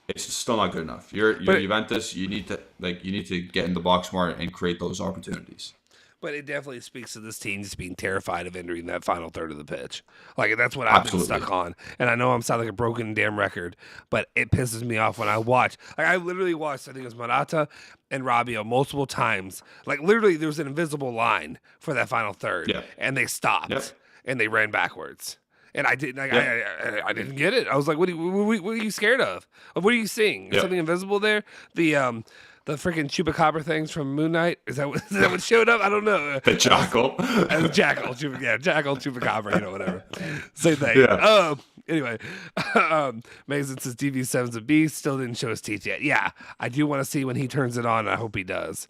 it's still not good enough. You're Juventus. You need to get in the box more and create those opportunities. But it definitely speaks to this team just being terrified of entering that final third of the pitch. Like, that's what I've been stuck on. And I know I'm sounding like a broken damn record, but it pisses me off when I watch. Like, I literally watched, I think it was Morata and Rabiot multiple times. Like, literally, there was an invisible line for that final third. Yeah. And they stopped. And they ran backwards. And I didn't. I didn't get it. I was like, "What are you scared of? What are you seeing? Is something invisible there? The freaking chupacabra things from Moon Knight? Is that what showed up? I don't know. The jackal. Jackal, chupacabra, whatever. Same thing. Yeah. Anyway, Mason says DV7's a beast. Still didn't show his teeth yet. Yeah, I do want to see when he turns it on. I hope he does.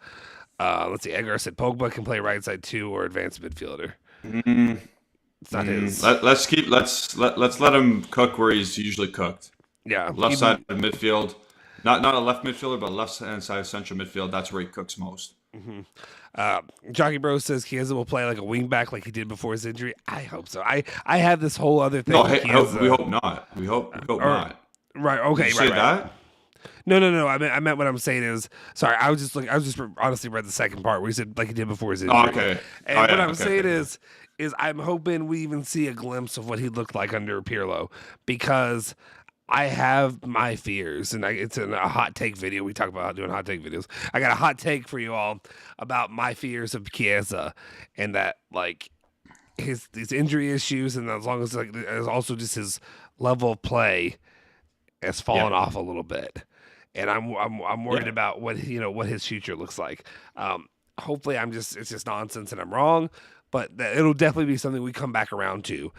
Let's see. Edgar said Pogba can play right side 2 or advanced midfielder. It's not his. Let's let him cook where he's usually cooked. Yeah, left side of midfield. Not a left midfielder, but left hand side of central midfield. That's where he cooks most. Mm-hmm. Jockey Bro says Chiesa will play like a wing back like he did before his injury. I hope so. I have this whole other thing. No, we hope not. We hope not. Right. Okay. Did you say that? No. I meant what I'm saying is, sorry. I was just honestly read the second part where he said like he did before his injury. Oh, okay. And what I'm saying is I'm hoping we even see a glimpse of what he looked like under Pirlo, because I have my fears, and it's in a hot take video. We talk about doing hot take videos. I got a hot take for you all about my fears of Chiesa, and that like his injury issues, and as long as like there's also just his level of play has fallen off a little bit, and I'm worried about what his future looks like. Hopefully, it's just nonsense and I'm wrong. But it'll definitely be something we come back around to,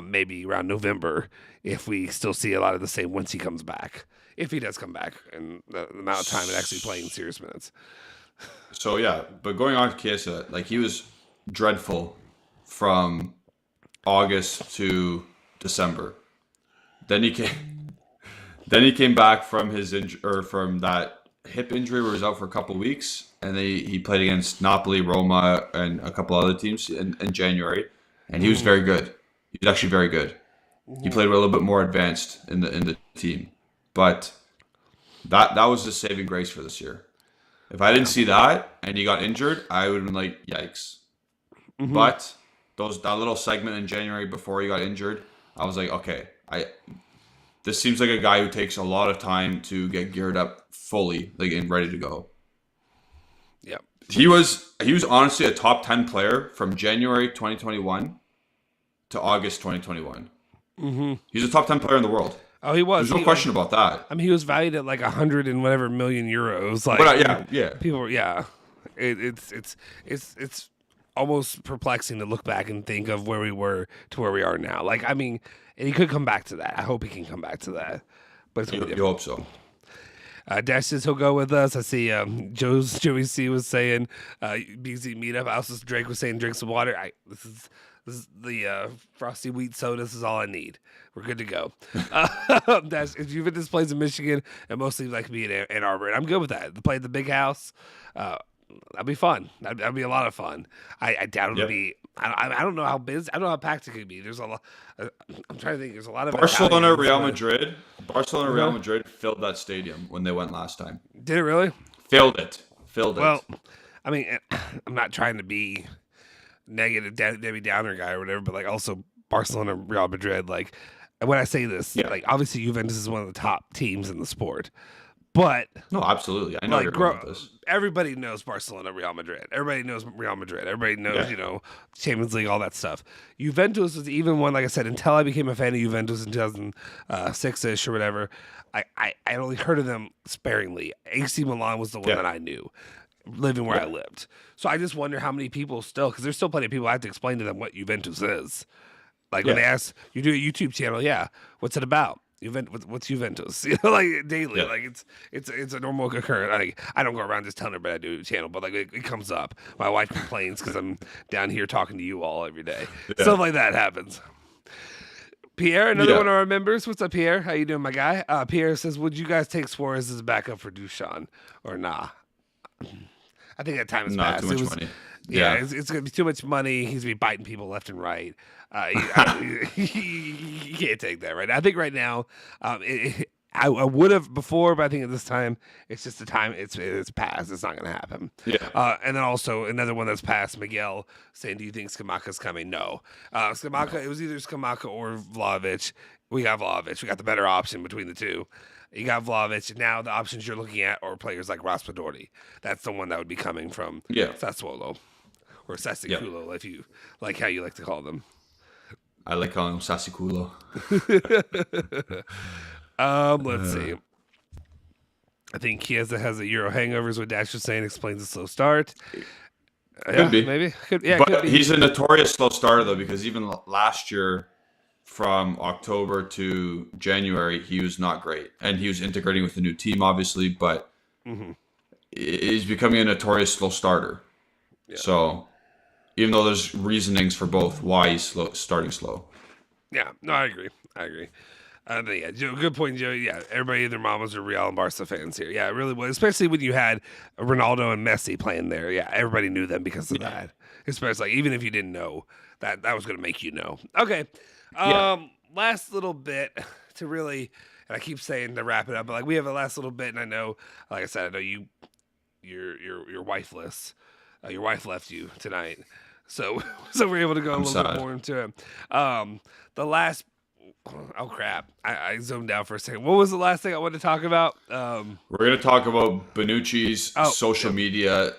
maybe around November, if we still see a lot of the same once he comes back. If he does come back, and the amount of time and actually playing serious minutes. So, yeah, but going on to Chiesa, like he was dreadful from August to December. Then he came back from his from that hip injury where he was out for a couple of weeks, and he played against Napoli, Roma, and a couple other teams in January, and he was very good. He was actually very good. He played a little bit more advanced in the team, but that was the saving grace for this year. If I didn't see that and he got injured, I would have been like, yikes. Mm-hmm. But that little segment in January before he got injured, I was like, okay, this seems like a guy who takes a lot of time to get geared up fully, like and ready to go. Yeah, he was honestly a top 10 player from January 2021 to August 2021. Mm-hmm. He's a top 10 player in the world. Oh, he was. There's no question about that. I mean, he was valued at like 100 and whatever million euros. Like, but, yeah. People, it's almost perplexing to look back and think of where we were to where we are now. Like, I mean, and he could come back to that. I hope he can come back to that. But it's you hope so. Dash says he'll go with us. I see Joey C was saying BZ meetup. Also Drake was saying drink some water. This is the frosty wheat soda. This is all I need. We're good to go. Dash, if Juventus plays in Michigan, it mostly like me in Ann Arbor, and I'm good with that. To play at the big house, that'd be fun. That'd be a lot of fun. I doubt it'll be. I don't know how busy. I don't know how packed it could be. There's a lot. I'm trying to think. There's a lot of Barcelona, Real Madrid. Barcelona, Real Madrid filled that stadium when they went last time. Did it really? Filled it. Well, I mean, I'm not trying to be negative Debbie Downer guy or whatever, but like also Barcelona, Real Madrid. Like when I say this, like obviously Juventus is one of the top teams in the sport. But no, absolutely. I know like, you're going with this. Everybody knows Barcelona, Real Madrid. Everybody knows Real Madrid. Everybody knows, Champions League, all that stuff. Juventus was even one, like I said, until I became a fan of Juventus in 2006-ish or whatever, I only heard of them sparingly. AC Milan was the one that I knew, living where I lived. So I just wonder how many people still, because there's still plenty of people I have to explain to them what Juventus is. Like when they ask, you do a YouTube channel, what's it about? What's Juventus? Like daily, like it's a normal occurrence. Like, I don't go around just telling everybody I do a channel, but like it comes up. My wife complains because I'm down here talking to you all every day. Stuff like that happens. Pierre, another one of our members. What's up, Pierre? How you doing, my guy? Pierre says, would you guys take Suarez as backup for Dusan or nah? I think that time is not passed. too much money. Yeah, it's going to be too much money. He's going to be biting people left and right. You can't take that, right? I think right now, I would have before, but I think at this time, it's just the time. It's passed. It's not going to happen. Yeah. And then also another one that's passed, Miguel, saying, do you think Skamaka's coming? No. Skamaka, it was either Skamaka or Vlahovic. We got Vlahovic. We got the better option between the two. You got Vlahovic. Now the options you're looking at are players like Raspadori. That's the one that would be coming from Sassuolo or Sassuolo, if you like how you like to call them. I like calling him Sassuolo. Let's see. I think Chiesa has a Euro hangovers. What Dash was saying explains the slow start. Could be. Maybe. Could but be. He's a notorious slow starter, though, because even last year, from October to January, he was not great. And he was integrating with the new team, obviously, but he's becoming a notorious slow starter. Yeah. So, even though there's reasonings for both why he's starting slow. Yeah, no, I agree. Joe, good point, Joe. Yeah, everybody, their mamas are Real and Barca fans here. Yeah, it really was, especially when you had Ronaldo and Messi playing there. Yeah, everybody knew them because of that. Especially, like, even if you didn't know, that was going to make you know. Okay, last little bit to really, and I keep saying to wrap it up, but like we have a last little bit, and I know, like I said, I know you're wifeless. Your wife left you tonight, so we're able to go a little bit more into it. The last. Oh crap! I zoomed out for a second. What was the last thing I wanted to talk about? We're going to talk about Bonucci's social media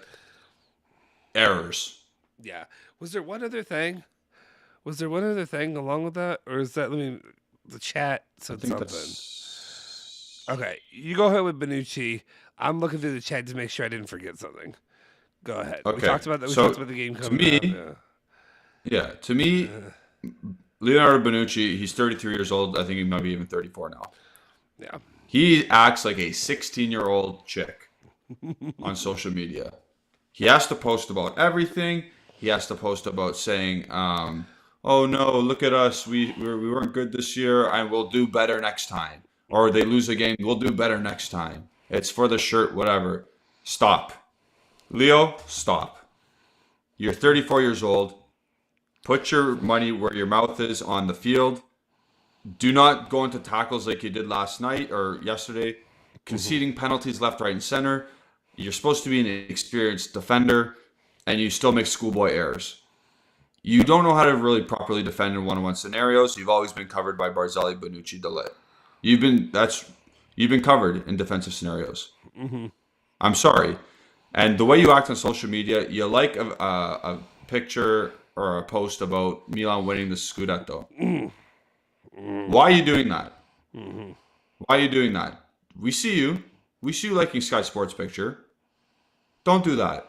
errors. Yeah. Was there one other thing? Along with that, or is that? The chat said something. Okay, you go ahead with Bonucci. I'm looking through the chat to make sure I didn't forget something. Go ahead. Okay. We talked about that. We talked about the game coming out. To me. Leonardo Bonucci, he's 33 years old. I think he might be even 34 now. Yeah. He acts like a 16-year-old chick on social media. He has to post about everything. He has to post about saying, oh, no, look at us. We weren't good this year, and we'll do better next time. Or they lose a game, we'll do better next time. It's for the shirt, whatever. Stop. Leo, stop. You're 34 years old. Put your money where your mouth is on the field. Do not go into tackles like you did last night or yesterday. Conceding penalties left, right, and center. You're supposed to be an experienced defender, and you still make schoolboy errors. You don't know how to really properly defend in one-on-one scenarios. You've always been covered by Barzagli, Bonucci, Delit. You've been covered in defensive scenarios. I'm sorry. And the way you act on social media, you like a picture or a post about Milan winning the Scudetto. Why are you doing that? Why are you doing that? We see you. We see you liking Sky Sports picture. Don't do that.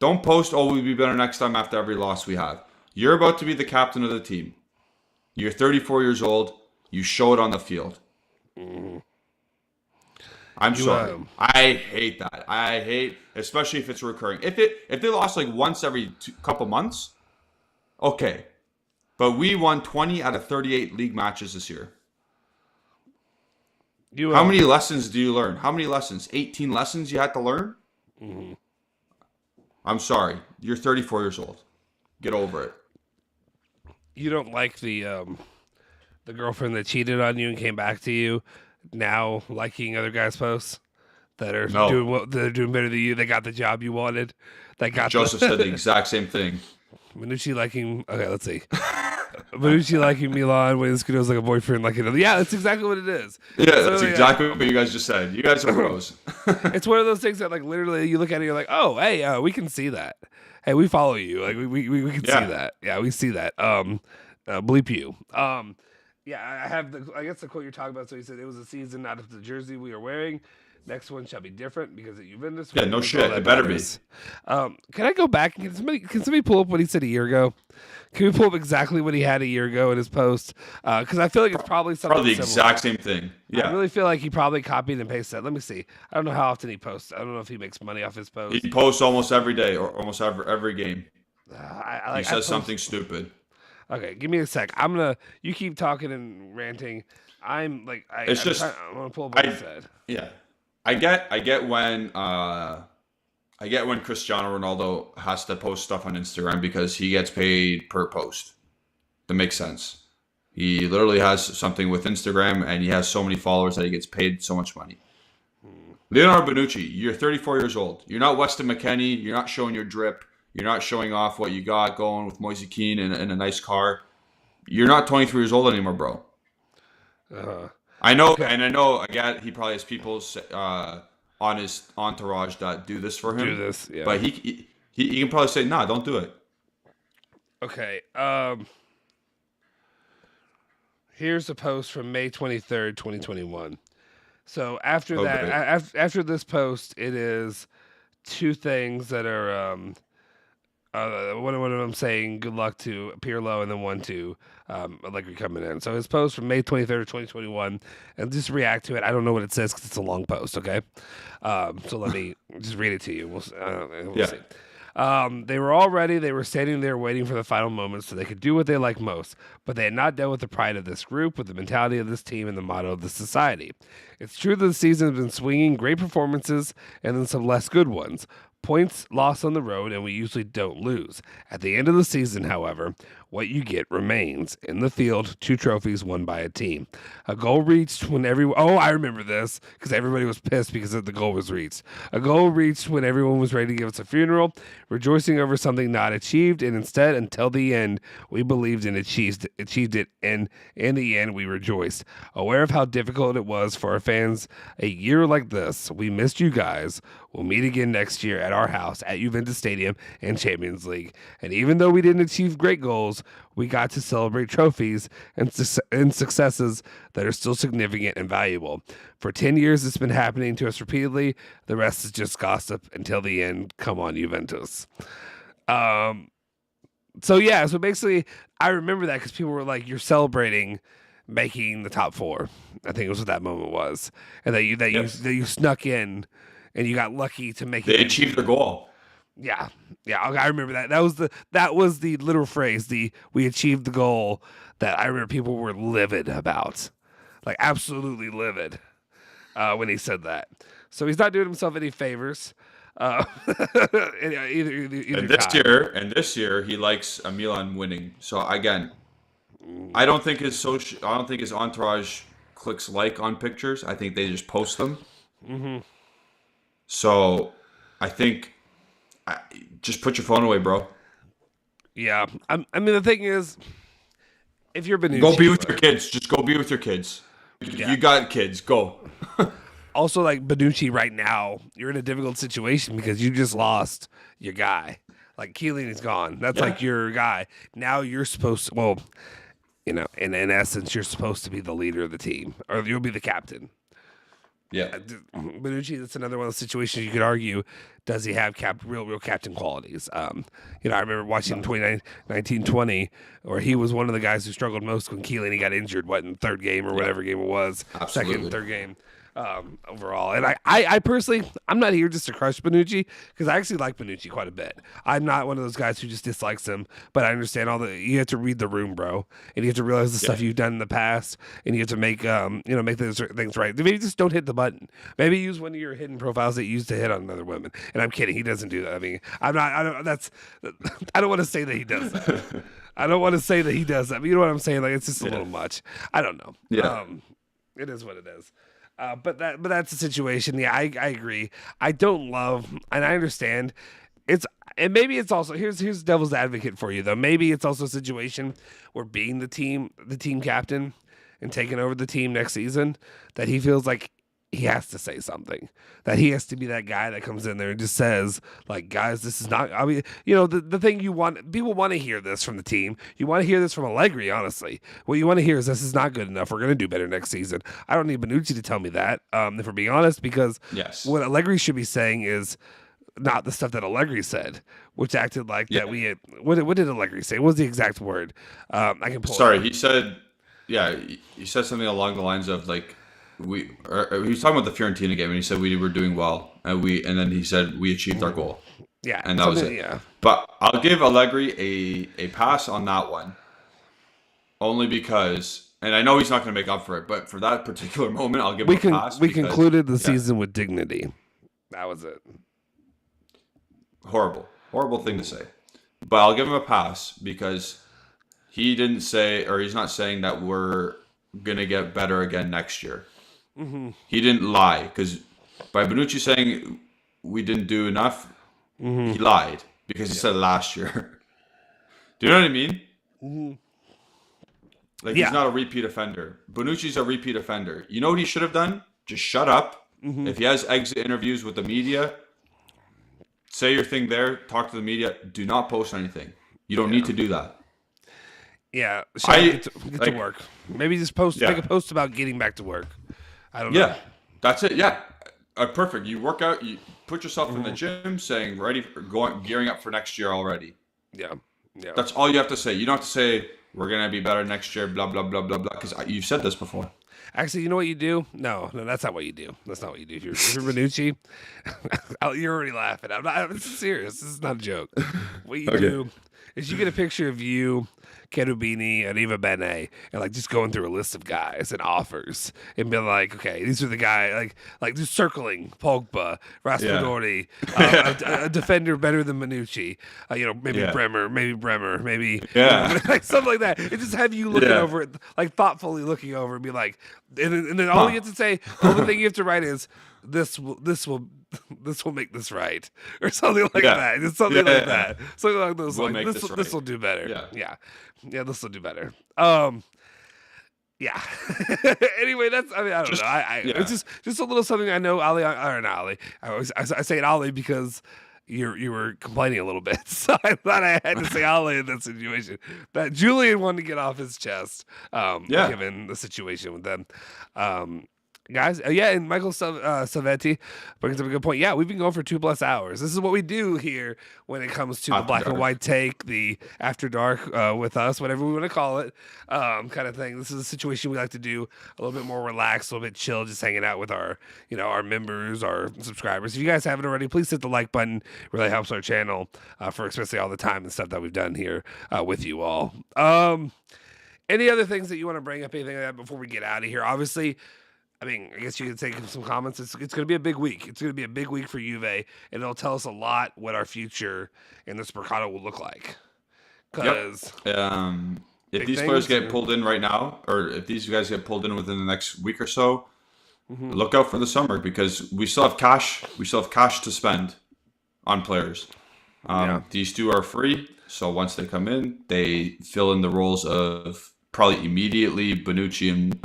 Don't post, oh, we'll be better next time after every loss we have. You're about to be the captain of the team. You're 34 years old. You show it on the field. I'm sorry. I hate that. I hate, especially if it's recurring. If they lost like once every couple months, okay. But we won 20 out of 38 league matches this year. How many lessons do you learn? How many lessons? 18 lessons you had to learn? Mm-hmm. I'm sorry. You're 34 years old. Get over it. You don't like the girlfriend that cheated on you and came back to you now liking other guys' posts that are doing better than you. They got the job you wanted. Joseph said the exact same thing. Minucci liking. Okay, let's see. Minucci liking Milan when this feels like a boyfriend like another. Yeah, that's exactly what it is. Yeah, that's exactly what you guys just said. You guys are pros. It's one of those things that like literally you look at it, you're like, oh, hey, we can see that. Hey, we follow you. Like we can see that. Yeah, we see that. Bleep you. Yeah, I have I guess the quote you're talking about. So he said it was a season out of the jersey we are wearing. Next one shall be different because at Juventus. Yeah, no shit. It better be. Can I go back and can somebody pull up what he said a year ago? Can we pull up exactly what he had a year ago in his post? Because I feel like it's probably something the similar. Exact same thing. Yeah. I really feel like he probably copied and pasted that. Let me see. I don't know how often he posts. I don't know if he makes money off his posts. He posts almost every day or almost every game. He says something stupid. Okay, give me a sec. You keep talking and ranting. I'm gonna pull up what he said. Yeah. I get when Cristiano Ronaldo has to post stuff on Instagram because he gets paid per post. That makes sense. He literally has something with Instagram and he has so many followers that he gets paid so much money. Leonardo Bonucci, you're 34 years old. You're not Weston McKennie. You're not showing your drip. You're not showing off what you got going with Moise Keane in a nice car. You're not 23 years old anymore, bro. I know, and I know. Again, he probably has people on his entourage that do this for him. Do this, yeah. But he can probably say, "Nah, don't do it." Okay. Here's a post from May 23rd, 2021. So after after this post, it is two things that are one of them saying good luck to Pirlo, and then one to Allegri coming in. So his post from May 23rd, 2021, and just react to it. I don't know what it says because it's a long post, okay? So let me just read it to you. We'll see. They were all ready. They were standing there waiting for the final moments so they could do what they like most, but they had not dealt with the pride of this group, with the mentality of this team, and the motto of this society. It's true that the season has been swinging, great performances, and then some less good ones. Points lost on the road, and we usually don't lose. At the end of the season, however, what you get remains. In the field, 2 trophies won by a team. A goal reached when everyone... Oh, I remember this, because everybody was pissed because the goal was reached. A goal reached when everyone was ready to give us a funeral, rejoicing over something not achieved, and instead, until the end, we believed and achieved it, and in the end, we rejoiced. Aware of how difficult it was for our fans a year like this, we missed you guys. We'll meet again next year at our house at Juventus Stadium and Champions League. And even though we didn't achieve great goals, we got to celebrate trophies and successes that are still significant and valuable. For 10 years, it's been happening to us repeatedly. The rest is just gossip until the end. Come on, Juventus. So basically, I remember that because people were like, you're celebrating making the top 4. I think it was what that moment was. And that you snuck in. And you got lucky to make it. They achieved their goal. Yeah. I remember that. That was the literal phrase. We achieved the goal that I remember people were livid about, like absolutely livid, when he said that. So he's not doing himself any favors. Either this year he likes Milan winning. So again, I don't think his entourage clicks like on pictures. I think they just post them. Mm-hmm. So, I think just put your phone away, bro. Yeah, I mean the thing is, if you're Bonucci, go be with your kids. Just go be with your kids. Yeah. You got kids. Go. Also, like Bonucci, right now, you're in a difficult situation because you just lost your guy. Like Keeling is gone. That's like your guy. Now you're supposed to. Well, in essence, you're supposed to be the leader of the team, or you'll be the captain. Yeah, Bonucci, that's another one of the situations you could argue, does he have real captain qualities? I remember watching 2019-20, where he was one of the guys who struggled most when Keeling got injured, in third game or whatever game it was, absolutely. second, third game. overall. And I personally, I'm not here just to crush Bonucci because I actually like Bonucci quite a bit. I'm not one of those guys who just dislikes him, but I understand you have to read the room, bro, and you have to realize the stuff you've done in the past, and you have to make make those things right. Maybe just don't hit the button. Maybe use one of your hidden profiles that you used to hit on another woman. And I'm kidding, he doesn't do that. I mean, I don't want to say that he does that. I don't want to say that he does that, but you know what I'm saying? Like, it's just a little much. I don't know. Yeah. It is what it is. But that's the situation. Yeah, I agree. I don't love, and I understand. And maybe it's also here's devil's advocate for you though. Maybe it's also a situation where being the team captain and taking over the team next season, that he feels like he has to say something, that he has to be that guy that comes in there and just says, like, guys, this is not, I mean, the thing you want, people want to hear this from the team. You want to hear this from Allegri, honestly. What you want to hear is this is not good enough. We're going to do better next season. I don't need Bonucci to tell me that, if we're being honest, because what Allegri should be saying is not the stuff that Allegri said, which acted like that we had, what did Allegri say? What was the exact word? I can pull it up. He said, he said something along the lines of like, he was talking about the Fiorentina game, and he said we were doing well, and then he said we achieved our goal. Yeah, and that was it. Yeah, but I'll give Allegri a pass on that one, only because, and I know he's not going to make up for it, but for that particular moment, I'll give him a pass. We concluded the season with dignity. That was it. Horrible thing to say, but I'll give him a pass because he didn't say, or he's not saying that we're gonna get better again next year. Mm-hmm. He didn't lie, because by Bonucci saying we didn't do enough, he lied, because he said last year. Do you know what I mean? Mm-hmm. Like, he's not a repeat offender. Bonucci's a repeat offender. You know what he should have done? Just shut up. Mm-hmm. If he has exit interviews with the media, say your thing there, talk to the media. Do not post anything. You don't need to do that. Yeah, get to work. Maybe just make a post about getting back to work. I don't know. Yeah, that's it. Yeah, perfect. You work out. You put yourself in the gym, saying ready for gearing up for next year already. Yeah. That's all you have to say. You don't have to say we're gonna be better next year. Blah blah blah blah blah. Because you've said this before. Actually, you know what you do? No, that's not what you do. That's not what you do. If you're Bonucci, you're already laughing. I'm serious. This is not a joke. What you do is you get a picture of you, Cherubini, and Eva Bene, and like just going through a list of guys and offers, and be like, okay, these are the guys, like just circling Pogba, Raspadori, a defender better than Bonucci, maybe Bremer, maybe like something like that. It just have you looking over it, like thoughtfully looking over, and be like, and then all you have to say, the only thing you have to write is this will make this right, or something like that. It's something like that. Something like those. This will do better. Yeah. This will do better. Yeah. Anyway, I don't know. It's just a little something I know. Ali, or not Ali. I say it Ali because you were complaining a little bit, so I thought I had to say Ali in that situation. But Julian wanted to get off his chest, given the situation with them. Guys, and Michael Savetti brings up a good point. Yeah, we've been going for 2+ hours. This is what we do here when it comes to the black and white take, the after dark with us, whatever we want to call it, kind of thing. This is a situation we like to do a little bit more relaxed, a little bit chill, just hanging out with our members, our subscribers. If you guys haven't already, please hit the like button. It really helps our channel for especially all the time and stuff that we've done here with you all. Any other things that you want to bring up, anything like that before we get out of here? Obviously, I mean, I guess you could take some comments. It's going to be a big week. It's going to be a big week for Juve, and it'll tell us a lot what our future in this Mercado will look like. Because if these players get pulled in right now, or if these guys get pulled in within the next week or so, look out for the summer, because we still have cash. We still have cash to spend on players. These two are free, so once they come in, they fill in the roles of probably immediately Bonucci and.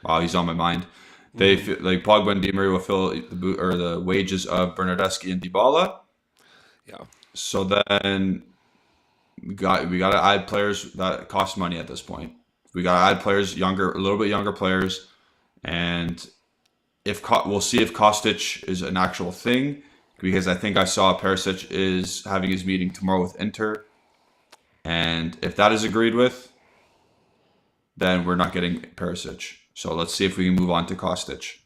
Wow, he's on my mind. They feel like Pogba and Di Maria will fill the wages of Bernardeschi and Dybala. Yeah. So then we got to add players that cost money at this point. We got to add players a little bit younger players, and we'll see if Kostic is an actual thing, because I think I saw Perisic is having his meeting tomorrow with Inter, and if that is agreed with, then we're not getting Perisic. So let's see if we can move on to Kostic.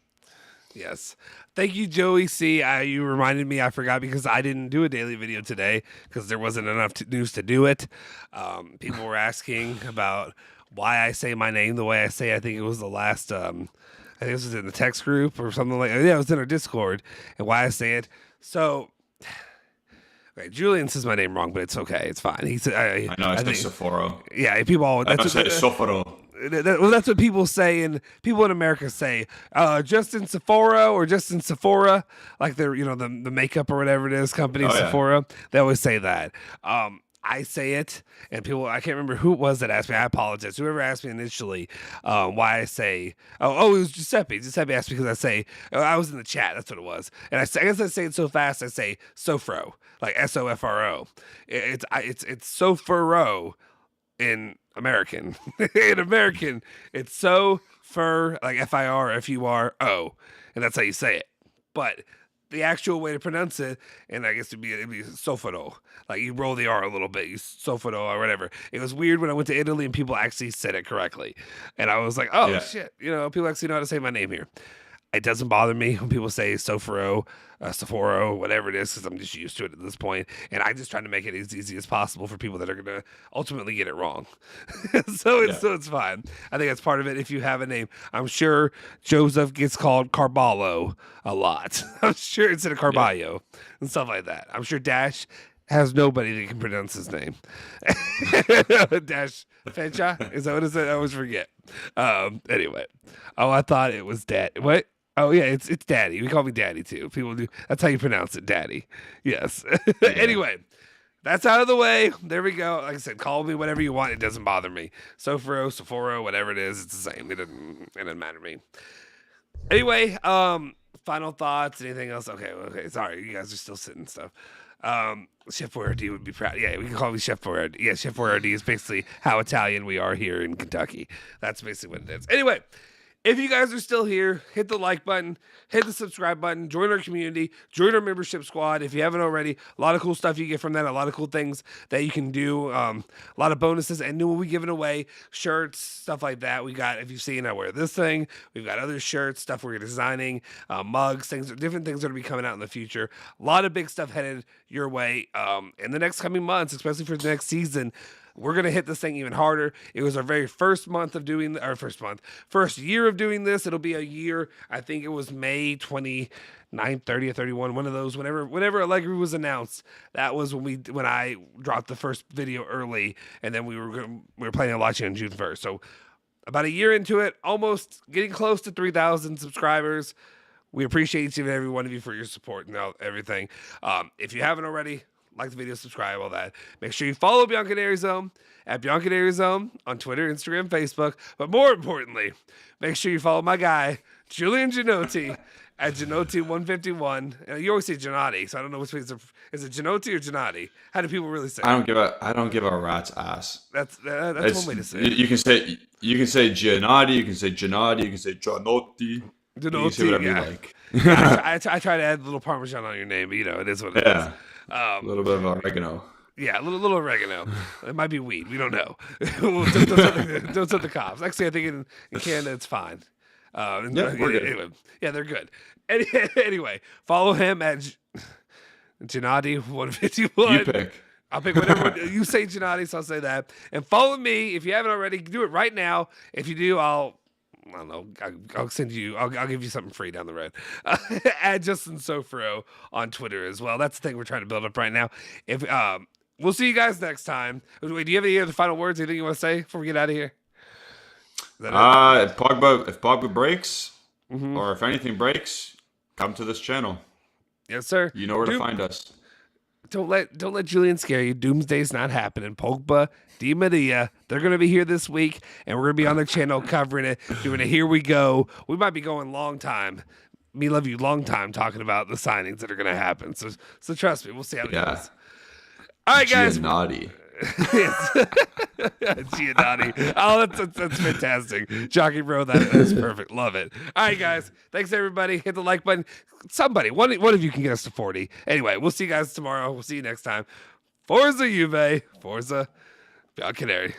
Yes. Thank you, Joey C. You reminded me. I forgot because I didn't do a daily video today because there wasn't enough news to do it. People were asking about why I say my name the way I say. I think it was the last. I think this was in the text group or something like. Yeah, it was in our Discord, and why I say it. So, okay, Julian says my name wrong, but it's okay. It's fine. He said, I know it's Soforo. Yeah, people all. I say Soforo. Well, that's what people say, and people in America say, Justin Sephora or Justin Sephora, like they're, the makeup or whatever it is, company Sephora. Yeah. They always say that. I say it, and people, I can't remember who it was that asked me. I apologize. Whoever asked me initially why I say, it was Giuseppe. Giuseppe asked me because I say, I was in the chat. That's what it was. And I guess I say it so fast, I say Sofro, like Sofro. It's Sofro in American. In American, it's so fur, like FIRFURO, and that's how you say it. But the actual way to pronounce it, and I guess it'd be Soforo, like you roll the R a little bit, you Soforo or whatever. It was weird when I went to Italy and people actually said it correctly, and I was like, oh shit, people actually know how to say my name here. It doesn't bother me when people say Soforo, Sephora, whatever it is, because I'm just used to it at this point. And I just try to make it as easy as possible for people that are going to ultimately get it wrong. So it's fine. I think that's part of it. If you have a name, I'm sure Joseph gets called Carballo a lot. I'm sure instead of Carballo and stuff like that. I'm sure Dash has nobody that can pronounce his name. Dash Fencha? Is that what it is? I always forget. Anyway. Oh, I thought it was Dad. What? Oh, yeah, it's Daddy. We call me Daddy, too. People do. That's how you pronounce it, Daddy. Yes. Anyway, that's out of the way. There we go. Like I said, call me whatever you want. It doesn't bother me. Sofro, Sephora, whatever it is, it's the same. It doesn't matter to me. Anyway, final thoughts. Anything else? Okay. Sorry, you guys are still sitting and stuff. Chef Boyardee would be proud. Yeah, we can call me Chef Boyardee. Yeah, Chef Boyardee is basically how Italian we are here in Kentucky. That's basically what it is. Anyway, if you guys are still here, hit the like button, hit the subscribe button, join our community, join our membership squad. If you haven't already, a lot of cool stuff you get from that, a lot of cool things that you can do, a lot of bonuses, and we'll be giving away shirts, stuff like that. We got, if you've seen, I wear this thing. We've got other shirts, stuff we're designing, mugs, different things that will be coming out in the future. A lot of big stuff headed your way in the next coming months, especially for the next season. We're going to hit this thing even harder. It was our very first month of doing, first year of doing this. It'll be a year. I think it was May 29th, 30th, 31, one of those, whenever Allegri was announced. That was when I dropped the first video early, and then we were planning on launching on June 1st. So about a year into it, almost getting close to 3,000 subscribers. We appreciate each and every one of you for your support and everything. If you haven't already, like the video, subscribe, all that. Make sure you follow Bianconeri Zone at Bianconeri Zone on Twitter, Instagram, Facebook. But more importantly, make sure you follow my guy, Julian Genotti, at Genotti151. You always say Genotti, so I don't know which way is it Genotti or Genotti? How do people really say it? I don't give a rat's ass. That's one way to say it. You can say Giannotti, you can say Genotti, you can say Genotti. You can say whatever you like. I try to add a little Parmesan on your name, but it is what it is. A little bit of oregano. Yeah, a little oregano. It might be weed. We don't know. Don't set the cops. Actually, I think in Canada it's fine. We're good. Anyway, yeah, they're good. Anyway, follow him at Gennady151. You pick. I'll pick whatever. You say Gennady, so I'll say that. And follow me if you haven't already. Do it right now. If you do, I don't know. I'll send you. I'll give you something free down the road. Add Justin Sofro on Twitter as well. That's the thing we're trying to build up right now. If we'll see you guys next time. Wait, do you have any other final words? Anything you want to say before we get out of here? If Pogba breaks, or if anything breaks, come to this channel. Yes, sir. You know where to find us. Don't let Julian scare you. Doomsday's not happening. Pogba, Di Maria, they're going to be here this week, and we're going to be on their channel covering it, doing a Here We Go. We might be going long time. Me love you long time talking about the signings that are going to happen. So trust me, we'll see how it goes. All right, guys. Giannotti. Giannotti. Oh, that's fantastic. Jockey Bro, that's perfect. Love it. All right, guys. Thanks, everybody. Hit the like button. Somebody, one of you can get us to 40. Anyway, we'll see you guys tomorrow. We'll see you next time. Forza Juve. Forza Bianconeri.